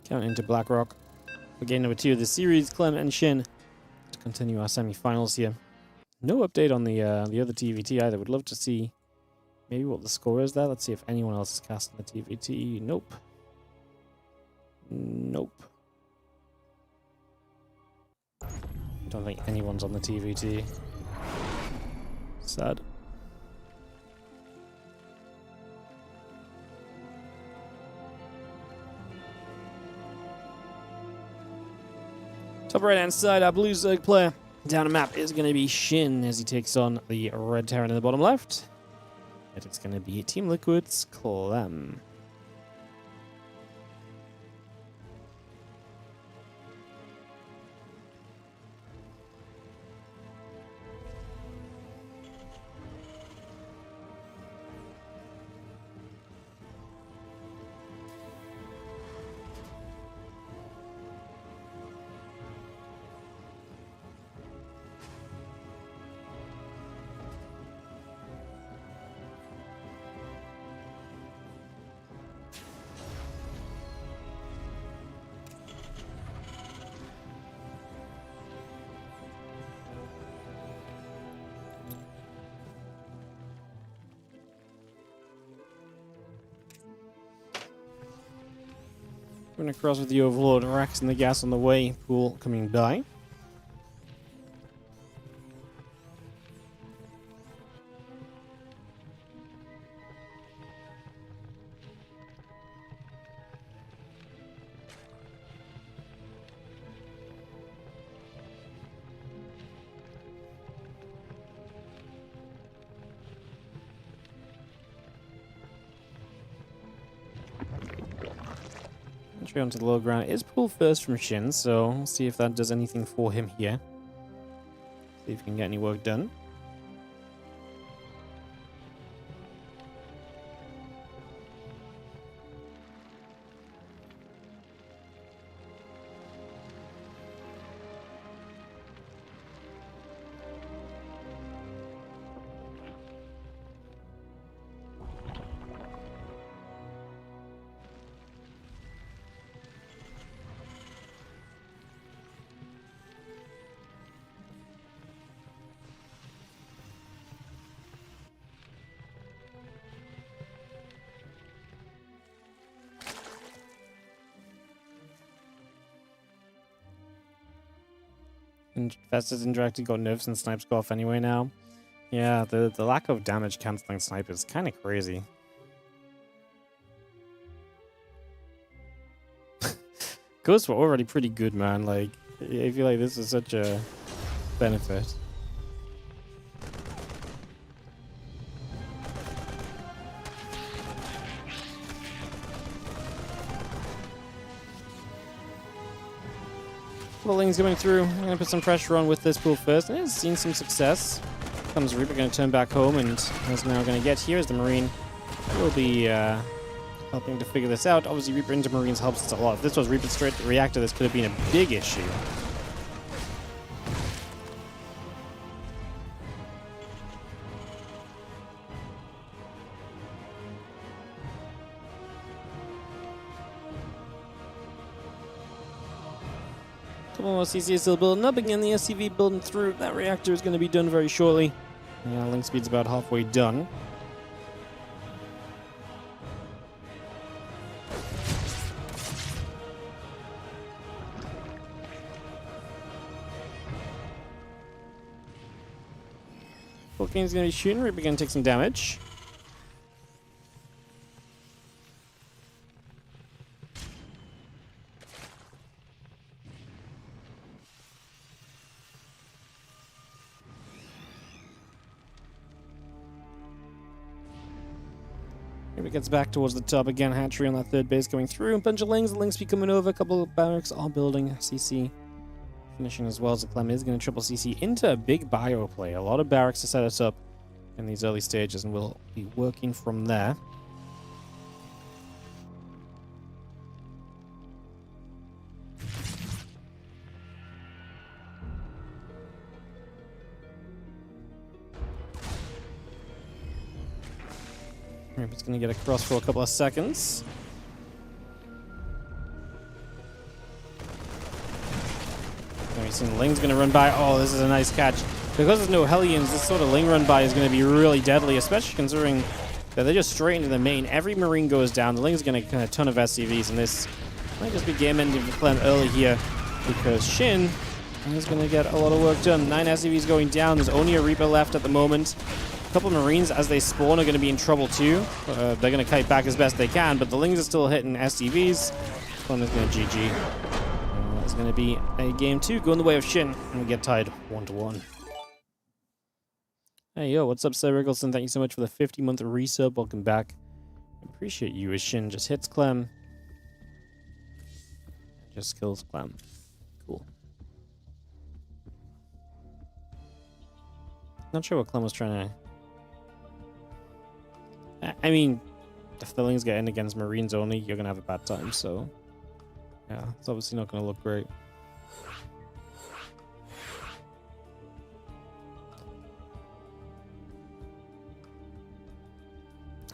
Count into Blackrock for game number 2 of the series, Clem and SHIN, to continue our semi-finals here. No update on the other TVT either. Would love to see maybe what the score is there. Let's see if anyone else is casting the TVT. Nope. Nope. Don't think anyone's on the TVT. Sad. Top right hand side, our blue Zerg player down a map is going to be SHIN as he takes on the red Terran in the bottom left. And it's going to be Team Liquid's Clem. Going across with the Overlord, Rax and the gas on the way, pool coming by. Entry onto the low ground is pulled first from SHIN, so we'll see if that does anything for him here. See if he can get any work done. And Festus indirectly got nerfs and snipes go off anyway now. Yeah, the lack of damage cancelling snipe is kind of crazy. Ghosts were already pretty good, man. Like, I feel like this is such a benefit. Bulling's coming through. I'm going to put some pressure on with this pool first. And it's seen some success. Comes Reaper, going to turn back home, and is now going to get here as the Marine will be helping to figure this out. Obviously, Reaper into Marines helps us a lot. If this was Reaper straight to the reactor, this could have been a big issue. Couple more CC is still building up. Again, the SCV building through. That reactor is going to be done very shortly. Yeah, link speed's about halfway done. Volcane's going to be shooting. Reaper going to take some damage. Reaper gets back towards the top again. Hatchery on that third base going through. A bunch of links. The links be coming over. A couple of barracks all building. CC finishing as well. So Clem is going to triple CC into a big bio play. A lot of barracks to set us up in these early stages, and we'll be working from there. Reaper's going to get across for a couple of seconds. And Ling's going to run by. Oh, this is a nice catch. Because there's no Hellions, this sort of Ling run by is going to be really deadly, especially considering that they're just straight into the main. Every Marine goes down. The Ling's going to get a ton of SCVs, and this might just be game ending for Clem early here because SHIN is going to get a lot of work done. 9 SCVs going down. There's only a Reaper left at the moment. A couple of Marines, as they spawn, are going to be in trouble too. They're going to kite back as best they can, but the Lings are still hitting SCVs. Clem is going to GG. It's going to be a game 2 going the way of SHIN, and we get tied 1-1. Hey, yo, what's up, Sir Riggleson? Thank you so much for the 50-month resub. Welcome back. I appreciate you as SHIN just hits Clem. Just kills Clem. Cool. Not sure what Clem was trying to... I mean, if the Lings get in against Marines only, you're going to have a bad time, so... yeah, it's obviously not going to look great.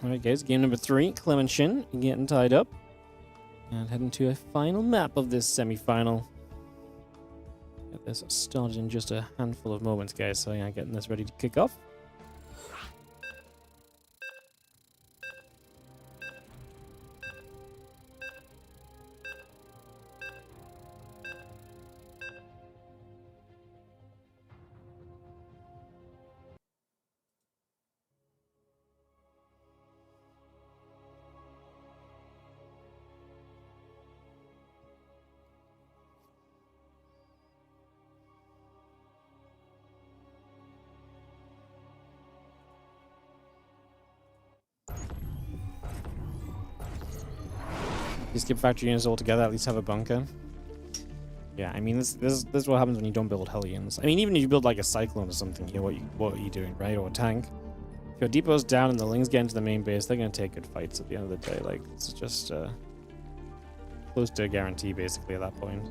Alright guys, game number 3, Clem and SHIN getting tied up. And heading to a final map of this semi-final. Get this started in just a handful of moments, guys, so yeah, getting this ready to kick off. You skip factory units altogether, at least have a bunker. Yeah, I mean, this is what happens when you don't build Hellions. I mean, even if you build like a Cyclone or something, you know, what are you doing, right? Or a tank. If your depot's down and the Lings get into the main base, they're going to take good fights at the end of the day. Like, it's just close to a guarantee, basically, at that point.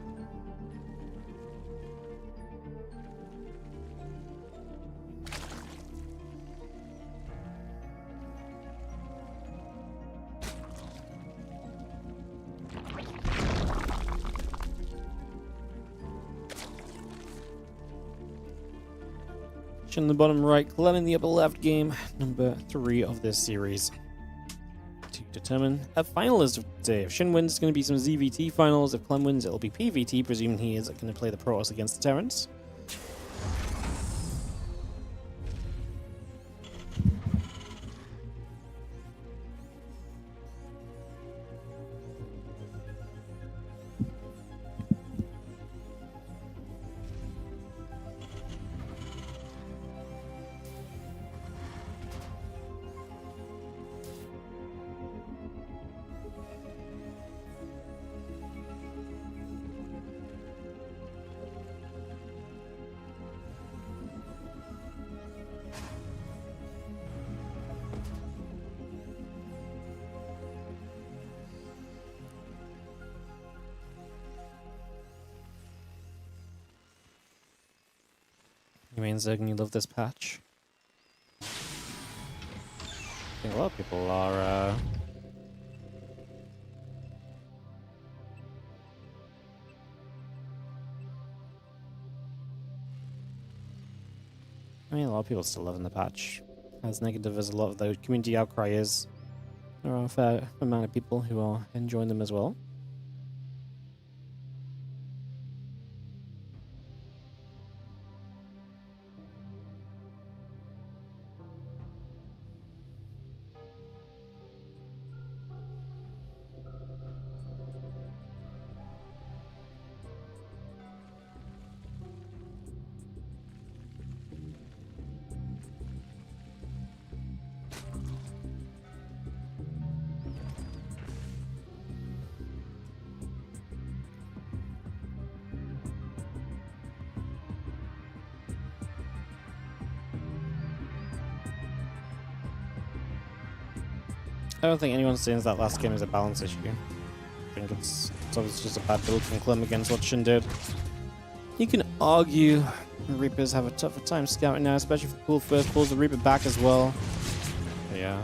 In the bottom right, Clem in the upper left, game number 3 of this series. To determine a finalist of today. If SHIN wins, it's going to be some ZVT finals. If Clem wins, it'll be PVT, presuming he is going to play the Protoss against the Terrans. You mean Zerg, you love this patch? I think a lot of people are, I mean, a lot of people still loving the patch. As negative as a lot of the community outcry is, there are a fair amount of people who are enjoying them as well. I don't think anyone's saying that last game is a balance issue. I think it's obviously just a bad build from Clem against what SHIN did. You can argue the Reapers have a tougher time scouting now, especially if the pool first pulls the Reaper back as well. But yeah.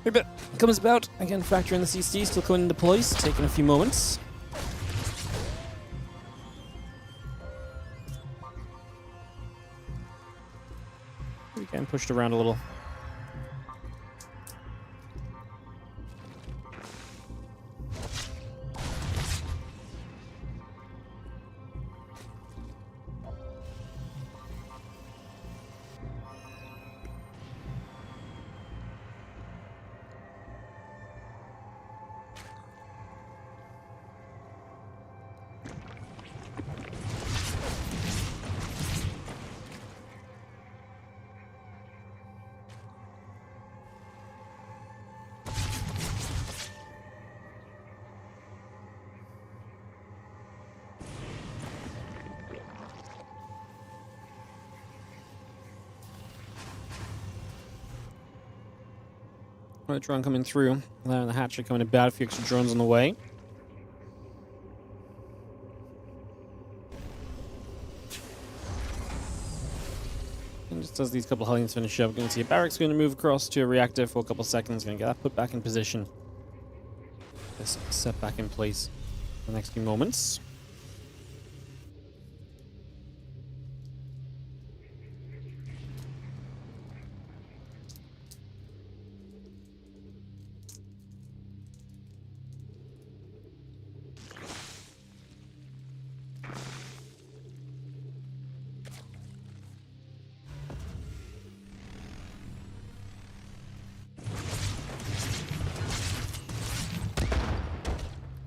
If it comes about, again, factor in the CC, still coming into place, taking a few moments. Again, pushed around a little. Another drone coming through. The hatchery coming about. A few extra drones on the way. And just as these couple Hellions finish up, we're going to see a barracks going to move across to a reactor for a couple seconds. Going to get that put back in position. This set back in place for the next few moments.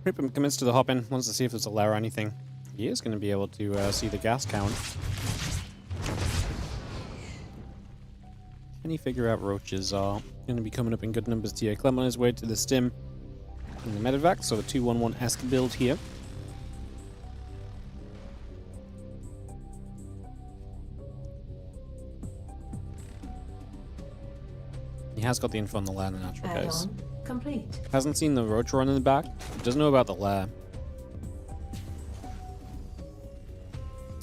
Ripper commits to the hop in, wants to see if there's a lair or anything. He is going to be able to see the gas count. Can he figure out roaches are going to be coming up in good numbers here? Clem on his way to the stim in the medevac, so the 211-esque build here. He has got the info on the lair and the natural guys. Complete. Hasn't seen the roach run in the back. Doesn't know about the lair.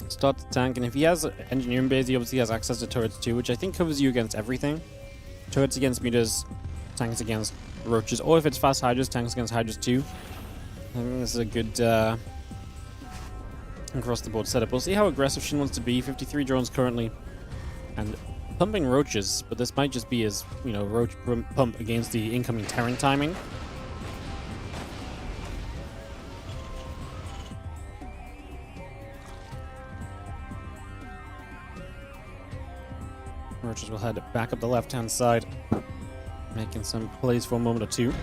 Start the tank, and if he has engineering base, he obviously has access to turrets too, which I think covers you against everything. Turrets against mutas, tanks against roaches, or if it's fast hydras, tanks against hydras too. I think this is a good across the board setup. We'll see how aggressive SHIN wants to be. 53 drones currently, and pumping roaches, but this might just be his, you know, roach pump against the incoming Terran timing. Roaches will head back up the left-hand side, making some plays for a moment or two.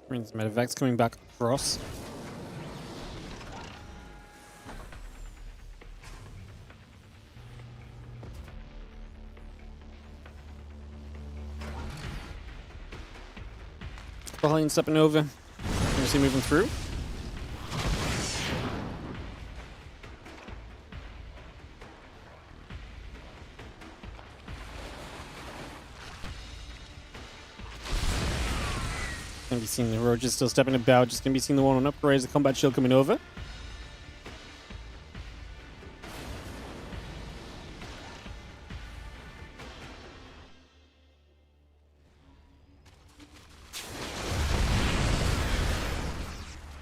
Brings medevac's coming back across. Behind stepping over. Can you see moving through? Gonna be seeing the roaches still stepping about. Just gonna be seeing the one on upgrades, the combat shield coming over.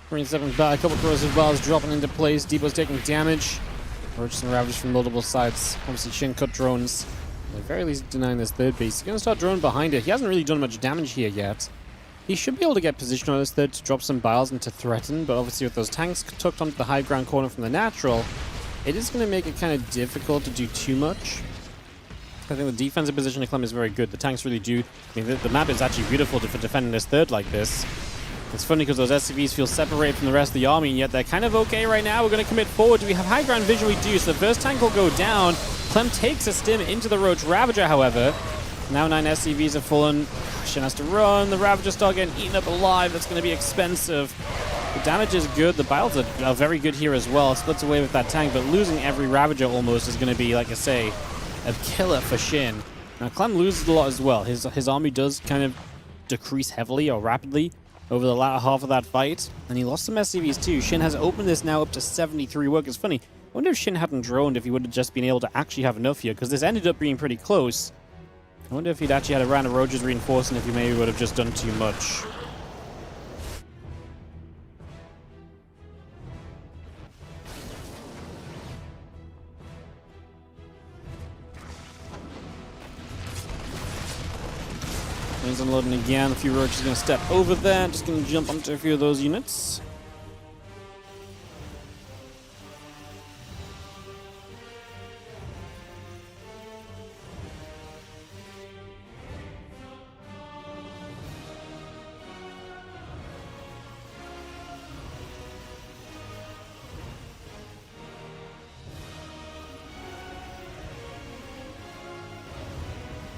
Marines stepping back, a couple corrosive balls dropping into place. Depot's taking damage. Roaches and Ravagers from multiple sides. Obviously, SHIN cut drones. At the very least, denying this third base. He's gonna start droning behind it. He hasn't really done much damage here yet. He should be able to get position on this third to drop some biles and to threaten, but obviously with those tanks tucked onto the high ground corner from the natural, it is going to make it kind of difficult to do too much. I think the defensive position of Clem is very good. The tanks really do. I mean, the map is actually beautiful for defending this third like this. It's funny because those SCVs feel separated from the rest of the army, and yet they're kind of okay right now. We're going to commit forward. Do we have high ground vision? We do. So the first tank will go down. Clem takes a stim into the Roach Ravager, however. Now 9 SCVs have fallen. SHIN has to run. The Ravager start getting eaten up alive. That's going to be expensive. The damage is good. The biles are very good here as well. Splits away with that tank, but losing every Ravager almost is going to be, like I say, a killer for SHIN. Now, Clem loses a lot as well. His army does kind of decrease heavily or rapidly over the latter half of that fight, and he lost some SCVs too. Shin has opened this now up to 73 work. It's funny. I wonder if Shin hadn't droned, if he would have just been able to actually have enough here, because this ended up being pretty close. I wonder if he'd actually had a round of Roger's reinforcing, if he maybe would have just done too much. He's unloading again. A few roaches are going to step over there. Just going to jump onto a few of those units.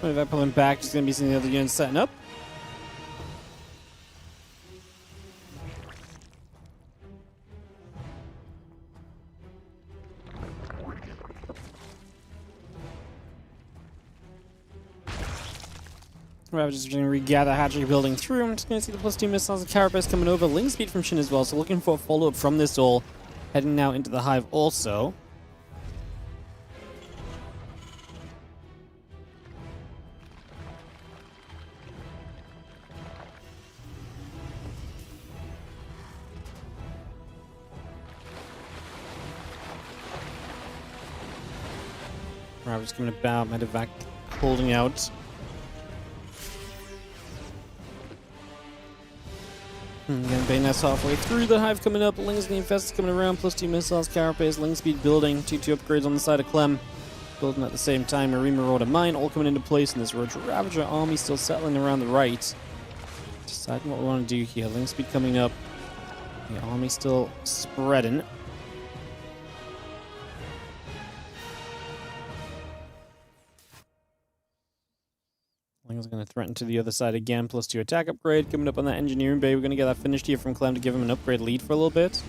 If I pull him back, just going to be seeing the other units setting up. We're just going to regather hatchery building through. I'm just going to see the +2 missiles and carapace coming over. Link speed from Shin as well, so looking for a follow-up from this all. Heading now into the hive also. Ravage coming about, medevac holding out. Again, Bayonet's halfway through the hive coming up. Lings and the Infested coming around, +2 missiles, carapace, Ling speed building, 2-2 upgrades on the side of Clem. Building at the same time, Marine Marauder Mine all coming into place, and this Ravager army still settling around the right. Deciding what we want to do here. Ling speed coming up. The army still spreading. Ling's going to threaten to the other side again, +2 attack upgrade. Coming up on that engineering bay, we're going to get that finished here from Clem to give him an upgrade lead for a little bit.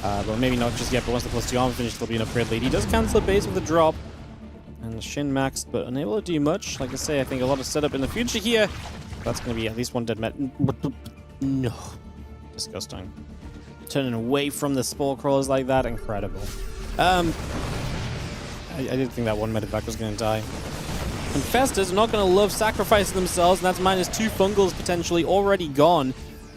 But maybe not just yet, but once the +2 armor finished, there'll be an upgrade lead. He does cancel a base with a drop. And Shin maxed, but unable to do much. Like I say, I think a lot of setup in the future here. That's going to be at least one dead met. No. Disgusting. Turning away from the spore crawlers like that, incredible. I didn't think that one medevac was going to die. Infestors are not going to love sacrificing themselves, and that's -2 fungals potentially already gone.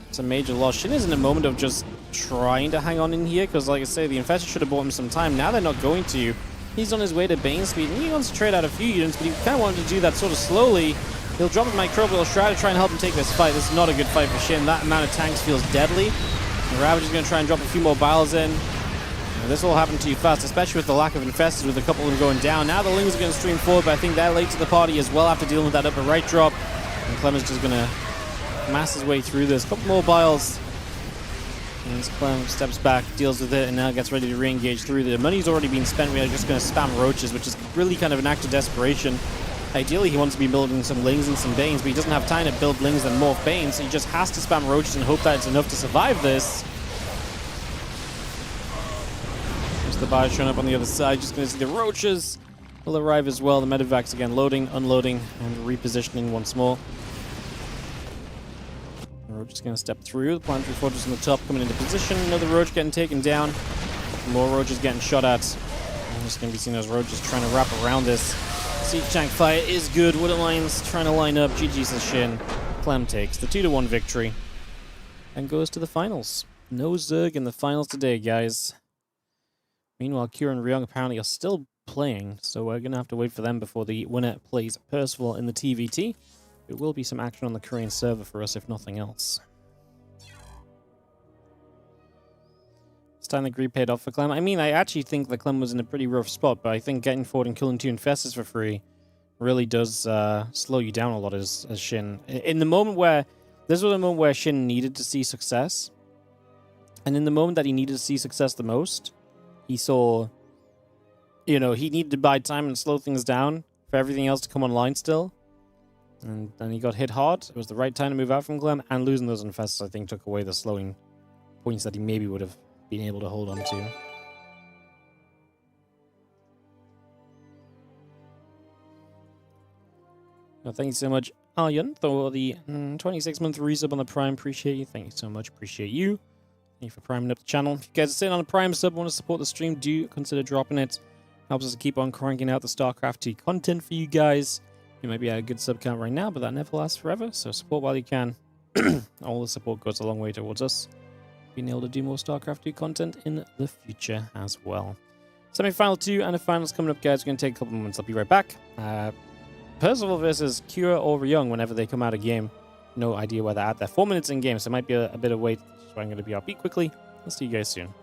It's a major loss. Shin is in a moment of just trying to hang on in here, because like I say, the Infestors should have bought him some time. Now they're not going to. He's on his way to Bane speed, and he wants to trade out a few units, but he kind of wanted to do that sort of slowly. He'll drop his Microbial Shroud to try and help him take this fight. This is not a good fight for Shin. That amount of tanks feels deadly. The Ravage is going to try and drop a few more biles in. This all happened too fast, especially with the lack of infestors, with a couple of them going down. Now the Lings are going to stream forward, but I think they're late to the party as well after dealing with that upper right drop. And Clem is just going to mass his way through this. A couple more biles. And Clem steps back, deals with it, and now gets ready to re-engage through. The money's already been spent. We are just going to spam roaches, which is really kind of an act of desperation. Ideally, he wants to be building some Lings and some Banes, but he doesn't have time to build Lings and morph Banes, so he just has to spam roaches and hope that it's enough to survive this. The buy showing up on the other side. Just going to see the roaches will arrive as well. The medevacs again loading, unloading, and repositioning once more. The roach is going to step through. The planetary fortress on the top coming into position. Another roach getting taken down. More roaches getting shot at. I'm just going to be seeing those roaches trying to wrap around this. Siege tank fire is good. Wood Lions trying to line up. GG says Shin. Clem takes the 2-1 victory and goes to the finals. No Zerg in the finals today, guys. Meanwhile, Kira and Ryung apparently are still playing, so we're going to have to wait for them before the winner plays Percival in the TVT. There will be some action on the Korean server for us, if nothing else. Stanley Gree paid off for Clem. I mean, I actually think that Clem was in a pretty rough spot, but I think getting forward and killing 2 Infestors for free really does slow you down a lot as Shin. In the moment where... This was a moment where Shin needed to see success, and in the moment that he needed to see success the most, he saw, you know, he needed to buy time and slow things down for everything else to come online still. And then he got hit hard. It was the right time to move out from Clem, and losing those infestors, I think, took away the slowing points that he maybe would have been able to hold on to. Well, thank you so much, Aryan, for the 26-month resub on the Prime. Appreciate you. Thank you so much. Appreciate you. Thank you for priming up the channel. If you guys are sitting on a Prime sub and want to support the stream, do consider dropping it. Helps us to keep on cranking out the StarCraft 2 content for you guys. You might be at a good sub count right now, but that never lasts forever, so support while you can. All the support goes a long way towards us being able to do more StarCraft 2 content in the future as well. Semi-final 2 and the finals coming up, guys. We're going to take a couple of moments. I'll be right back. Percival versus Cure or Young whenever they come out of game. No idea where they're at. They're 4 minutes in game, so it might be a bit of wait. So I'm going to be upbeat quickly. I'll see you guys soon.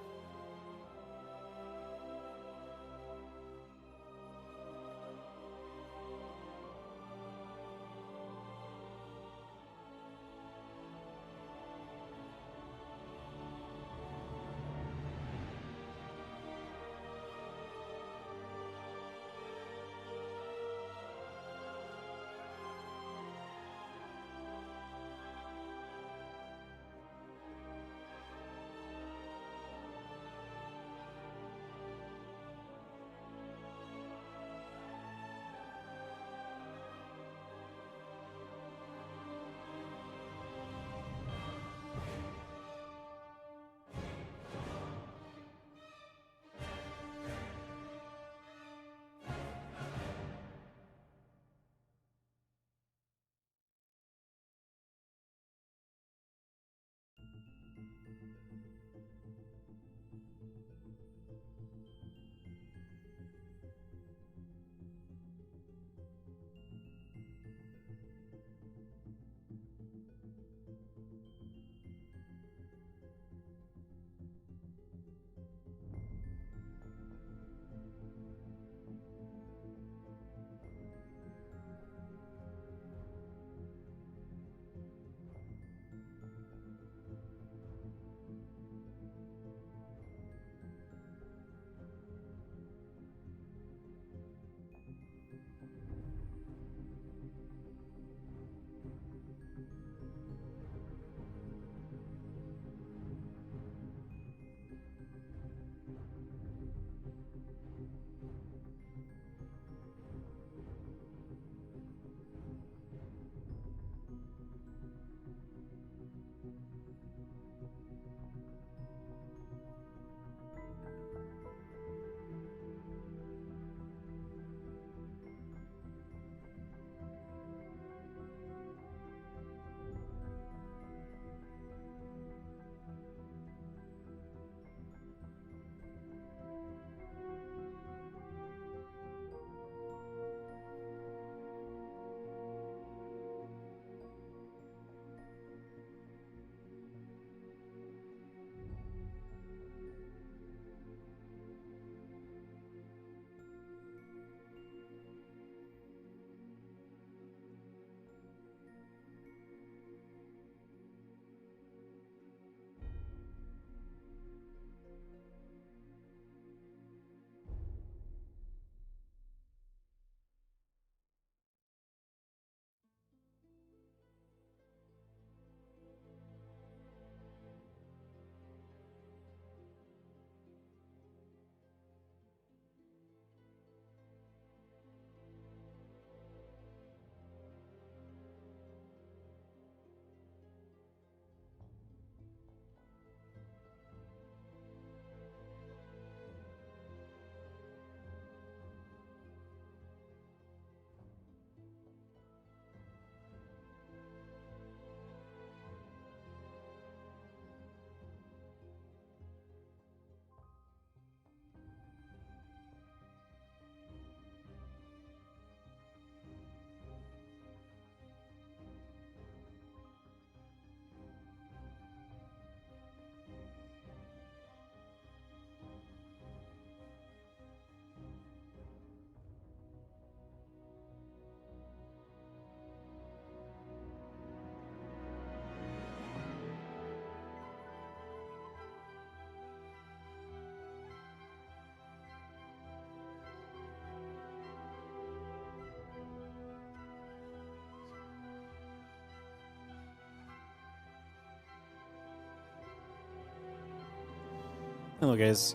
Hello guys,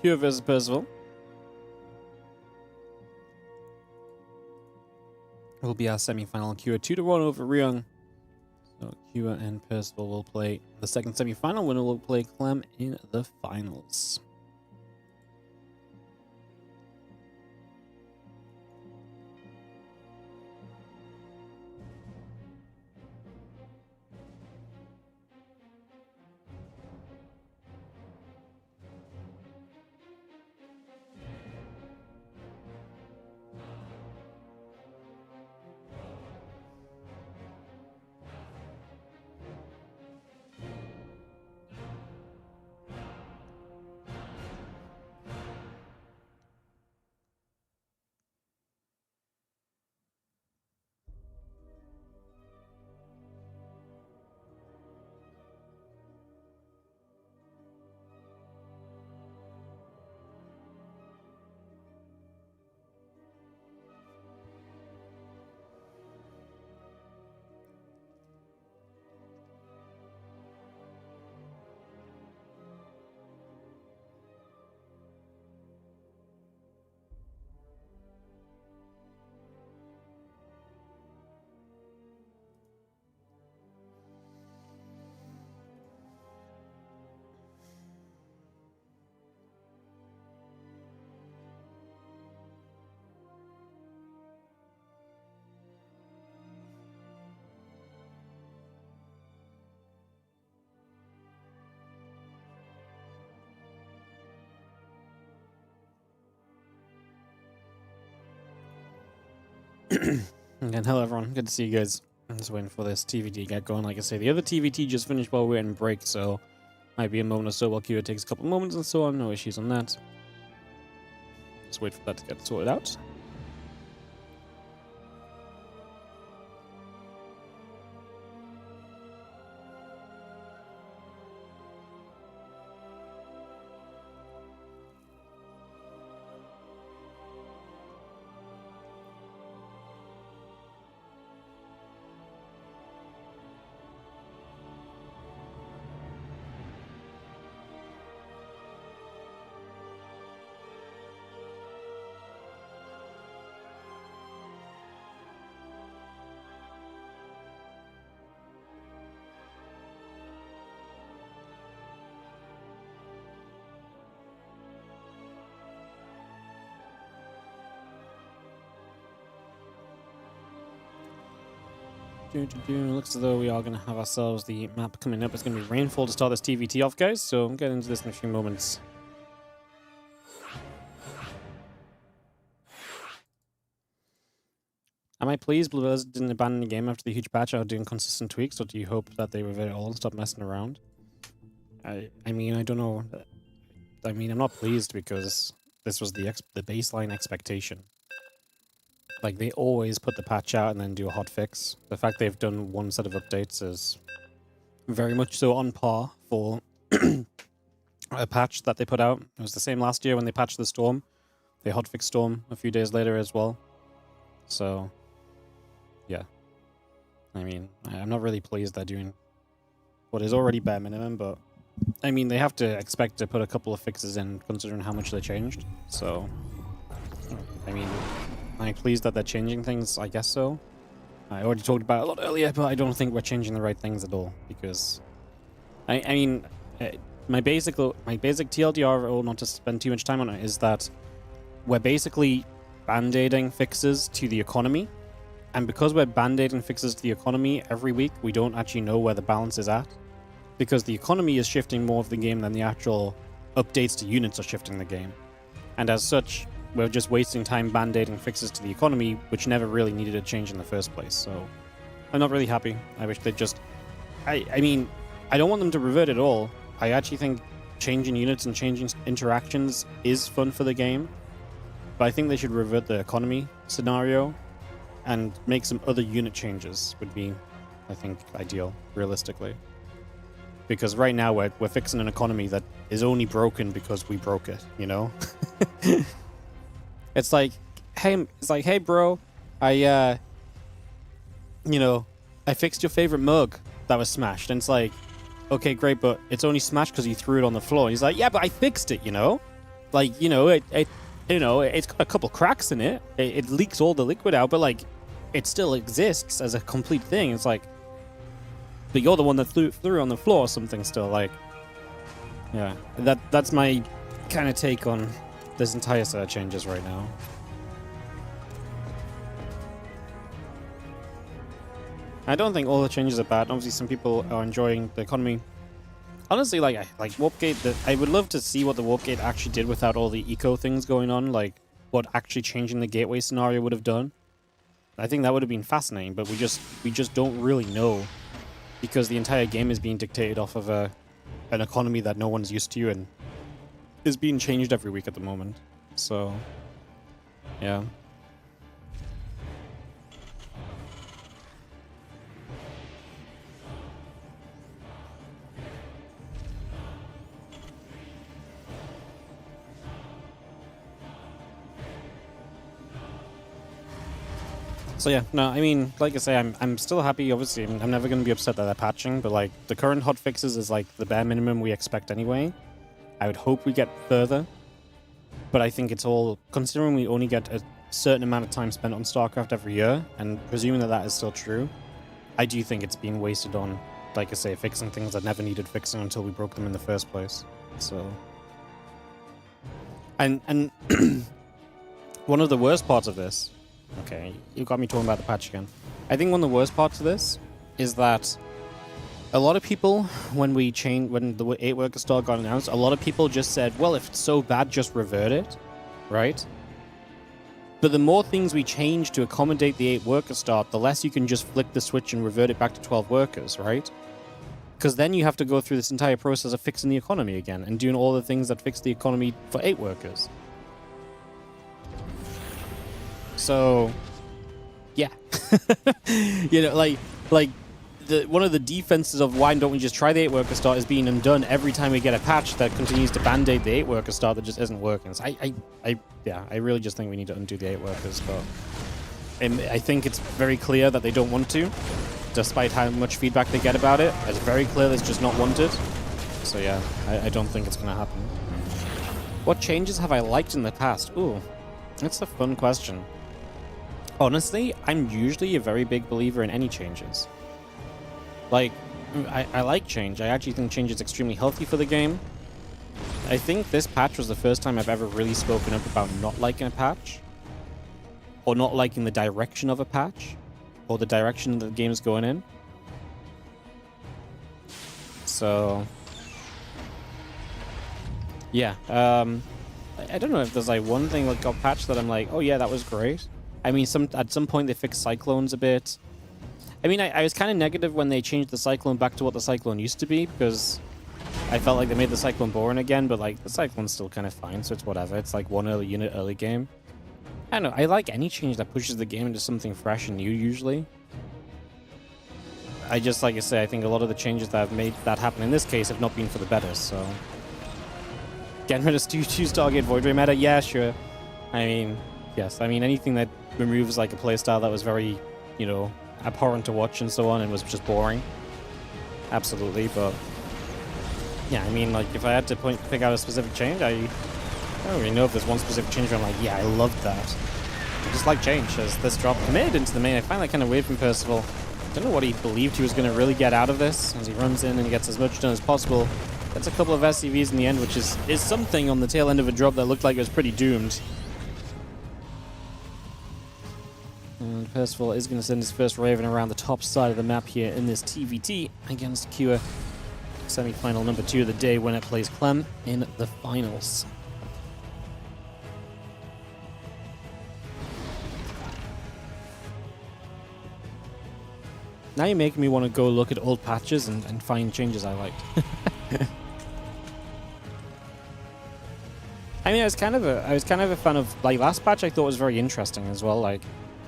Q versus Percival. will be our semi-final. Kua 2-1 over Ryung. So Kua and Percival will play the second semi-final. Winner will play Clem in the finals. Again, hello everyone, good to see you guys. I'm just waiting for this TVT to get going. Like I say, the other TVT just finished while we were in break, so might be a moment or so while Kua takes a couple moments and so on. No issues on that. Just wait for that to get sorted out. Looks as though we are going to have ourselves the map coming up. It's going to be Rainfall to start this TVT off, guys, so I'm getting into this in a few moments. Am I pleased Bluebirds didn't abandon the game after the huge patch out doing consistent tweaks, or do you hope that they revert it all and stop messing around? I mean, I don't know. I mean, I'm not pleased because this was the baseline expectation. Like, they always put the patch out and then do a hot fix. The fact they've done one set of updates is very much so on par for a patch that they put out. It was the same last year when they patched the Storm. They hotfixed Storm a few days later as well. So, yeah. I mean, I'm not really pleased they're doing what is already bare minimum, but I mean, they have to expect to put a couple of fixes in considering how much they changed. So, I mean, am I pleased that they're changing things? I guess so. I already talked about it a lot earlier, but I don't think we're changing the right things at all, because I mean, my basic TLDR, or not to spend too much time on it, is that we're basically band-aiding fixes to the economy, and because we're band-aiding fixes to the economy every week, we don't actually know where the balance is at, because the economy is shifting more of the game than the actual updates to units are shifting the game, and as such, we're just wasting time band-aiding fixes to the economy, which never really needed a change in the first place. So I'm not really happy. I wish they'd just... I mean, I don't want them to revert at all. I actually think changing units and changing interactions is fun for the game. But I think they should revert the economy scenario and make some other unit changes would be, I think, ideal, realistically. Because right now we're fixing an economy that is only broken because we broke it, you know? It's like, hey bro, I fixed your favorite mug that was smashed. And it's like, okay, great, but it's only smashed because you threw it on the floor. He's like, yeah, but I fixed it, you know? Like, it's got a couple cracks in it. It leaks all the liquid out, but like, it still exists as a complete thing. It's like, but you're the one that threw on the floor or something still. Like, yeah, that's my kind of take on this entire set of changes right now. I don't think all the changes are bad. Obviously, some people are enjoying the economy. Honestly, like Warpgate, I would love to see what the Warpgate actually did without all the eco things going on, like what actually changing the gateway scenario would have done. I think that would have been fascinating, but we just don't really know, because the entire game is being dictated off of an economy that no one's used to and is being changed every week at the moment. So, yeah. So yeah, no, I mean, like I say, I'm still happy. Obviously, I'm never going to be upset that they're patching, but like the current hotfixes is like the bare minimum we expect anyway. I would hope we get further, but I think it's all, considering we only get a certain amount of time spent on StarCraft every year, and presuming that that is still true, I do think it's being wasted on, like I say, fixing things that never needed fixing until we broke them in the first place. So, and one of the worst parts of this. Okay, you got me talking about the patch again. I think one of the worst parts of this is that a lot of people, when the 8 worker start got announced, a lot of people just said, well, if it's so bad, just revert it, right? But the more things we change to accommodate the 8 worker start, the less you can just flick the switch and revert it back to 12 workers, right? Because then you have to go through this entire process of fixing the economy again and doing all the things that fix the economy for 8 workers. So, yeah, you know, like one of the defenses of why don't we just try the 8 worker start is being undone every time we get a patch that continues to band-aid the 8 worker start that just isn't working. So I really just think we need to undo the 8 workers. But I think it's very clear that they don't want to, despite how much feedback they get about it. It's very clear it's just not wanted. So yeah, I don't think it's gonna happen. What changes have I liked in the past? Ooh, that's a fun question. Honestly, I'm usually a very big believer in any changes. Like, I like change. I actually think change is extremely healthy for the game. I think this patch was the first time I've ever really spoken up about not liking a patch, or not liking the direction of a patch, or the direction the game's going in. So, yeah. I don't know if there's like one thing that got patched that I'm like, oh yeah, that was great. I mean, at some point they fixed cyclones a bit. I mean, I was kind of negative when they changed the cyclone back to what the cyclone used to be, because I felt like they made the cyclone boring again, but like the cyclone's still kind of fine, so it's whatever. It's like one unit early game. I don't know, I like any change that pushes the game into something fresh and new usually. I just, like I say, I think a lot of the changes that have made that happen in this case have not been for the better, so... Getting rid of choose Stargate Void Ray meta? Yeah, sure. I mean, yes. I mean, anything that removes like a playstyle that was very, you know, abhorrent to watch and so on and was just boring. Absolutely, but... Yeah, I mean, like, if I had to pick out a specific change, I don't really know if there's one specific change where I'm like, yeah, I loved that. I just like change. As this drop mid into the main, I find that kind of weird from Percival. I don't know what he believed he was going to really get out of this, as he runs in and gets as much done as possible. Gets a couple of SCVs in the end, which is something on the tail end of a drop that looked like it was pretty doomed. And Percival is going to send his first Raven around the top side of the map here in this TVT against Kua. Semi-final number 2 of the day when it plays Clem in the finals. Now you're making me want to go look at old patches and find changes I liked. I mean, I was kind of a fan of, like, last patch I thought was very interesting as well. Like,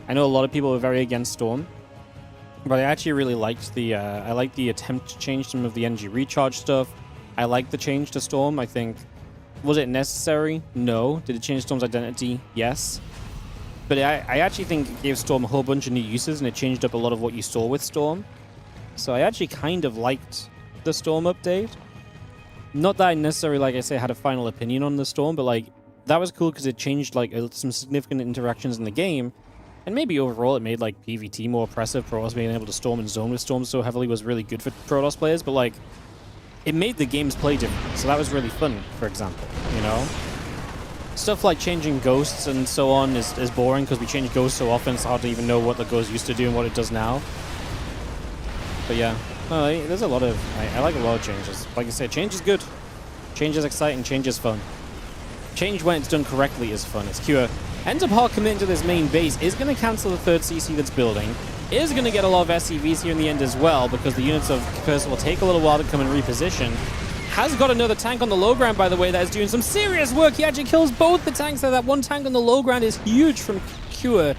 I know a lot of people were very against Storm, but I actually really liked the I liked the attempt to change some of the energy recharge stuff. I liked the change to Storm. I think, was it necessary? No. Did it change Storm's identity? Yes. But I actually think it gave Storm a whole bunch of new uses, and it changed up a lot of what you saw with Storm. So I actually kind of liked the Storm update. Not that I necessarily, like I say, had a final opinion on the Storm, but like that was cool because it changed like some significant interactions in the game, And maybe overall it made like PvT more oppressive. Protoss being able to storm and zone with storms so heavily was really good for Protoss players, but like it made the games play different. So that was really fun, for example, you know? Stuff like changing ghosts and so on is boring because we change ghosts so often it's hard to even know what the ghost used to do and what it does now. But yeah, no, there's a lot of... I like a lot of changes. Like I said, change is good. Change is exciting. Change is fun. Change when it's done correctly is fun. It's Cure. Ends up hard committing to this main base. Is going to cancel the third CC that's building. Is going to get a lot of SCVs here in the end as well because the units of Curse will take a little while to come and reposition. Has got another tank on the low ground, by the way, that is doing some serious work. He actually kills both the tanks there. That one tank on the low ground is huge from Cure.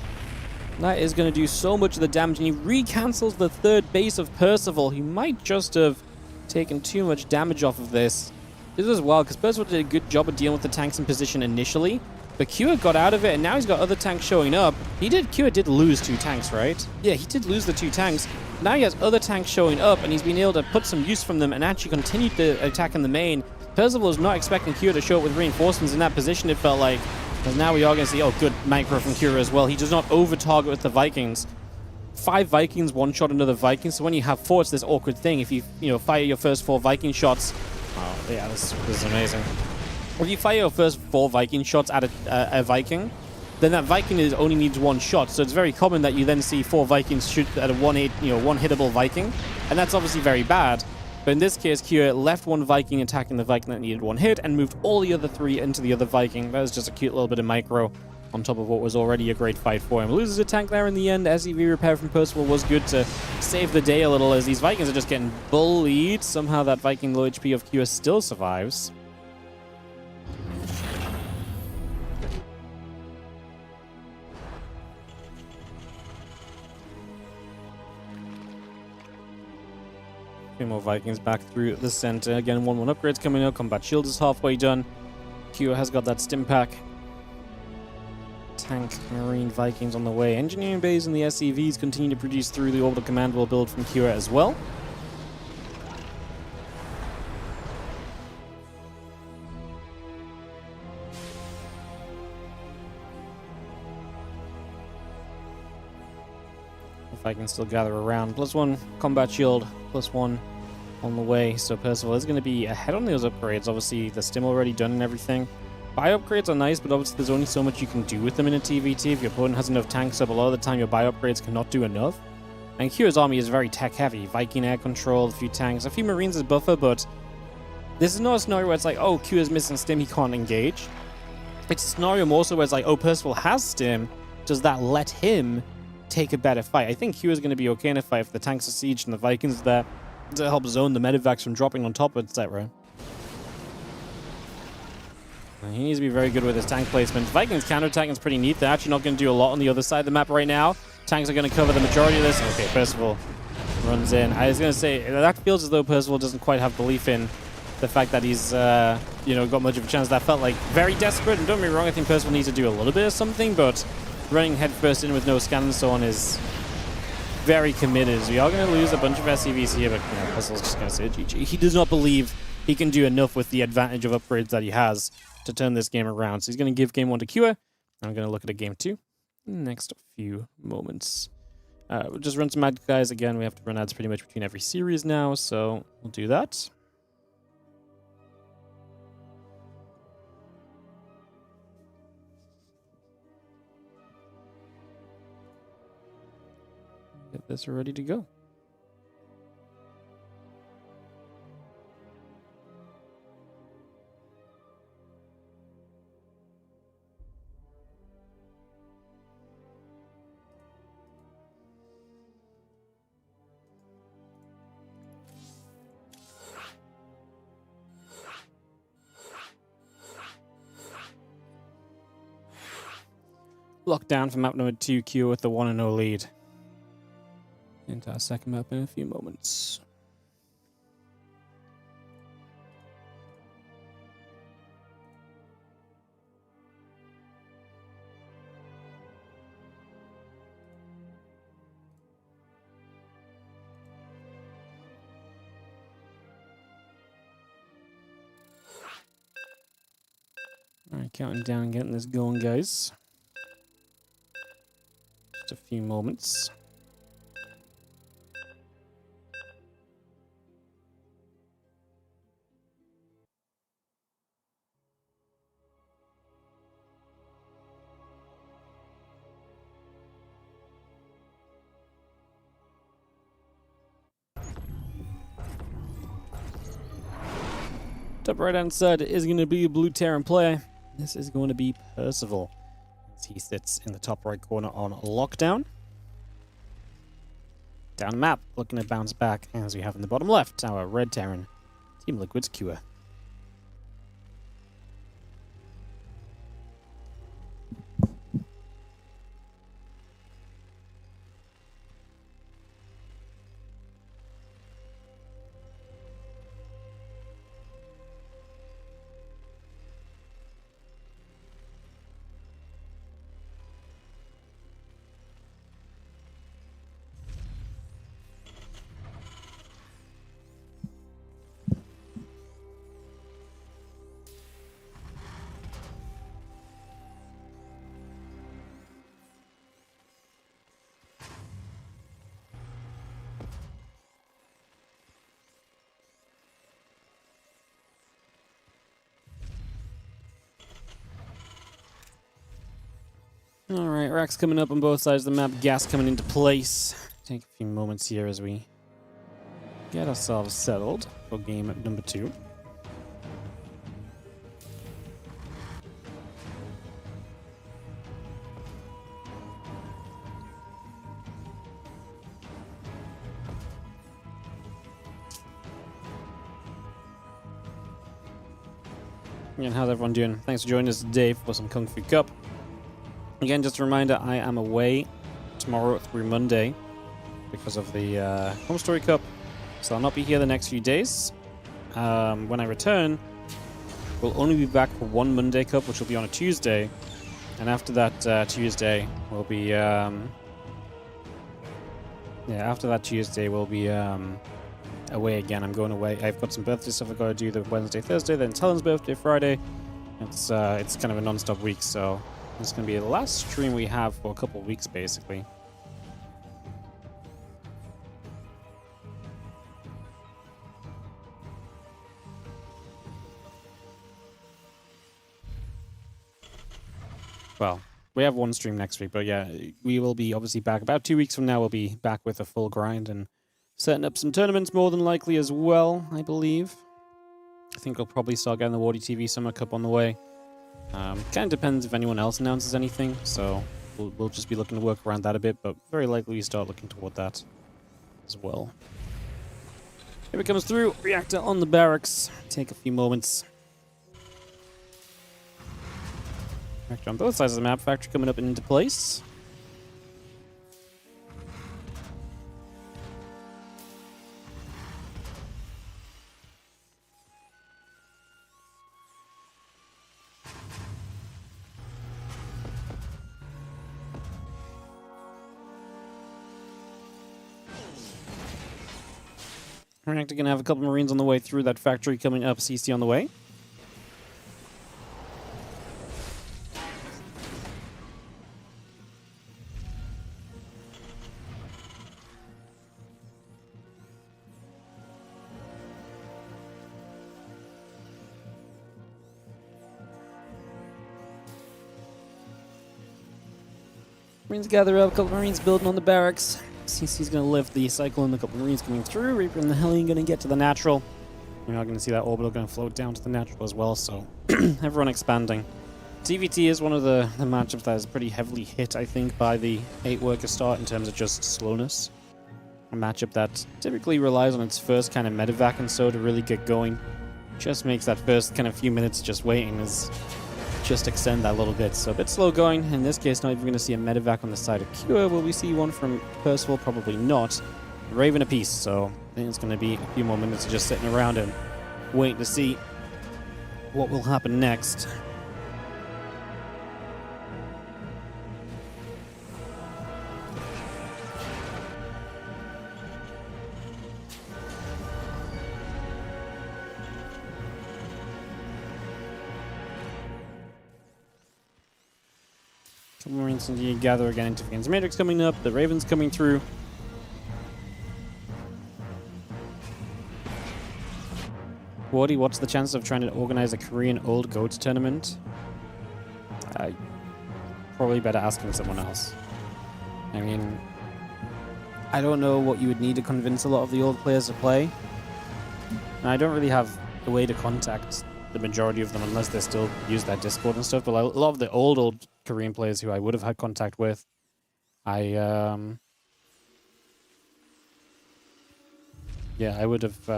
That is going to do so much of the damage, and he re-cancels the third base of Percival. He might just have taken too much damage off of this. This was wild, because Percival did a good job of dealing with the tanks in position initially, but Cure got out of it, and now he's got other tanks showing up. Cure did lose 2 tanks, right? Yeah, he did lose the 2 tanks. Now he has other tanks showing up, and he's been able to put some use from them and actually continue to attack in the main. Percival was not expecting Cure to show up with reinforcements in that position, it felt like. Because now we are going to see, oh, good micro from Cure as well. He does not over-target with the Vikings. 5 Vikings, one-shot another Viking. So when you have 4, it's this awkward thing. If you fire your first 4 Viking shots... Oh, yeah, this is amazing. If you fire your first 4 Viking shots at a Viking, then that Viking only needs 1 shot. So it's very common that you then see 4 Vikings shoot at a one hittable Viking. And that's obviously very bad. But in this case, Cure left 1 Viking attacking the Viking that needed 1 hit and moved all the other 3 into the other Viking. That was just a cute little bit of micro on top of what was already a great fight for him. Loses a tank there in the end. SCV repair from Percival was good to save the day a little as these Vikings are just getting bullied. Somehow that Viking low HP of Cure still survives. More Vikings back through the center. Again, 1-1 upgrades coming up. Combat shield is halfway done. Cure has got that stim pack. Tank, Marine, Vikings on the way. Engineering bays and the SCVs continue to produce through the orbital command will build from Cure as well. If I can still gather around. +1 combat shield, +1 on the way. So Percival is going to be ahead on those upgrades. Obviously, the stim already done and everything. Buy upgrades are nice, but obviously there's only so much you can do with them in a TVT. If your opponent has enough tanks up, a lot of the time your buy upgrades cannot do enough. And Cure's army is very tech heavy. Viking air control, a few tanks, a few Marines as buffer, but this is not a scenario where it's like, oh, Cure's missing stim, he can't engage. It's a scenario more so where it's like, oh, Percival has stim. Does that let him take a better fight? I think Cure is going to be okay in a fight if the tanks are sieged and the Vikings are there to help zone the medevacs from dropping on top, etc. He needs to be very good with his tank placement. Vikings counterattacking is pretty neat. They're actually not going to do a lot on the other side of the map right now. Tanks are going to cover the majority of this. Okay, Percival runs in. I was going to say, that feels as though Percival doesn't quite have belief in the fact that he's, got much of a chance. That felt like very desperate. And don't get me wrong, I think Percival needs to do a little bit of something, but running headfirst in with no scan and so on is very committed. We are going to lose a bunch of SCVs here, but Percival's just going to say GG. He does not believe he can do enough with the advantage of upgrades that he has to turn this game around. So he's going to give game 1 to Cure. I'm going to look at a game 2 in the next few moments. We'll just run some ads, guys. Again, we have to run ads pretty much between every series now, so we'll do that. Get this ready to go. Lockdown for map number 2, Cure with the 1-0 lead. Into our second map in a few moments. Alright, counting down and getting this going, guys. Just a few moments. Top right hand side is going to be a blue Terran player. This is going to be Percival, as he sits in the top right corner on lockdown. Down map, looking to bounce back, as we have in the bottom left, our red Terran, Team Liquid's Cure. Alright, racks coming up on both sides of the map, gas coming into place. Take a few moments here as we get ourselves settled for game number 2. Again, how's everyone doing? Thanks for joining us today for some Kung Fu Cup. Again, just a reminder, I am away tomorrow through Monday because of the Home Story Cup, so I'll not be here the next few days. When I return, we'll only be back for one Monday Cup, which will be on a Tuesday, and after that Tuesday, we'll be after that Tuesday, we'll be away again. I'm going away. I've got some birthday stuff I've got to do the Wednesday, Thursday, then Helen's birthday Friday. It's kind of a non-stop week, so this is going to be the last stream we have for a couple of weeks, basically. Well, we have one stream next week, but yeah, we will be obviously back. About 2 weeks from now, we'll be back with a full grind and setting up some tournaments more than likely as well, I believe. I think we'll probably start getting the WardiTV Summer Cup on the way. Kind of depends if anyone else announces anything, so we'll just be looking to work around that a bit, but very likely we start looking toward that as well. Here it comes through. Reactor on the barracks. Take a few moments. Reactor on both sides of the map. Factory coming up into place. We're actually going to have a couple Marines on the way through that factory coming up. CC on the way. Marines gather up, a couple Marines building on the barracks. CC's going to lift the cycle and a couple Marines coming through. Reaper and the Hellion going to get to the natural. You're not going to see that orbital going to float down to the natural as well, so everyone expanding. TVT is one of the matchups that is pretty heavily hit, I think, by the 8-worker start in terms of just slowness. A matchup that typically relies on its first kind of medevac and so to really get going. Just makes that first kind of few minutes just waiting is just extend that little bit. So a bit slow going. In this case, not even going to see a medevac on the side of Cure. Will we see one from Percival? Probably not. Raven a piece, so I think it's going to be a few more minutes of just sitting around and waiting to see what will happen next. Marines continue to gather again. Interference Matrix coming up. The Ravens coming through. Wardy, what's the chance of trying to organize a Korean Old Goats tournament? Probably better asking someone else. I mean, I don't know what you would need to convince a lot of the old players to play. And I don't really have a way to contact the majority of them unless they still use their Discord and stuff. But a lot of the old Korean players who I would have had contact with, yeah, I would have,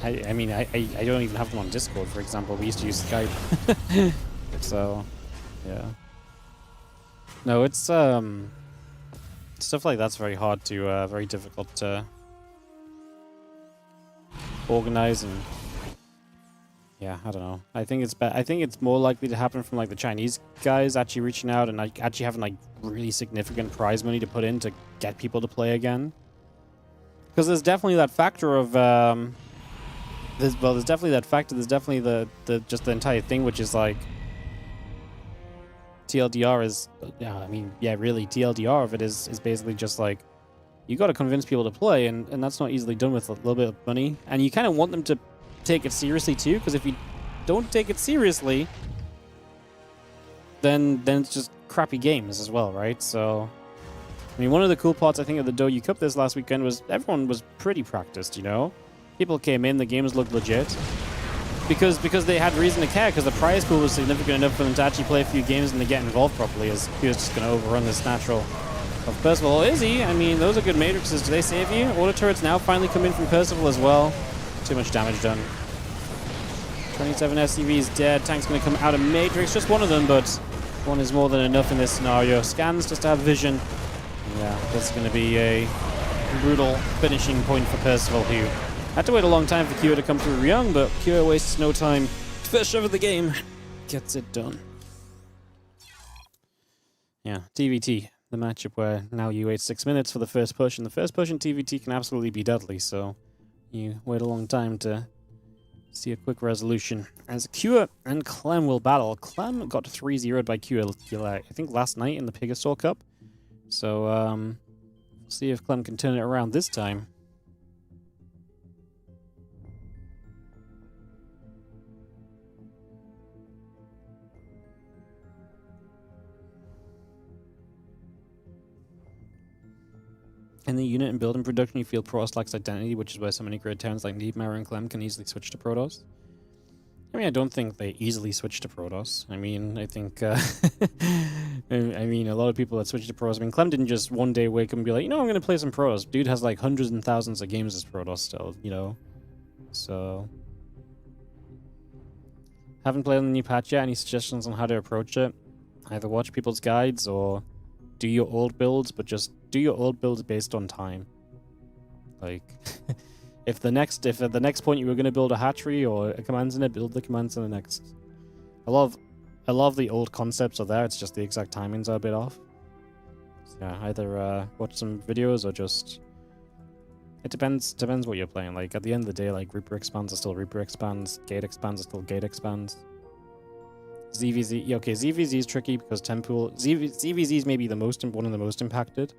I mean, I don't even have them on Discord, for example. We used to use Skype. So, yeah. No, it's, stuff like that's very hard to, very difficult to organize, and yeah, I don't know. I think it's more likely to happen from like the Chinese guys actually reaching out and like actually having like really significant prize money to put in to get people to play again. Because there's definitely that factor of there's definitely that factor. There's definitely the just the entire thing, which is like TLDR is, yeah, I mean, yeah, really TLDR of it is basically just like you got to convince people to play, and that's not easily done with a little bit of money. And you kind of want them to take it seriously too, because if you don't take it seriously, then it's just crappy games as well, right? So, I mean, one of the cool parts I think of the Doyu Cup this last weekend was everyone was pretty practiced, you know? People came in, the games looked legit. Because they had reason to care, because the prize pool was significant enough for them to actually play a few games and to get involved properly, as he was just going to overrun this natural of Percival. Is he? I mean, those are good matrices. Do they save you? Auto turrets now finally come in from Percival as well. Too much damage done. 27 SCV is dead. Tank's going to come out of Matrix. Just one of them, but one is more than enough in this scenario. Scans just to have vision. Yeah, this is going to be a brutal finishing point for Percival, who had to wait a long time for Kyo to come through young, but Kyo wastes no time. First shove of the game gets it done. Yeah, TVT, the matchup where now you wait 6 minutes for the first push, and the first push in TVT can absolutely be deadly, so you wait a long time to see a quick resolution. As Kyo and Clem will battle. Clem got 3-0'd by Kyo, I think last night in the Pegasaur Cup. So, we'll see if Clem can turn it around this time. In the unit and building production, you feel Protoss lacks identity, which is why so many great towns like Niedmar and Clem can easily switch to Protoss. I mean, I don't think they easily switch to Protoss. I mean, I think, I mean, a lot of people that switch to Protoss, I mean, Clem didn't just one day wake up and be like, you know, I'm going to play some Protoss. Dude has like hundreds and thousands of games as Protoss still, you know? So, haven't played on the new patch yet. Any suggestions on how to approach it? Either watch people's guides or do your old builds, but just do your old builds based on time. Like, if at the next point you were going to build a hatchery or a command center, build the command center next. I love the old concepts are there. It's just the exact timings are a bit off. So yeah, either watch some videos or just. It depends what you're playing. Like at the end of the day, like Reaper expands are still Reaper expands, Gate expands are still Gate expands. ZVZ, yeah, okay, ZVZ is tricky because Tempool, ZVZ is maybe one of the most impacted.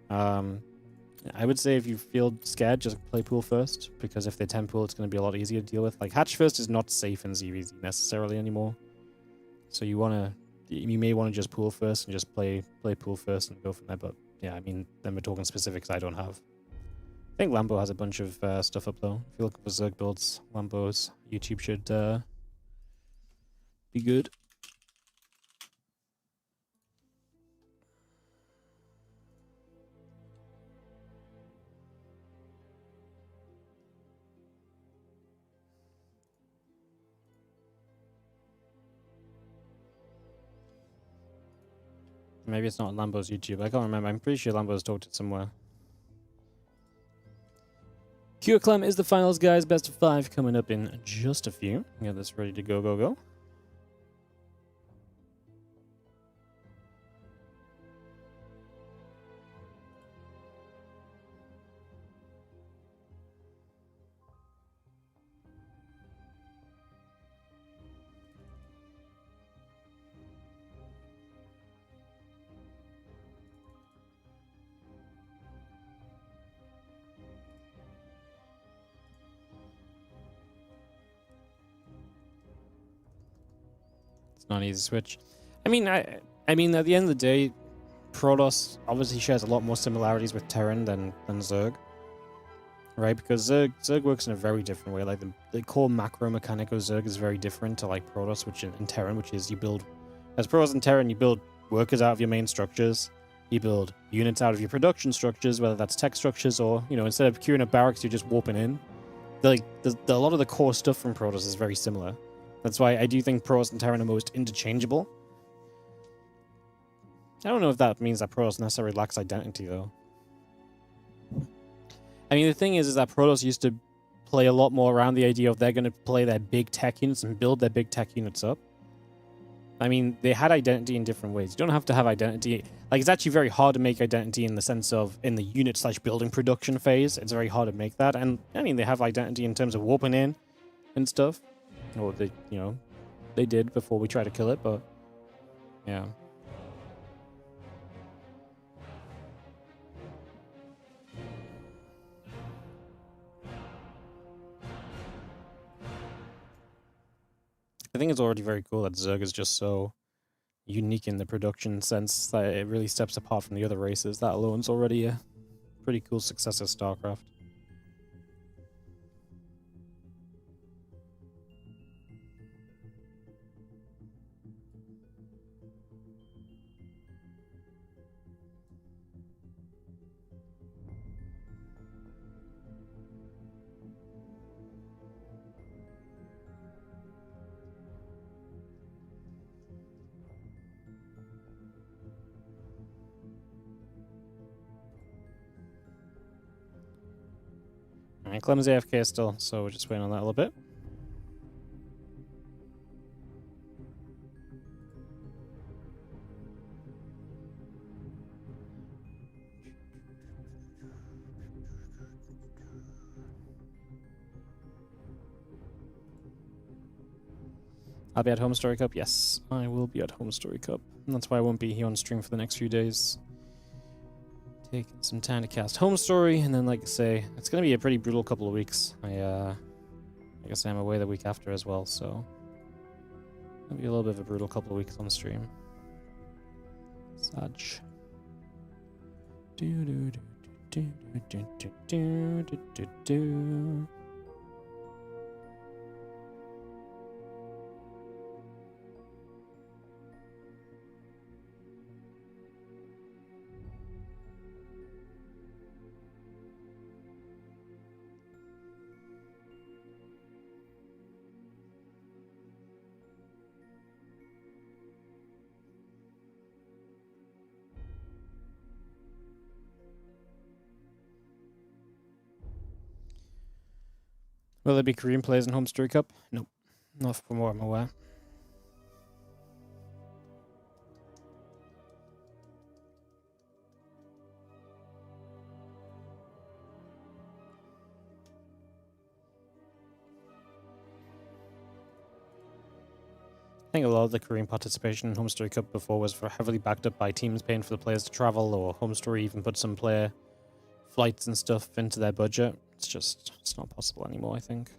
I would say if you feel scared, just play pool first, because if they Tempool, it's going to be a lot easier to deal with. Like Hatch first is not safe in ZVZ necessarily anymore, so you may want to just pool first and just play pool first and go from there. But yeah, I mean, then we're talking specifics I don't have. I think Lambo has a bunch of stuff up though. If you're looking for Zerg builds, Lambo's YouTube should be good. Maybe it's not Lambo's YouTube. I can't remember. I'm pretty sure Lambo's talked it somewhere. Q Clem is the finals, guys. Best of 5 coming up in just a few. Get this ready to go. It's not an easy switch. I mean, I mean, at the end of the day, Protoss obviously shares a lot more similarities with Terran than Zerg. Right, because Zerg works in a very different way. Like the core macro mechanic of Zerg is very different to like Protoss, which in Terran, which is you build as Protoss and Terran, you build workers out of your main structures, you build units out of your production structures, whether that's tech structures or instead of queuing up barracks, you're just warping in. Like a lot of the core stuff from Protoss is very similar. That's why I do think Protoss and Terran are most interchangeable. I don't know if that means that Protoss necessarily lacks identity though. I mean, the thing is that Protoss used to play a lot more around the idea of they're going to play their big tech units and build their big tech units up. I mean, they had identity in different ways. You don't have to have identity. Like, it's actually very hard to make identity in the sense of in the unit/building production phase. It's very hard to make that. And, I mean, they have identity in terms of warping in and stuff. Or, they did before we tried to kill it, but, yeah. I think it's already very cool that Zerg is just so unique in the production sense that it really steps apart from the other races. That alone's already a pretty cool success of StarCraft. Alright, Clem's AFK still, so we're just waiting on that a little bit. I'll be at Home Story Cup? Yes, I will be at Home Story Cup. And that's why I won't be here on stream for the next few days. Taking some time to cast Home Story, and then, like I say, it's going to be a pretty brutal couple of weeks. I guess I'm away the week after as well, so it'll be a little bit of a brutal couple of weeks on stream. Such. Will there be Korean players in Home Story Cup? Nope. Not from what I'm aware. I think a lot of the Korean participation in Home Story Cup before was heavily backed up by teams paying for the players to travel, or Home Story even put some player flights and stuff into their budget. It's not possible anymore, I think.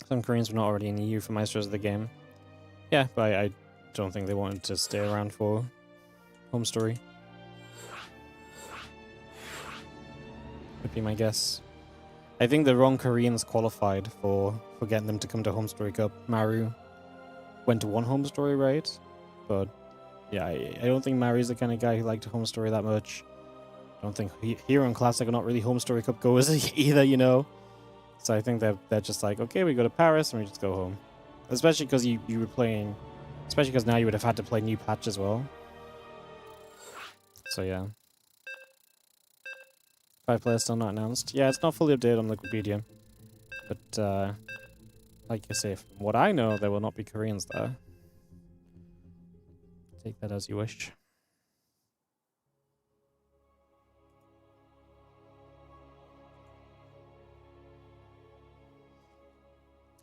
Some Koreans were not already in the EU for Maestros of the game. Yeah, but I don't think they wanted to stay around for Home Story. Would be my guess. I think the wrong Koreans qualified for getting them to come to Home Story Cup. Maru went to one Home Story, right? But yeah, I don't think Maru's the kind of guy who liked Home Story that much. I don't think Hero and Classic are not really Home Story Cup goers either, you know? So I think they're just like, okay, we go to Paris and we just go home. Especially because you were playing... Especially because now you would have had to play new patch as well. So yeah. 5 players still not announced. Yeah, it's not fully updated on Wikipedia. But Like I say, from what I know, there will not be Koreans there. Take that as you wish.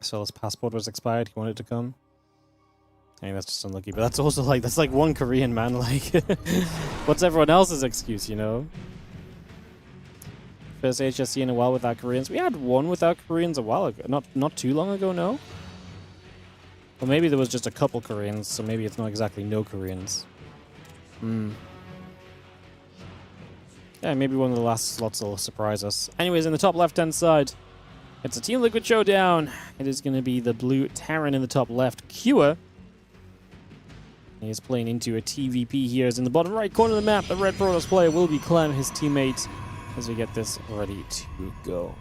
So his passport was expired. He wanted to come. I mean, that's just unlucky. But that's also like, that's like one Korean man. Like, what's everyone else's excuse, you know? First HSC in a while without Koreans. We had one without Koreans a while ago. Not too long ago, no? Or maybe there was just a couple Koreans, so maybe it's not exactly no Koreans. Yeah, maybe one of the last slots will surprise us. Anyways, in the top left-hand side, it's a Team Liquid showdown. It is going to be the blue Terran in the top left. Cure. He is playing into a TVP here. Is in the bottom right corner of the map. The red Protoss player will be Clem, his teammate, as we get this ready to go.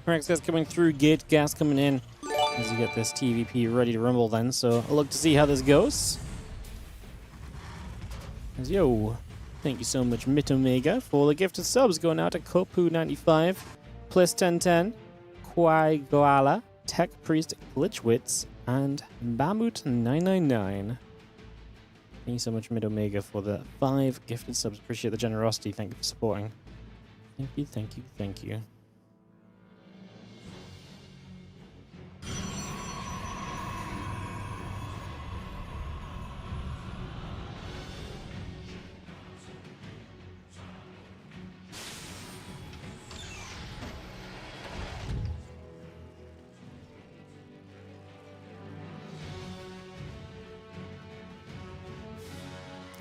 Rex gas coming through, gate gas coming in as you get this TVP ready to rumble then. So I'll look to see how this goes. As yo, thank you so much, Mit Omega, for the gifted subs going out to Kopu95, Plus 1010, Kwai Goala, Tech Priest Glitchwitz, and Bamut999. Thank you so much, Mid Omega, for the 5 gifted subs. Appreciate the generosity. Thank you for supporting. Thank you, thank you, thank you.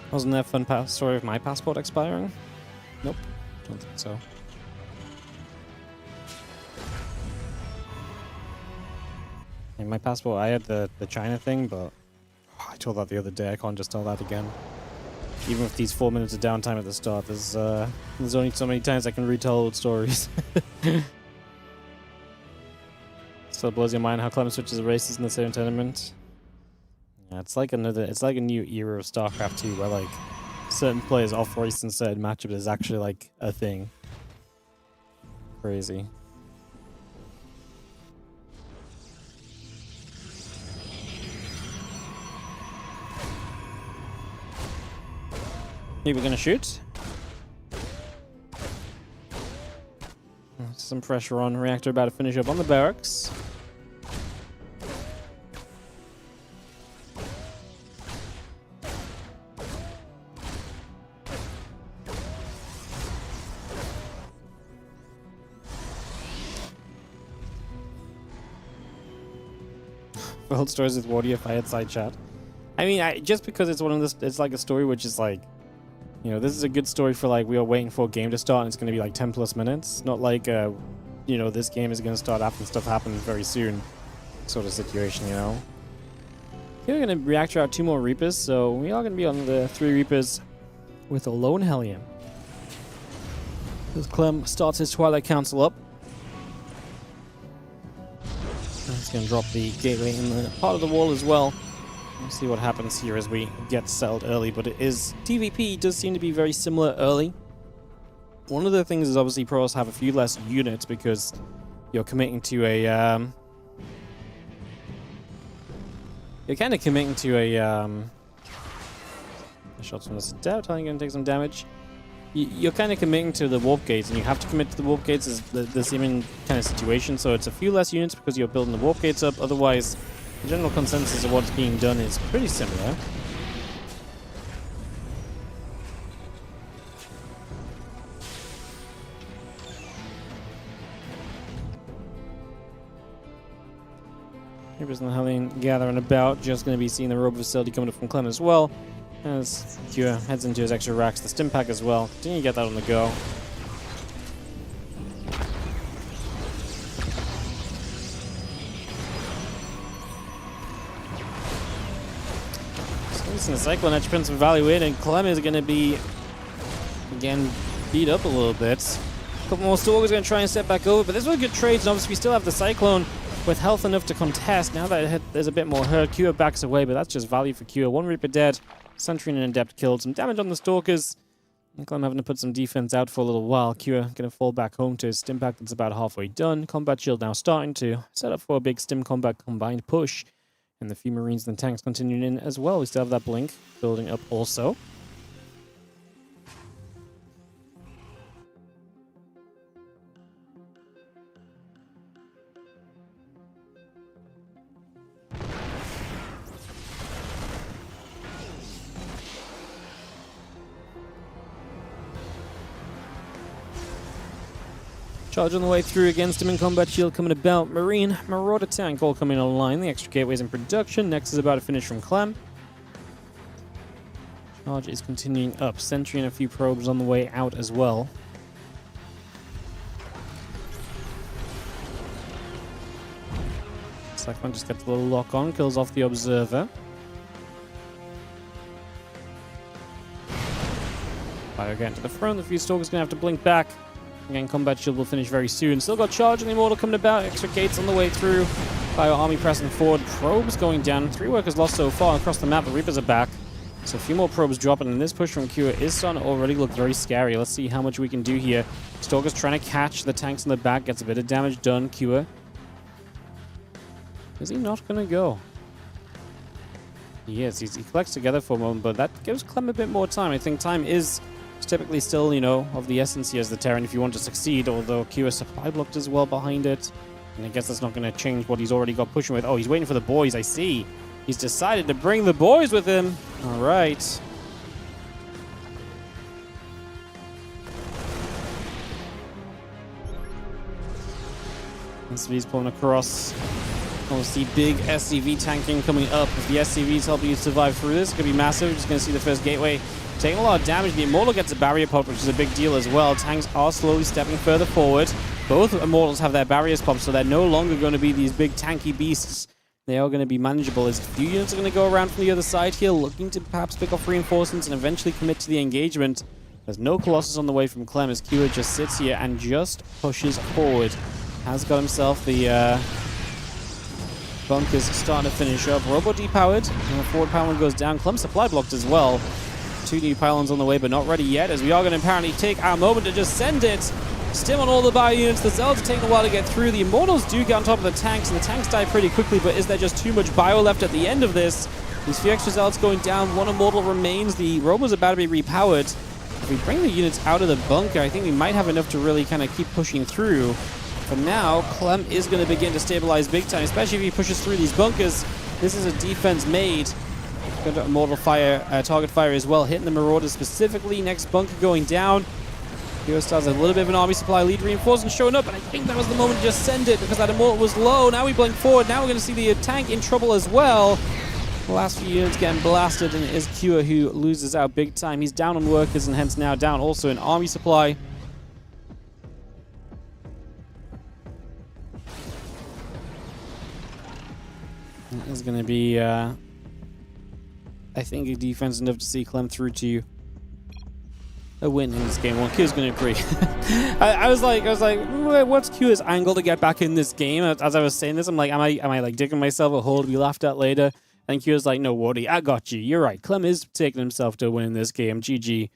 Wasn't there a fun story of my passport expiring? Nope, don't think so. And my passport, I had the China thing, but I told that the other day. I can't just tell that again. Even with these 4 minutes of downtime at the start, there's only so many times I can retell old stories. Still blows your mind how Clem switches races in the same tournament. Yeah, it's like a new era of StarCraft 2 where like certain players off race in certain matchups is actually like a thing. Crazy. Here we're gonna shoot. Some pressure on reactor about to finish up on the barracks. Old stories with WardiTV had side chat. I mean, just because it's one of this, it's like a story which is like, you know, this is a good story for like we are waiting for a game to start and it's going to be like 10 plus minutes. Not like, you know, this game is going to start after stuff happens very soon sort of situation, you know. Here we're going to reactor out 2 more Reapers, so we are going to be on the 3 Reapers with a lone Hellion. As Clem starts his Twilight Council up. He's going to drop the gateway in the part of the wall as well. We'll see what happens here as we get settled early, but it is... TVP does seem to be very similar early. One of the things is obviously pros have a few less units because you're committing to a... you're kind of committing to a... shots from the doubt, I'm going to take some damage. You're kind of committing to the warp gates, and you have to commit to the warp gates as the same kind of situation, so it's a few less units because you're building the warp gates up. Otherwise, the general consensus of what's being done is pretty similar. Reapers and the Hellion gathering about, just going to be seeing the robo facility coming up from Clem as well. As Q heads into his extra racks, the stim pack as well. Continue to get that on the go. Decent cycle, and actually putting some value in, and Clem is going to be, again, beat up a little bit. A couple more Stalkers going to try and step back over, but this was good trades, and obviously we still have the Cyclone with health enough to contest. Now that there's a bit more hurt, Kua backs away, but that's just value for Kua. One Reaper dead, Sentry and an Adept killed. Some damage on the Stalkers. And Clem having to put some defense out for a little while. Kua going to fall back home to his stim pack that's about halfway done. Combat shield now starting to set up for a big stim combat combined push. And the few Marines and tanks continuing in as well. We still have that blink building up also. Charge on the way through against him in combat shield coming about. Marine, Marauder tank all coming online. The extra gateways in production. Next is about to finish from Clem. Charge is continuing up. Sentry and a few probes on the way out as well. Cyclone just gets a little lock on, kills off the Observer. Fire again to the front. The few Stalkers going to have to blink back. Again, combat shield will finish very soon. Still got charge and the Immortal coming about. Extra gates on the way through. Bio army pressing forward. Probes going down. 3 workers lost so far across the map. The Reapers are back. So a few more probes dropping. And this push from Kua is starting to already look very scary. Let's see how much we can do here. Stalker's trying to catch the tanks in the back. Gets a bit of damage done. Kua. Is he not going to go? He is. He collects together for a moment. But that gives Clem a bit more time. I think time is... It's typically still, you know, of the essence here as the Terran if you want to succeed, although Kua supply blocked as well behind it. And I guess that's not going to change what he's already got pushing with. Oh, he's waiting for the boys, I see. He's decided to bring the boys with him. All right. SCV's pulling across. Obviously, big SCV tanking coming up. If the SCV's helping you survive through this, it's going to be massive. We're just going to see the first gateway taking a lot of damage. The Immortal gets a barrier pop, which is a big deal as well. Tanks are slowly stepping further forward. Both Immortals have their barriers popped, so they're no longer going to be these big tanky beasts. They are going to be manageable. As a few units are going to go around from the other side here, looking to perhaps pick off reinforcements and eventually commit to the engagement. There's no Colossus on the way from Clem as Kua just sits here and just pushes forward. Has got himself the bunkers starting to finish up. Robo depowered, and the forward power goes down. Clem supply blocked as well. 2 new pylons on the way, but not ready yet, as we are going to apparently take our moment to just send it. Stim on all the bio units. The Zealots are taking a while to get through. The Immortals do get on top of the tanks, and the tanks die pretty quickly, but is there just too much bio left at the end of this? These few extra Zealots going down. 1 Immortal remains. The Robo's about to be repowered. If we bring the units out of the bunker, I think we might have enough to really kind of keep pushing through. For now, Clem is going to begin to stabilize big time, especially if he pushes through these bunkers. This is a defense made. Got to Immortal fire, target fire as well, hitting the Marauders specifically. Next bunker going down. Kua starts a little bit of an army supply lead, reinforcements showing up, and I think that was the moment to just send it because that Immortal was low. Now we blink forward. Now we're going to see the tank in trouble as well. The last few units getting blasted, and it is Kua who loses out big time. He's down on workers and hence now down also in army supply. It is going to be, I think, a defense enough to see Clem through to a win in this game. Well, Kua's going to agree. I was like, what's Kua's angle to get back in this game? As I was saying this, I'm like, am I like digging myself a hole to be laughed at later? And Kua's like, no, Wardy, I got you. You're right. Clem is taking himself to a win in this game. GG.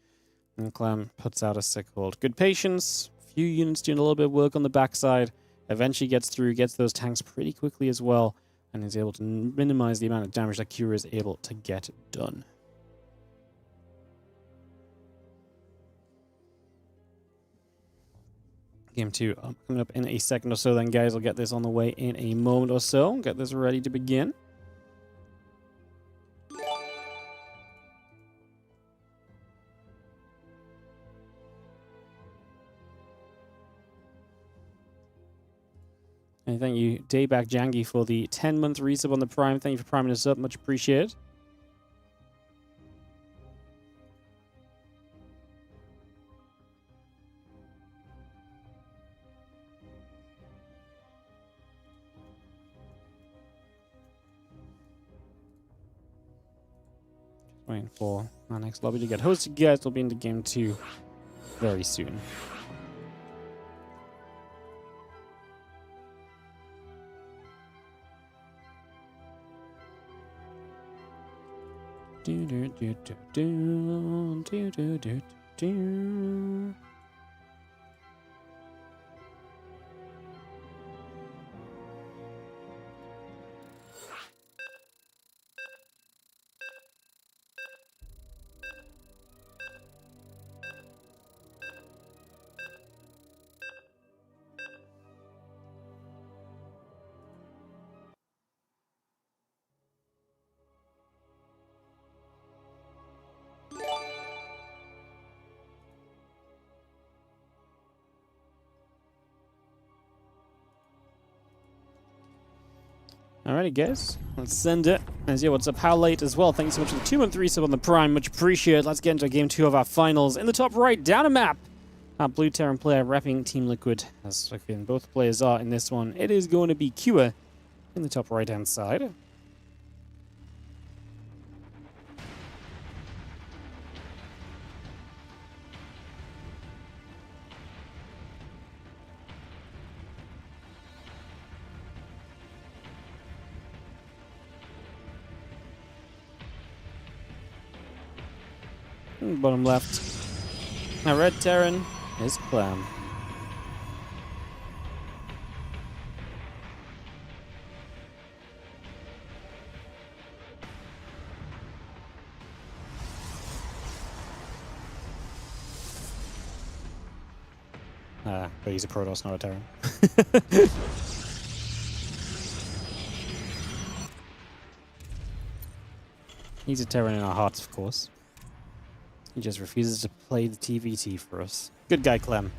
And Clem puts out a sick hold. Good patience. Few units doing a little bit of work on the backside. Eventually gets through, gets those tanks pretty quickly as well, and is able to minimize the amount of damage that Kua is able to get done. Game 2 coming up in a second or so then, guys. I'll get this on the way in a moment or so. Get this ready to begin. And thank you, Dayback Jangi, for the 10-month resub on the Prime. Thank you for priming us up. Much appreciated. Waiting for our next lobby to get hosted, guys. We'll be into game 2 very soon. Do do do do do do do do do. Alrighty, guys, let's send it. And yeah, what's up? How late as well? Thank you so much for the 213 sub on the Prime. Much appreciated. Let's get into game 2 of our finals. In the top right, down a map. Our Blue Terran player repping Team Liquid, as again, both players are in this one. It is going to be Cure in the top right-hand side. Bottom left. Now red Terran is Clem. But he's a Protoss, not a Terran. He's a Terran in our hearts, of course. He just refuses to play the TVT for us. Good guy, Clem.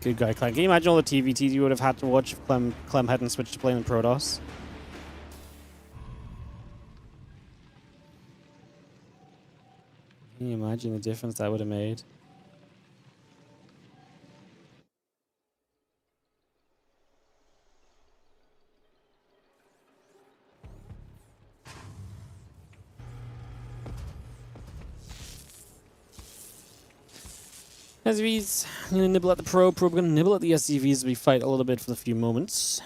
Good guy, Clem. Can you imagine all the TVTs you would have had to watch if Clem hadn't switched to playing Protoss? Can you imagine the difference that would have made? SCVs, I'm going to nibble at the probe. We're going to nibble at the SCVs as we fight a little bit for a few moments.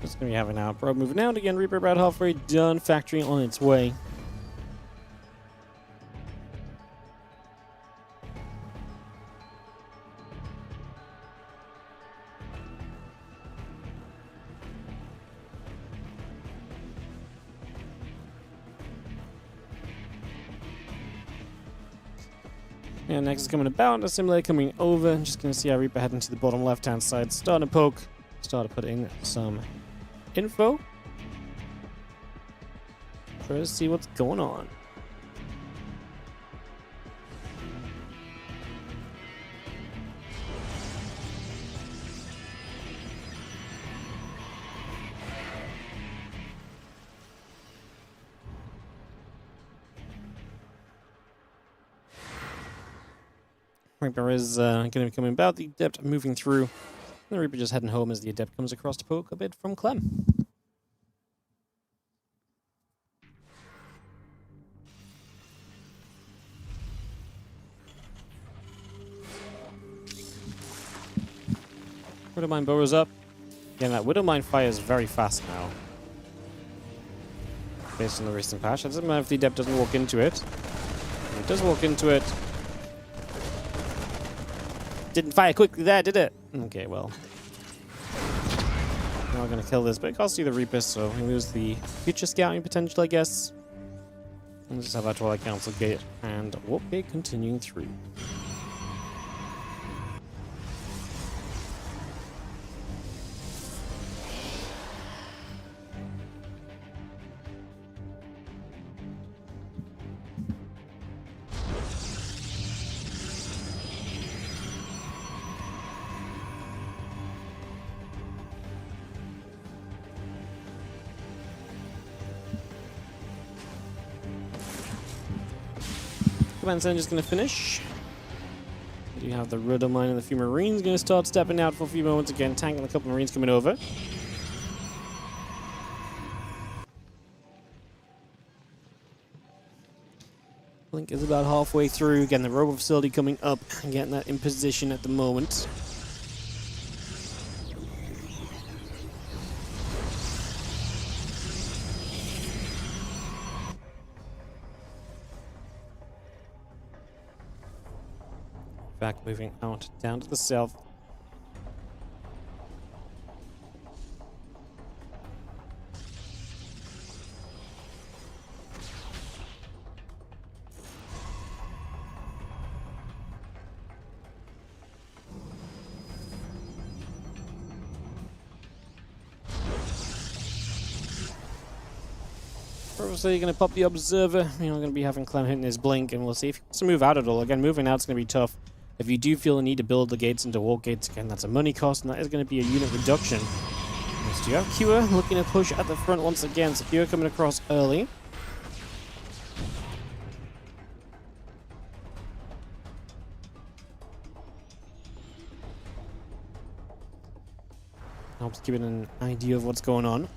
It's going to be having our probe moving out again. Reaper about halfway done. Factory on its way. And next is coming about. A simulator coming over. I'm just going to see our Reaper heading to the bottom left-hand side. Start to poke. Start to put in some info. Try to see what's going on. Reaper is going to be coming about. The Adept moving through. The Reaper just heading home as the Adept comes across to poke a bit from Clem. Widowmine burrows up. Again, that Widowmine fires very fast now. Based on the recent patch. It doesn't matter if the Adept doesn't walk into it. If it does walk into it. Didn't fire quickly there, did it? Okay, well. Not gonna kill this, but it costs you the Reaper, so we lose the future scouting potential, I guess. And just have our Twilight Council gate and Warp Gate continuing through. Command Center's going to finish. We do have the rudder mine and a few Marines going to start stepping out for a few moments again. Tank and a couple Marines coming over. Blink is about halfway through. Again, the robo facility coming up and getting that in position at the moment. Back moving out down to the south. Obviously, you're going to pop the observer. You're going to be having Clem hitting his blink, and we'll see if he wants to move out at all. Again, moving out is going to be tough. If you do feel the need to build the gates into walk gates, again, that's a money cost, and that is going to be a unit reduction. Next, you have Kua looking to push at the front once again. So Kua coming across early. Helps give it an idea of what's going on.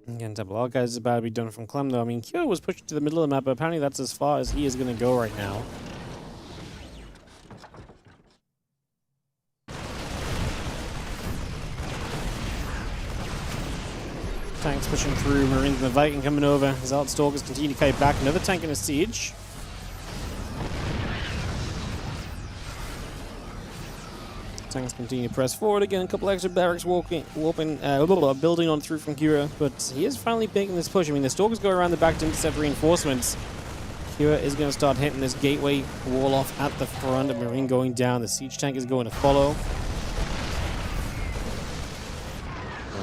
Again, Temple Archives is about to be done from Clem, though. I mean, Kyo was pushed to the middle of the map, but apparently that's as far as he is going to go right now. Tanks pushing through, Marines and the Viking coming over. Zealot Stalkers continue to kite back. Another tank in a siege. Tanks continue to press forward again. A couple extra barracks building on through from Kira, but he is finally making this push. I mean, the Stalkers go around the back to intercept reinforcements. Kira is going to start hitting this gateway wall off at the front. A Marine going down. The siege tank is going to follow.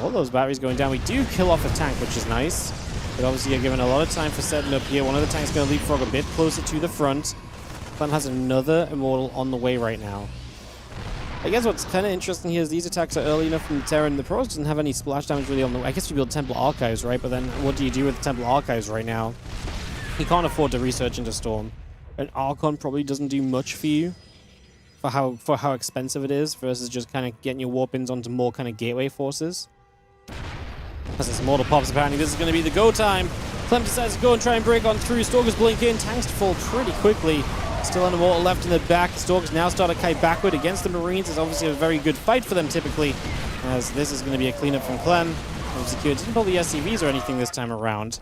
All those batteries going down. We do kill off a tank, which is nice. But obviously, you're given a lot of time for setting up here. One of the tanks going to leapfrog a bit closer to the front. Clem has another Immortal on the way right now. I guess what's kind of interesting here is these attacks are early enough from the Terran. The Pros doesn't have any splash damage really on the way. I guess you build Temple Archives, right? But then what do you do with the Temple Archives right now? You can't afford to research into Storm. An Archon probably doesn't do much for you for how expensive it is versus just kind of getting your warp-ins onto more kind of gateway forces. As this Immortal pops, apparently this is going to be the go time. Clem decides to go and try and break on through. Stalkers blink in. Tanks fall pretty quickly. Still an Immortal left in the back. Stalkers now start to kite backward against the Marines. It's obviously a very good fight for them typically, as this is going to be a cleanup from Clem. Obviously, didn't pull the SCVs or anything this time around.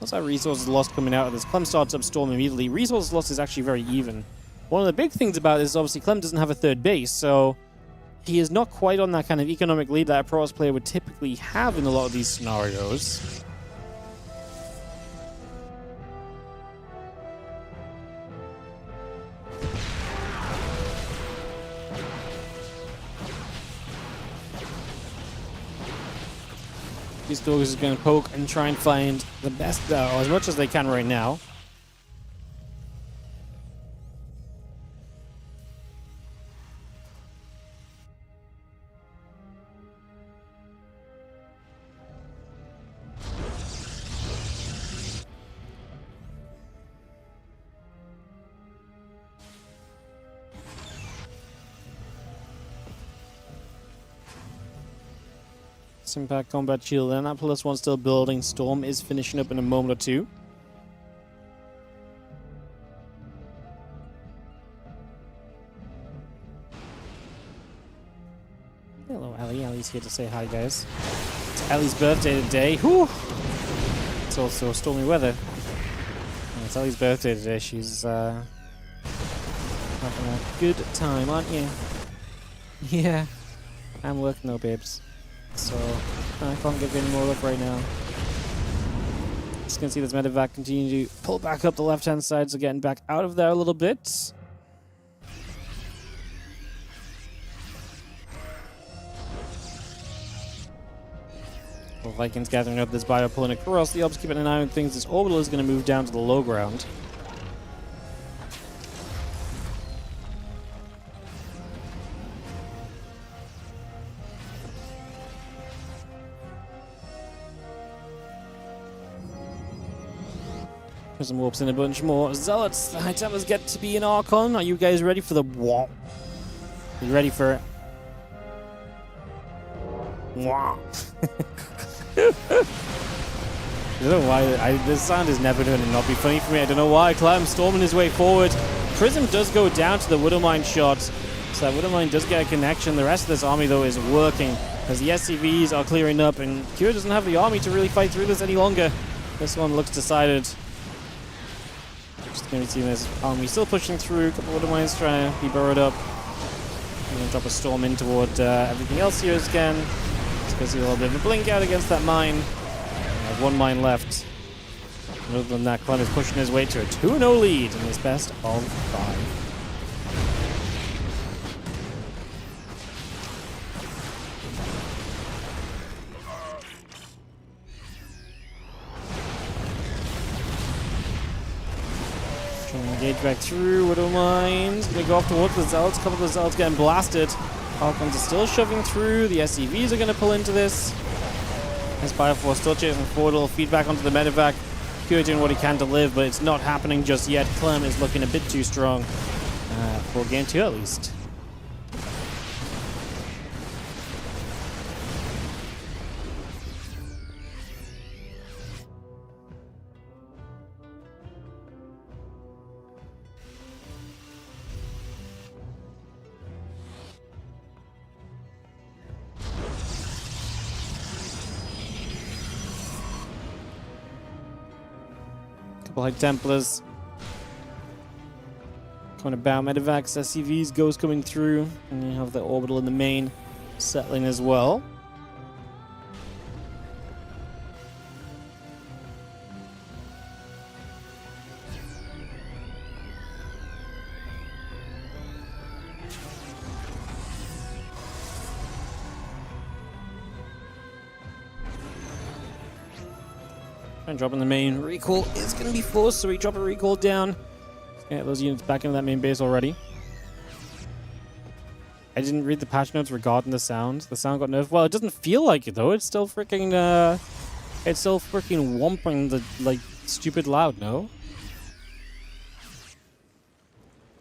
Also, resources lost coming out of this. Clem starts up Storm immediately. Resources lost is actually very even. One of the big things about this is obviously Clem doesn't have a third base, so he is not quite on that kind of economic lead that a Pros player would typically have in a lot of these scenarios. These Stalkers are going to poke and try and find the best, or as much as they can right now. Impact combat shield, and that +1 still building. Storm is finishing up in a moment or two. Hello, Ellie. Ellie's here to say hi, guys. It's Ellie's birthday today. Whew! It's also stormy weather. And it's Ellie's birthday today. She's having a good time, aren't you? Yeah. I'm working though, babes. So, I can't give you any more look right now. Just gonna see this medevac continue to pull back up the left-hand side, so getting back out of there a little bit. The Vikings gathering up this bio, pulling across. The Ops keeping an eye on things. This orbital is going to move down to the low ground. Prism warps in a bunch more Zealots. The High Templars get to be an Archon. Are you guys ready for the wah? Are you ready for it? Wah. I don't know why. This sound is never going to not be funny for me. I don't know why. Clem storming his way forward. Prism does go down to the Widowmine shot. So that Widowmine does get a connection. The rest of this army, though, is working as the SCVs are clearing up. And Kira doesn't have the army to really fight through this any longer. This one looks decided. Just going to see this army still pushing through. A couple of Widowmines trying to be burrowed up. I'm going to drop a storm in toward everything else here again. Just going to see a little bit of a blink out against that mine. One mine left. Other than that, Clem is pushing his way to a 2-0 lead in his best of 5. Trying to engage back through. Widowmine. Gonna go off towards the Zealots. A couple of the Zealots getting blasted. Archons are still shoving through. The SCVs are going to pull into this. Inspire Force still chasing forward. A little feedback onto the medevac. Kira doing what he can to live, but it's not happening just yet. Clem is looking a bit too strong for game 2 at least. High Templars. Kind of bow medevacs, SCVs, Ghost coming through, and you have the orbital in the main settling as well. And dropping the main recall is going to be forced, so we drop a recall down. Get those units back into that main base already. I didn't read the patch notes regarding the sound. The sound got nerfed. Well, it doesn't feel like it though. It's still freaking whomping the like stupid loud. No.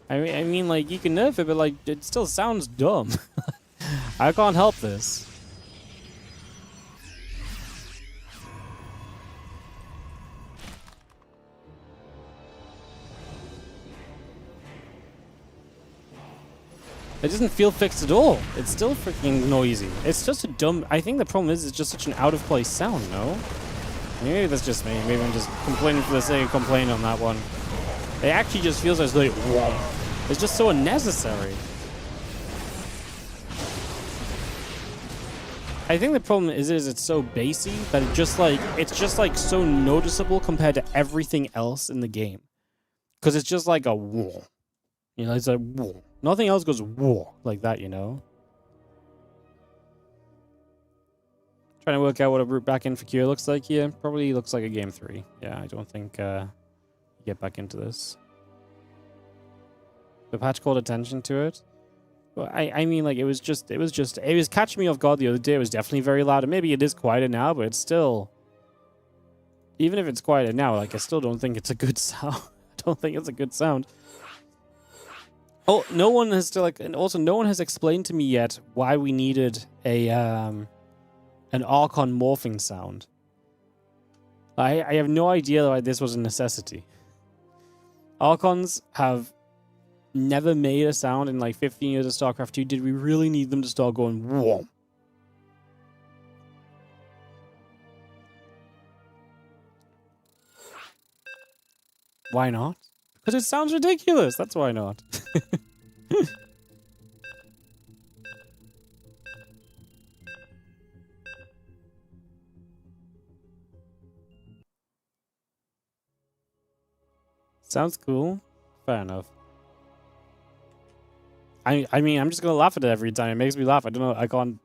I mean, like you can nerf it, but like it still sounds dumb. I can't help this. It doesn't feel fixed at all. It's still freaking noisy. It's just a dumb... I think the problem is it's just such an out-of-place sound, no? Maybe that's just me. Maybe I'm just complaining for the sake of complaining on that one. It actually just feels as like... Whoa. It's just so unnecessary. I think the problem is it's so bassy that it's just like so noticeable compared to everything else in the game. Because it's just like a whoa. You know, it's like whoa. Nothing else goes whoa like that, you know? Trying to work out what a route back in for Kira looks like here. Probably looks like a game 3. Yeah, I don't think get back into this. The patch called attention to it. Well, I mean, like, it was catching me off guard the other day. It was definitely very loud. And maybe it is quieter now, but it's still... Even if it's quieter now, like, I still don't think it's a good sound. I don't think it's a good sound. Oh, no one has still and also no one has explained to me yet why we needed a an Archon morphing sound. I have no idea why this was a necessity. Archons have never made a sound in like 15 years of StarCraft 2. Did we really need them to start going whoa? Why not? Because it sounds ridiculous. That's why not. Sounds cool. Fair enough. I mean, I'm just gonna laugh at it every time. It makes me laugh. I don't know.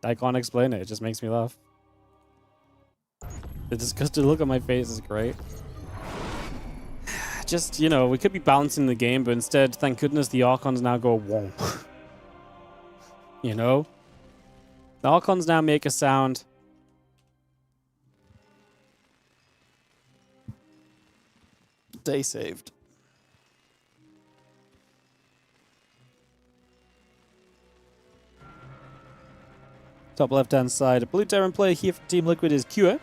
I can't explain it. It just makes me laugh. The disgusted look on my face is great. Just, you know, we could be balancing the game, but instead, thank goodness, the Archons now go whoa. You know? The Archons now make a sound. Day saved. Top left-hand side, a blue Terran player here for Team Liquid is Cure.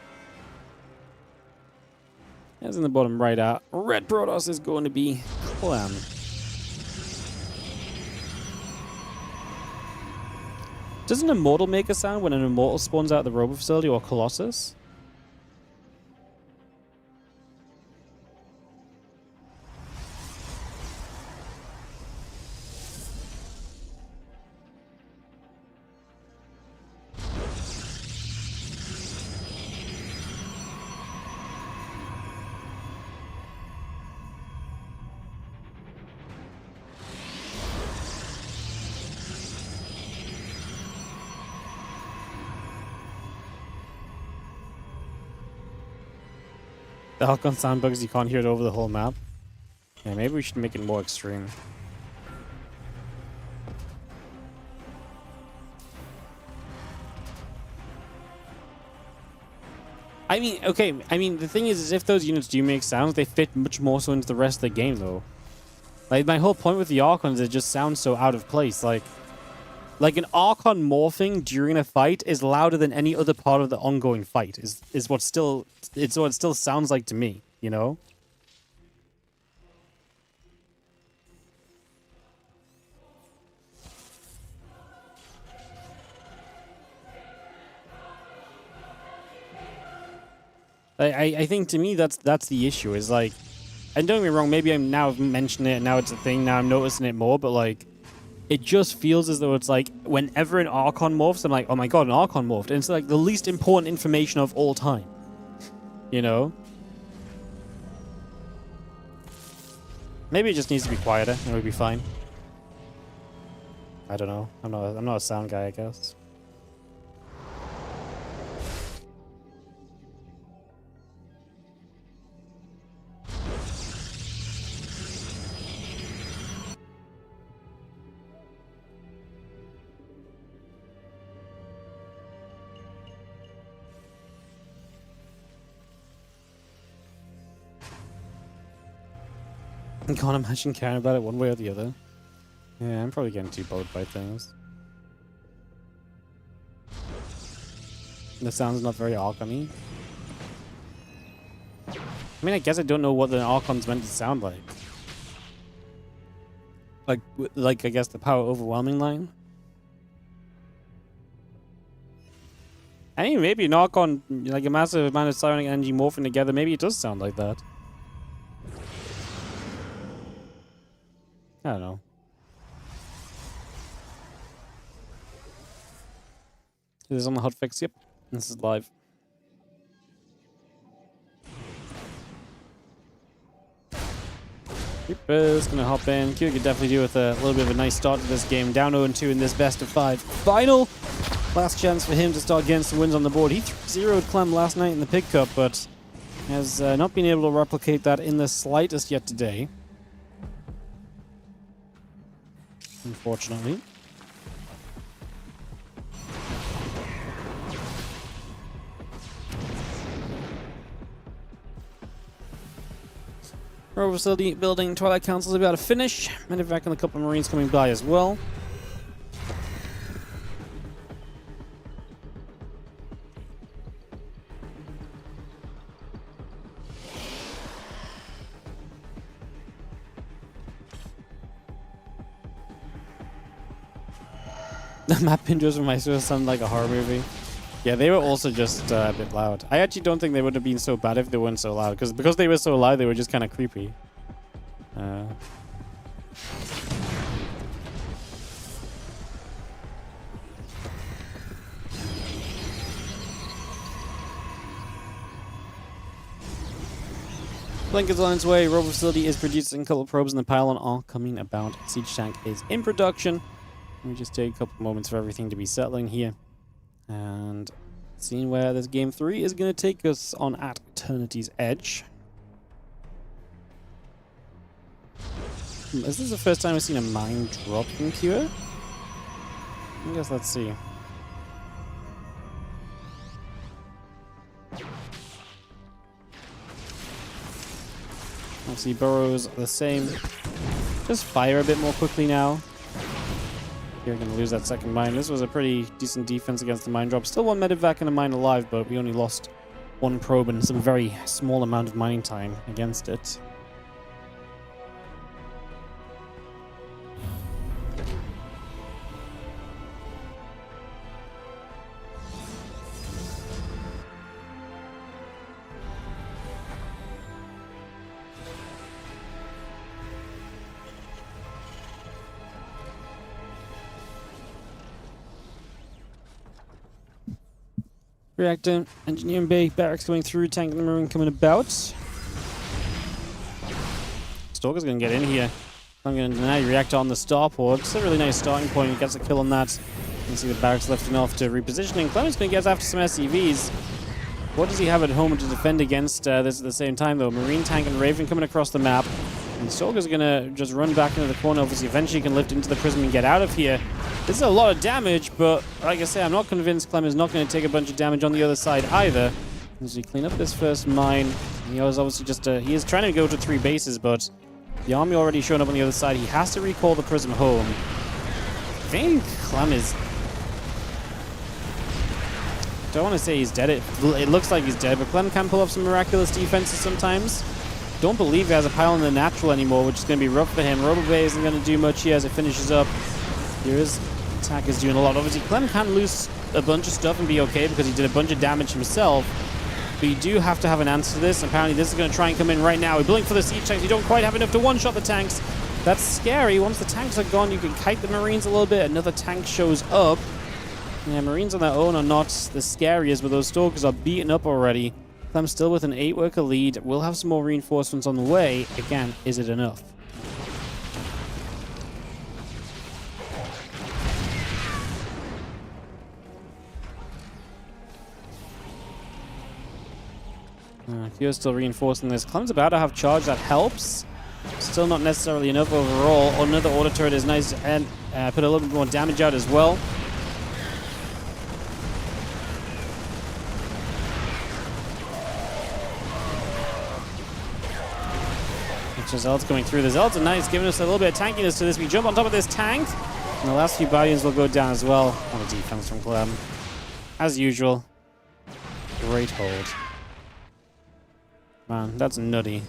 As in the bottom right out, red Protoss is going to be Clem. Does an Immortal make a sound when an Immortal spawns out of the Robo Facility or Colossus? The Halcon sound bugs, you can't hear it over the whole map. Yeah, maybe we should make it more extreme. I mean, okay, the thing is if those units do make sounds, they fit much more so into the rest of the game, though. Like, my whole point with the Archons is it just sounds so out of place. Like an Archon morphing during a fight is louder than any other part of the ongoing fight. It's what it still sounds like to me, you know? I think to me that's the issue, is like, and don't get me wrong, maybe I'm now mentioning it and now it's a thing, now I'm noticing it more, but like, it just feels as though it's like, whenever an Archon morphs, I'm like, oh my god, an Archon morphed. And it's like the least important information of all time. You know? Maybe it just needs to be quieter and we'll be fine. I don't know. I'm not a sound guy, I guess. I can't imagine caring about it one way or the other. Yeah, I'm probably getting too bothered by things. The sound's not very Archon-y. I mean, I guess I don't know what the Archon's meant to sound like. Like I guess the power overwhelming line. I mean, maybe an Archon, like a massive amount of psionic energy morphing together, maybe it does sound like that. I don't know. Is this on the hotfix? Yep. This is live. Reaper's gonna hop in. Q could definitely do with a little bit of a nice start to this game. Down 0-2 in this best of 5 final. Last chance for him to start getting some wins on the board. He 3-0'd Clem last night in the pick cup, but has not been able to replicate that in the slightest yet today. Unfortunately. Rover facility building Twilight Council is about to finish. Medevac and a couple of Marines coming by as well. The map intros from my source sound like a horror movie. Yeah, they were also just a bit loud. I actually don't think they would have been so bad if they weren't so loud. Because they were so loud, they were just kind of creepy. Blink is on its way. Robo facility is producing a couple of probes, and the pylon are coming about. Siege tank is in production. Let me just take a couple moments for everything to be settling here. And seeing where this game 3 is going to take us on at Eternity's Edge. Is this the first time I've seen a mine drop in Cure? I guess let's see. Obviously, burrows the same. Just fire a bit more quickly now. You're going to lose that second mine. This was a pretty decent defense against the mine drop. Still one medevac and a mine alive, but we only lost one probe and some very small amount of mining time against it. Reactor, engineering bay, barracks going through, tank and the marine coming about. Stalker's going to get in here. I'm going to deny reactor on the starport. It's a really nice starting point. He gets a kill on that. You can see the barracks lifting off to repositioning. Clem's going to get after some SCVs. What does he have at home to defend against this at the same time, though? Marine tank and Raven coming across the map. And Stalker's going to just run back into the corner. Obviously, eventually he can lift into the prism and get out of here. This is a lot of damage, but like I say, I'm not convinced Clem is not going to take a bunch of damage on the other side either. As we clean up this first mine, he was obviously just he is trying to go to 3 bases, but the army already showing up on the other side. He has to recall the prism home. I think Clem is... I don't want to say he's dead. It looks like he's dead, but Clem can pull off some miraculous defenses sometimes. Don't believe he has a pile in the natural anymore, which is going to be rough for him. Robobay isn't going to do much here as it finishes up. Here is attack is doing a lot. Obviously, Clem can lose a bunch of stuff and be okay because he did a bunch of damage himself. But you do have to have an answer to this. Apparently, this is going to try and come in right now. We blink for the siege tanks. You don't quite have enough to one-shot the tanks. That's scary. Once the tanks are gone, you can kite the Marines a little bit. Another tank shows up. Yeah, Marines on their own are not the scariest, but those Stalkers are beaten up already. Clem's still with an 8-worker lead. We'll have some more reinforcements on the way. Again, is it enough? Fio's still reinforcing this. Clem's about to have charge. That helps. Still not necessarily enough overall. Another auto turret is nice and put a little bit more damage out as well. The Zealots going through. The Zealots are nice, giving us a little bit of tankiness to this. We jump on top of this tank, and the last few Guardians will go down as well on the defense from Clem. As usual. Great hold. Man, that's nutty.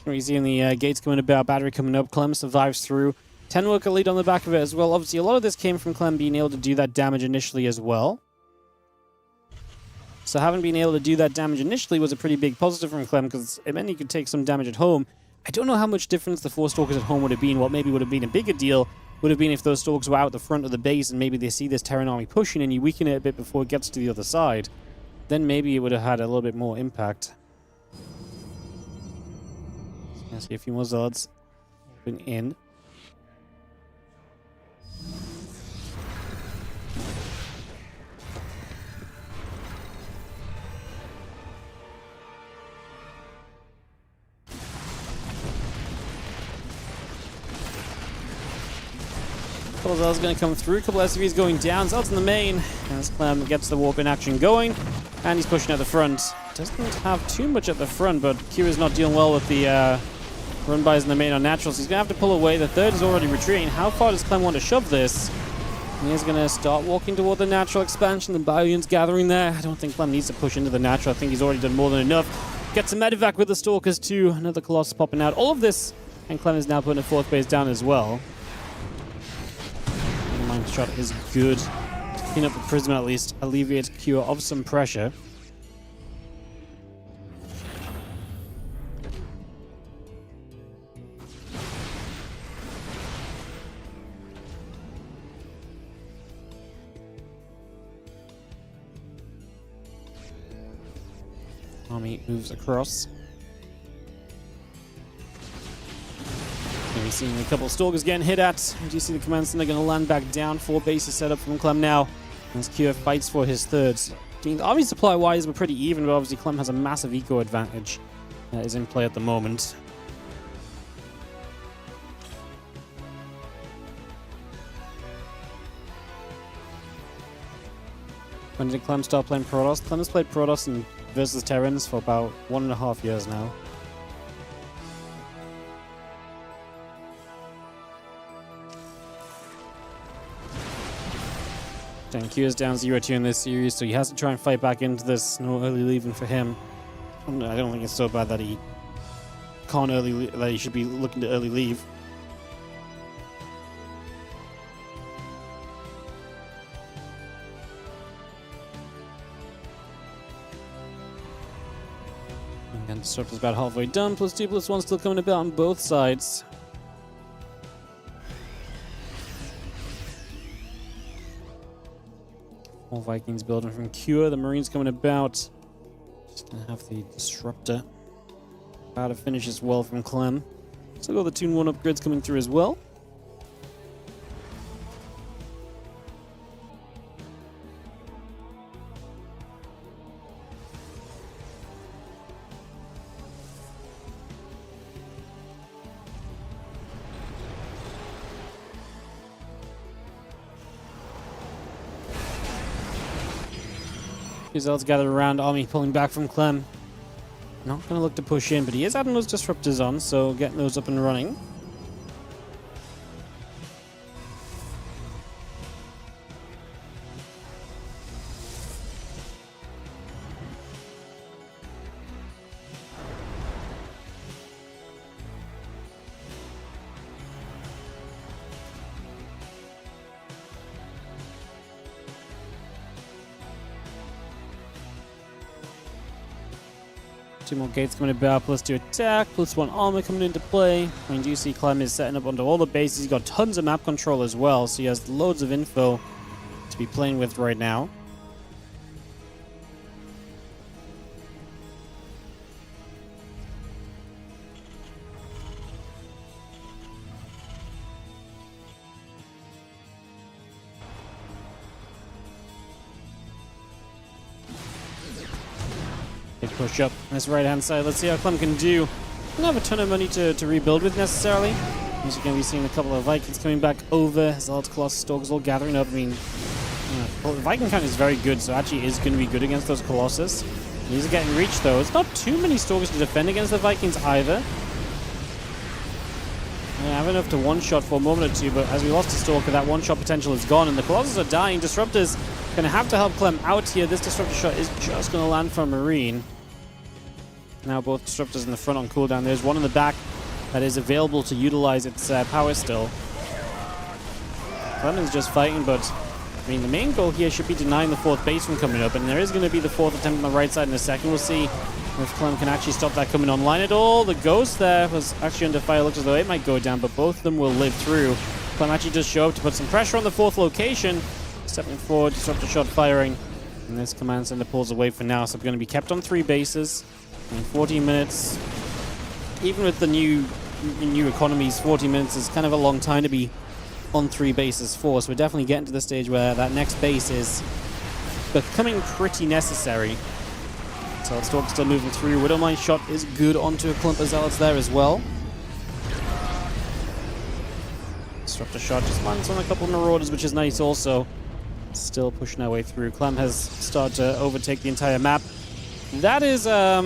We see in the gates coming about, battery coming up. Clem survives through. 10-worker lead on the back of it as well. Obviously, a lot of this came from Clem being able to do that damage initially as well. So having been able to do that damage initially was a pretty big positive from Clem because it meant he could take some damage at home. I don't know how much difference the 4 Stalkers at home would have been. What maybe would have been a bigger deal would have been if those Stalkers were out the front of the base and maybe they see this Terran army pushing and you weaken it a bit before it gets to the other side. Then maybe it would have had a little bit more impact. I see a few more Zods moving in. Couple of Zods going to come through. Couple of SCVs going down. Zods in the main as Clem gets the warp in action going, and he's pushing at the front. Doesn't have too much at the front, but Kira's not dealing well with the run-bys in the main on naturals. He's going to have to pull away. The third is already retreating. How far does Clem want to shove this? He's going to start walking toward the natural expansion. The Bioun's gathering there. I don't think Clem needs to push into the natural. I think he's already done more than enough. Gets a medevac with the Stalkers too. Another Colossus popping out. All of this, and Clem is now putting a 4th base down as well. The mine shot is good. Clean up the prism at least. Alleviates Cure of some pressure. Army moves across. We've seen a couple of Stalkers getting hit at. Do you see the command center going to land back down? 4 bases set up from Clem now. As Kyo fights for his third. The army supply-wise, we're pretty even, but obviously Clem has a massive eco advantage that is in play at the moment. When did Clem start playing Protoss? Clem has played Protoss versus Terrans for about 1.5 years now. Q is down 0-2 in this series, so he has to try and fight back into this. No early leaving for him. I don't think it's so bad that he can't that he should be looking to early leave. And Disruptor's about halfway done. +2/+1 still coming about on both sides. More Vikings building from Cure. The Marines coming about. Just gonna have the Disruptor about to finish as well from Clem. Still got the Toon 1 upgrades coming through as well. Zealots gathered around, army pulling back from Clem. Not going to look to push in, but he is adding those disruptors on, so getting those up and running. Two more gates coming about, +2 attack, +1 armor coming into play. I mean, you see Clem is setting up onto all the bases. He's got tons of map control as well, so he has loads of info to be playing with right now. Push up on this right-hand side. Let's see how Clem can do. Don't have a ton of money to rebuild with necessarily. As you're going to be seeing a couple of Vikings coming back over. Zealots, Colossus, Stalkers all gathering up. I mean, well, the Viking count is very good, so actually is going to be good against those Colossus. These are getting reached though. It's not too many Stalkers to defend against the Vikings either. I have enough to one-shot for a moment or two, but as we lost a Stalker, that one-shot potential is gone, and the Colossus are dying. Disruptors going to have to help Clem out here. This Disruptor shot is just going to land for a Marine. Now both Disruptors in the front on cooldown. There's one in the back that is available to utilize its power still. Clem is just fighting, but I mean the main goal here should be denying the 4th base from coming up, and there is going to be the 4th attempt on the right side in a second. We'll see if Clem can actually stop that coming online at all. The Ghost there was actually under fire. Looks as though it might go down, but both of them will live through. Clem actually does show up to put some pressure on the 4th location. Stepping forward, Disruptor shot firing, and this command center pulls away for now, so we're going to be kept on 3 bases. In 14 minutes, even with the new economies, 40 minutes is kind of a long time to be on 3 bases for. So we're definitely getting to the stage where that next base is becoming pretty necessary. So Stalker still moving through. Widowmine shot is good onto a clump of Zealots there as well. Disruptor shot just lands on a couple of Marauders, which is nice also. Still pushing our way through. Clem has started to overtake the entire map. That is, I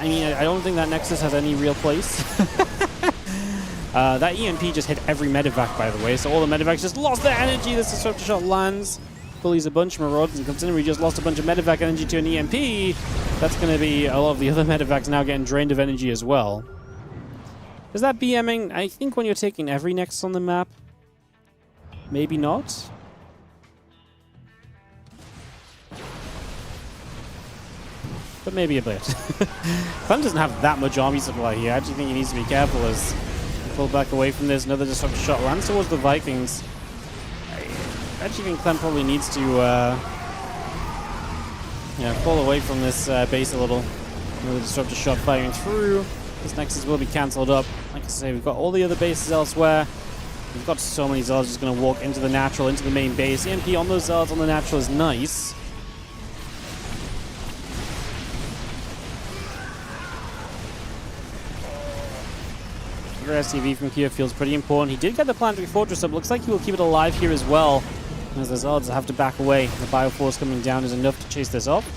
mean, I don't think that Nexus has any real place. That EMP just hit every medevac, by the way, so all the medevacs just lost their energy. This Disruptor shot lands, bullies a bunch of Marauders, and considering we just lost a bunch of medevac energy to an EMP, that's going to be a lot of the other medevacs now getting drained of energy as well. Is that BMing? I think when you're taking every Nexus on the map, maybe not. But maybe a bit. Clem doesn't have that much army supply here. I actually think he needs to be careful as he pull back away from this. Another Disruptor shot lands towards the Vikings. I actually think Clem probably needs to pull away from this base a little. Another Disruptor shot firing through. This Nexus will be cancelled up. Like I say, we've got all the other bases elsewhere. We've got so many Zealots just going to walk into the natural, into the main base. EMP on those Zealots on the natural is nice. SCV from Kia feels pretty important. He did get the Planetary Fortress up. Looks like he will keep it alive here as well. As the Zealots have to back away. The Bioforce coming down is enough to chase this off.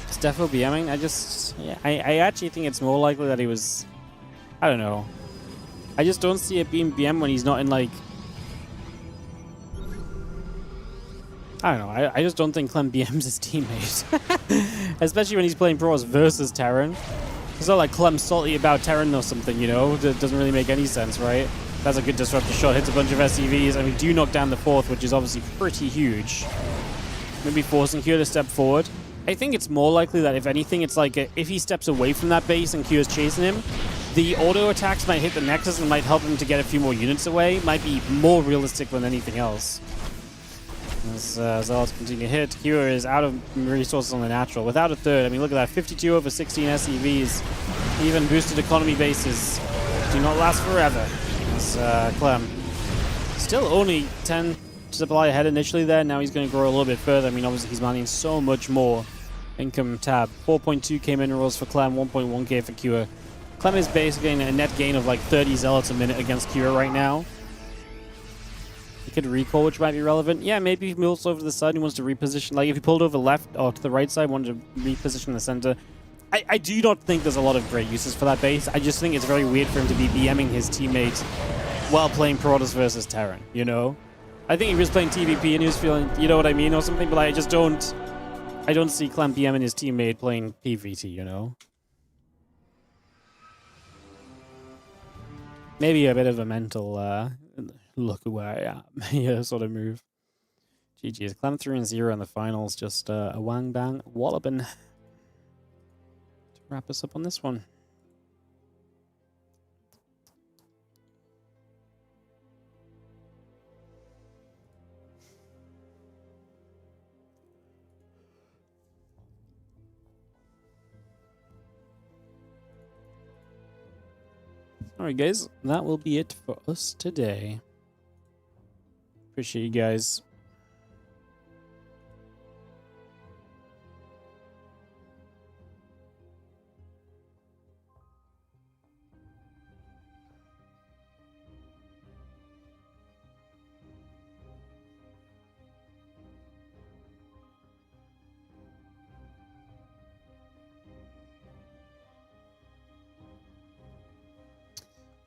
It's definitely BMing. I actually think it's more likely that he was... I don't know. I just don't see it being BM when he's not in, like... I don't know. I just don't think Clem BM's his teammate. Especially when he's playing pros versus Terran. It's not like Clem's salty about Terran or something, you know? That doesn't really make any sense, right? That's a good disruptor shot. Hits a bunch of SCVs, and we do knock down the fourth, which is obviously pretty huge. Maybe forcing Q to step forward. I think it's more likely that, if anything, it's like if he steps away from that base and Q is chasing him, the auto attacks might hit the Nexus and might help him to get a few more units away. Might be more realistic than anything else. As Zealots continue to hit, Q is out of resources on the natural. Without a third, I mean, look at that. 52 over 16 SCVs. Even boosted economy bases do not last forever. As Clem still only 10 supply ahead initially there. Now he's going to grow a little bit further. I mean, obviously he's mining so much more. Income tab. 4.2k minerals for Clem, 1.1k for Cure. Clem is basically a net gain of like 30 Zealots a minute against Cure right now. He could recall, which might be relevant. Yeah, maybe he moves over to the side and wants to reposition. Like if he pulled over left or to the right side, wanted to reposition the center. I do not think there's a lot of great uses for that base. I just think it's very weird for him to be BMing his teammates while playing Protoss versus Terran, you know? I think he was playing TVP and he was feeling, you know what I mean, or something, but I just don't... I don't see Clem BMing his teammate playing PVT, you know? Maybe a bit of a mental, look where I am, yeah, sort of move. GG's. Clem 3-0 in the finals, just a wang bang walloping. To wrap us up on this one. Alright guys, that will be it for us today. Appreciate you guys.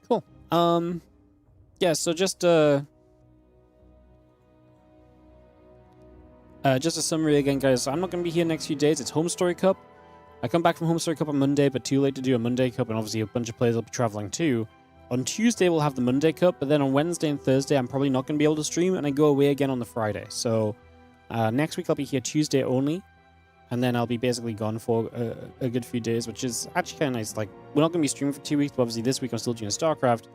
Cool. Yeah, so just a summary again, guys. So I'm not going to be here next few days. It's Home Story Cup. I come back from Home Story Cup on Monday, but too late to do a Monday Cup, and obviously a bunch of players will be traveling too. On Tuesday, we'll have the Monday Cup, but then on Wednesday and Thursday, I'm probably not going to be able to stream, and I go away again on the Friday. So next week, I'll be here Tuesday only, and then I'll be basically gone for a good few days, which is actually kind of nice. Like, we're not going to be streaming for 2 weeks, but obviously this week I'm still doing StarCraft.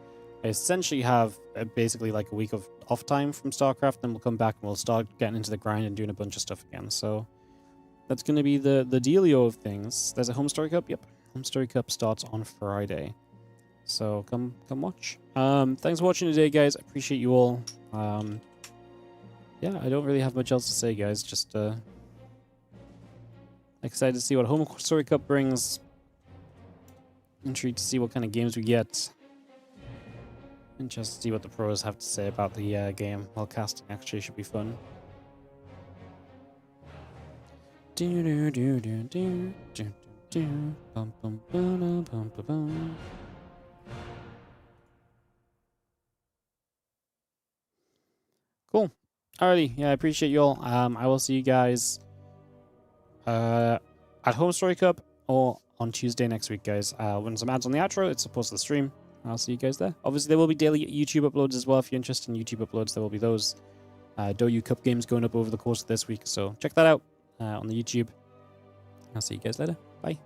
I essentially have basically like a week of off time from StarCraft, then we'll come back and we'll start getting into the grind and doing a bunch of stuff again. So that's going to be the dealio of things. There's a Home Story Cup. Yep, Home Story Cup starts on Friday. So come watch. Thanks for watching today, guys. I appreciate you all. Yeah, I don't really have much else to say, guys. Just excited to see what Home Story Cup brings. Intrigued to see what kind of games we get. And just see what the pros have to say about the game while casting. Actually, should be fun. Cool. Alrighty. Yeah, I appreciate you all. I will see you guys at Home Story Cup or on Tuesday next week, guys. When some ads on the outro, it's supposed to the stream. I'll see you guys there. Obviously, there will be daily YouTube uploads as well. If you're interested in YouTube uploads, there will be those Doyu Cup games going up over the course of this week. So check that out on the YouTube. I'll see you guys later. Bye.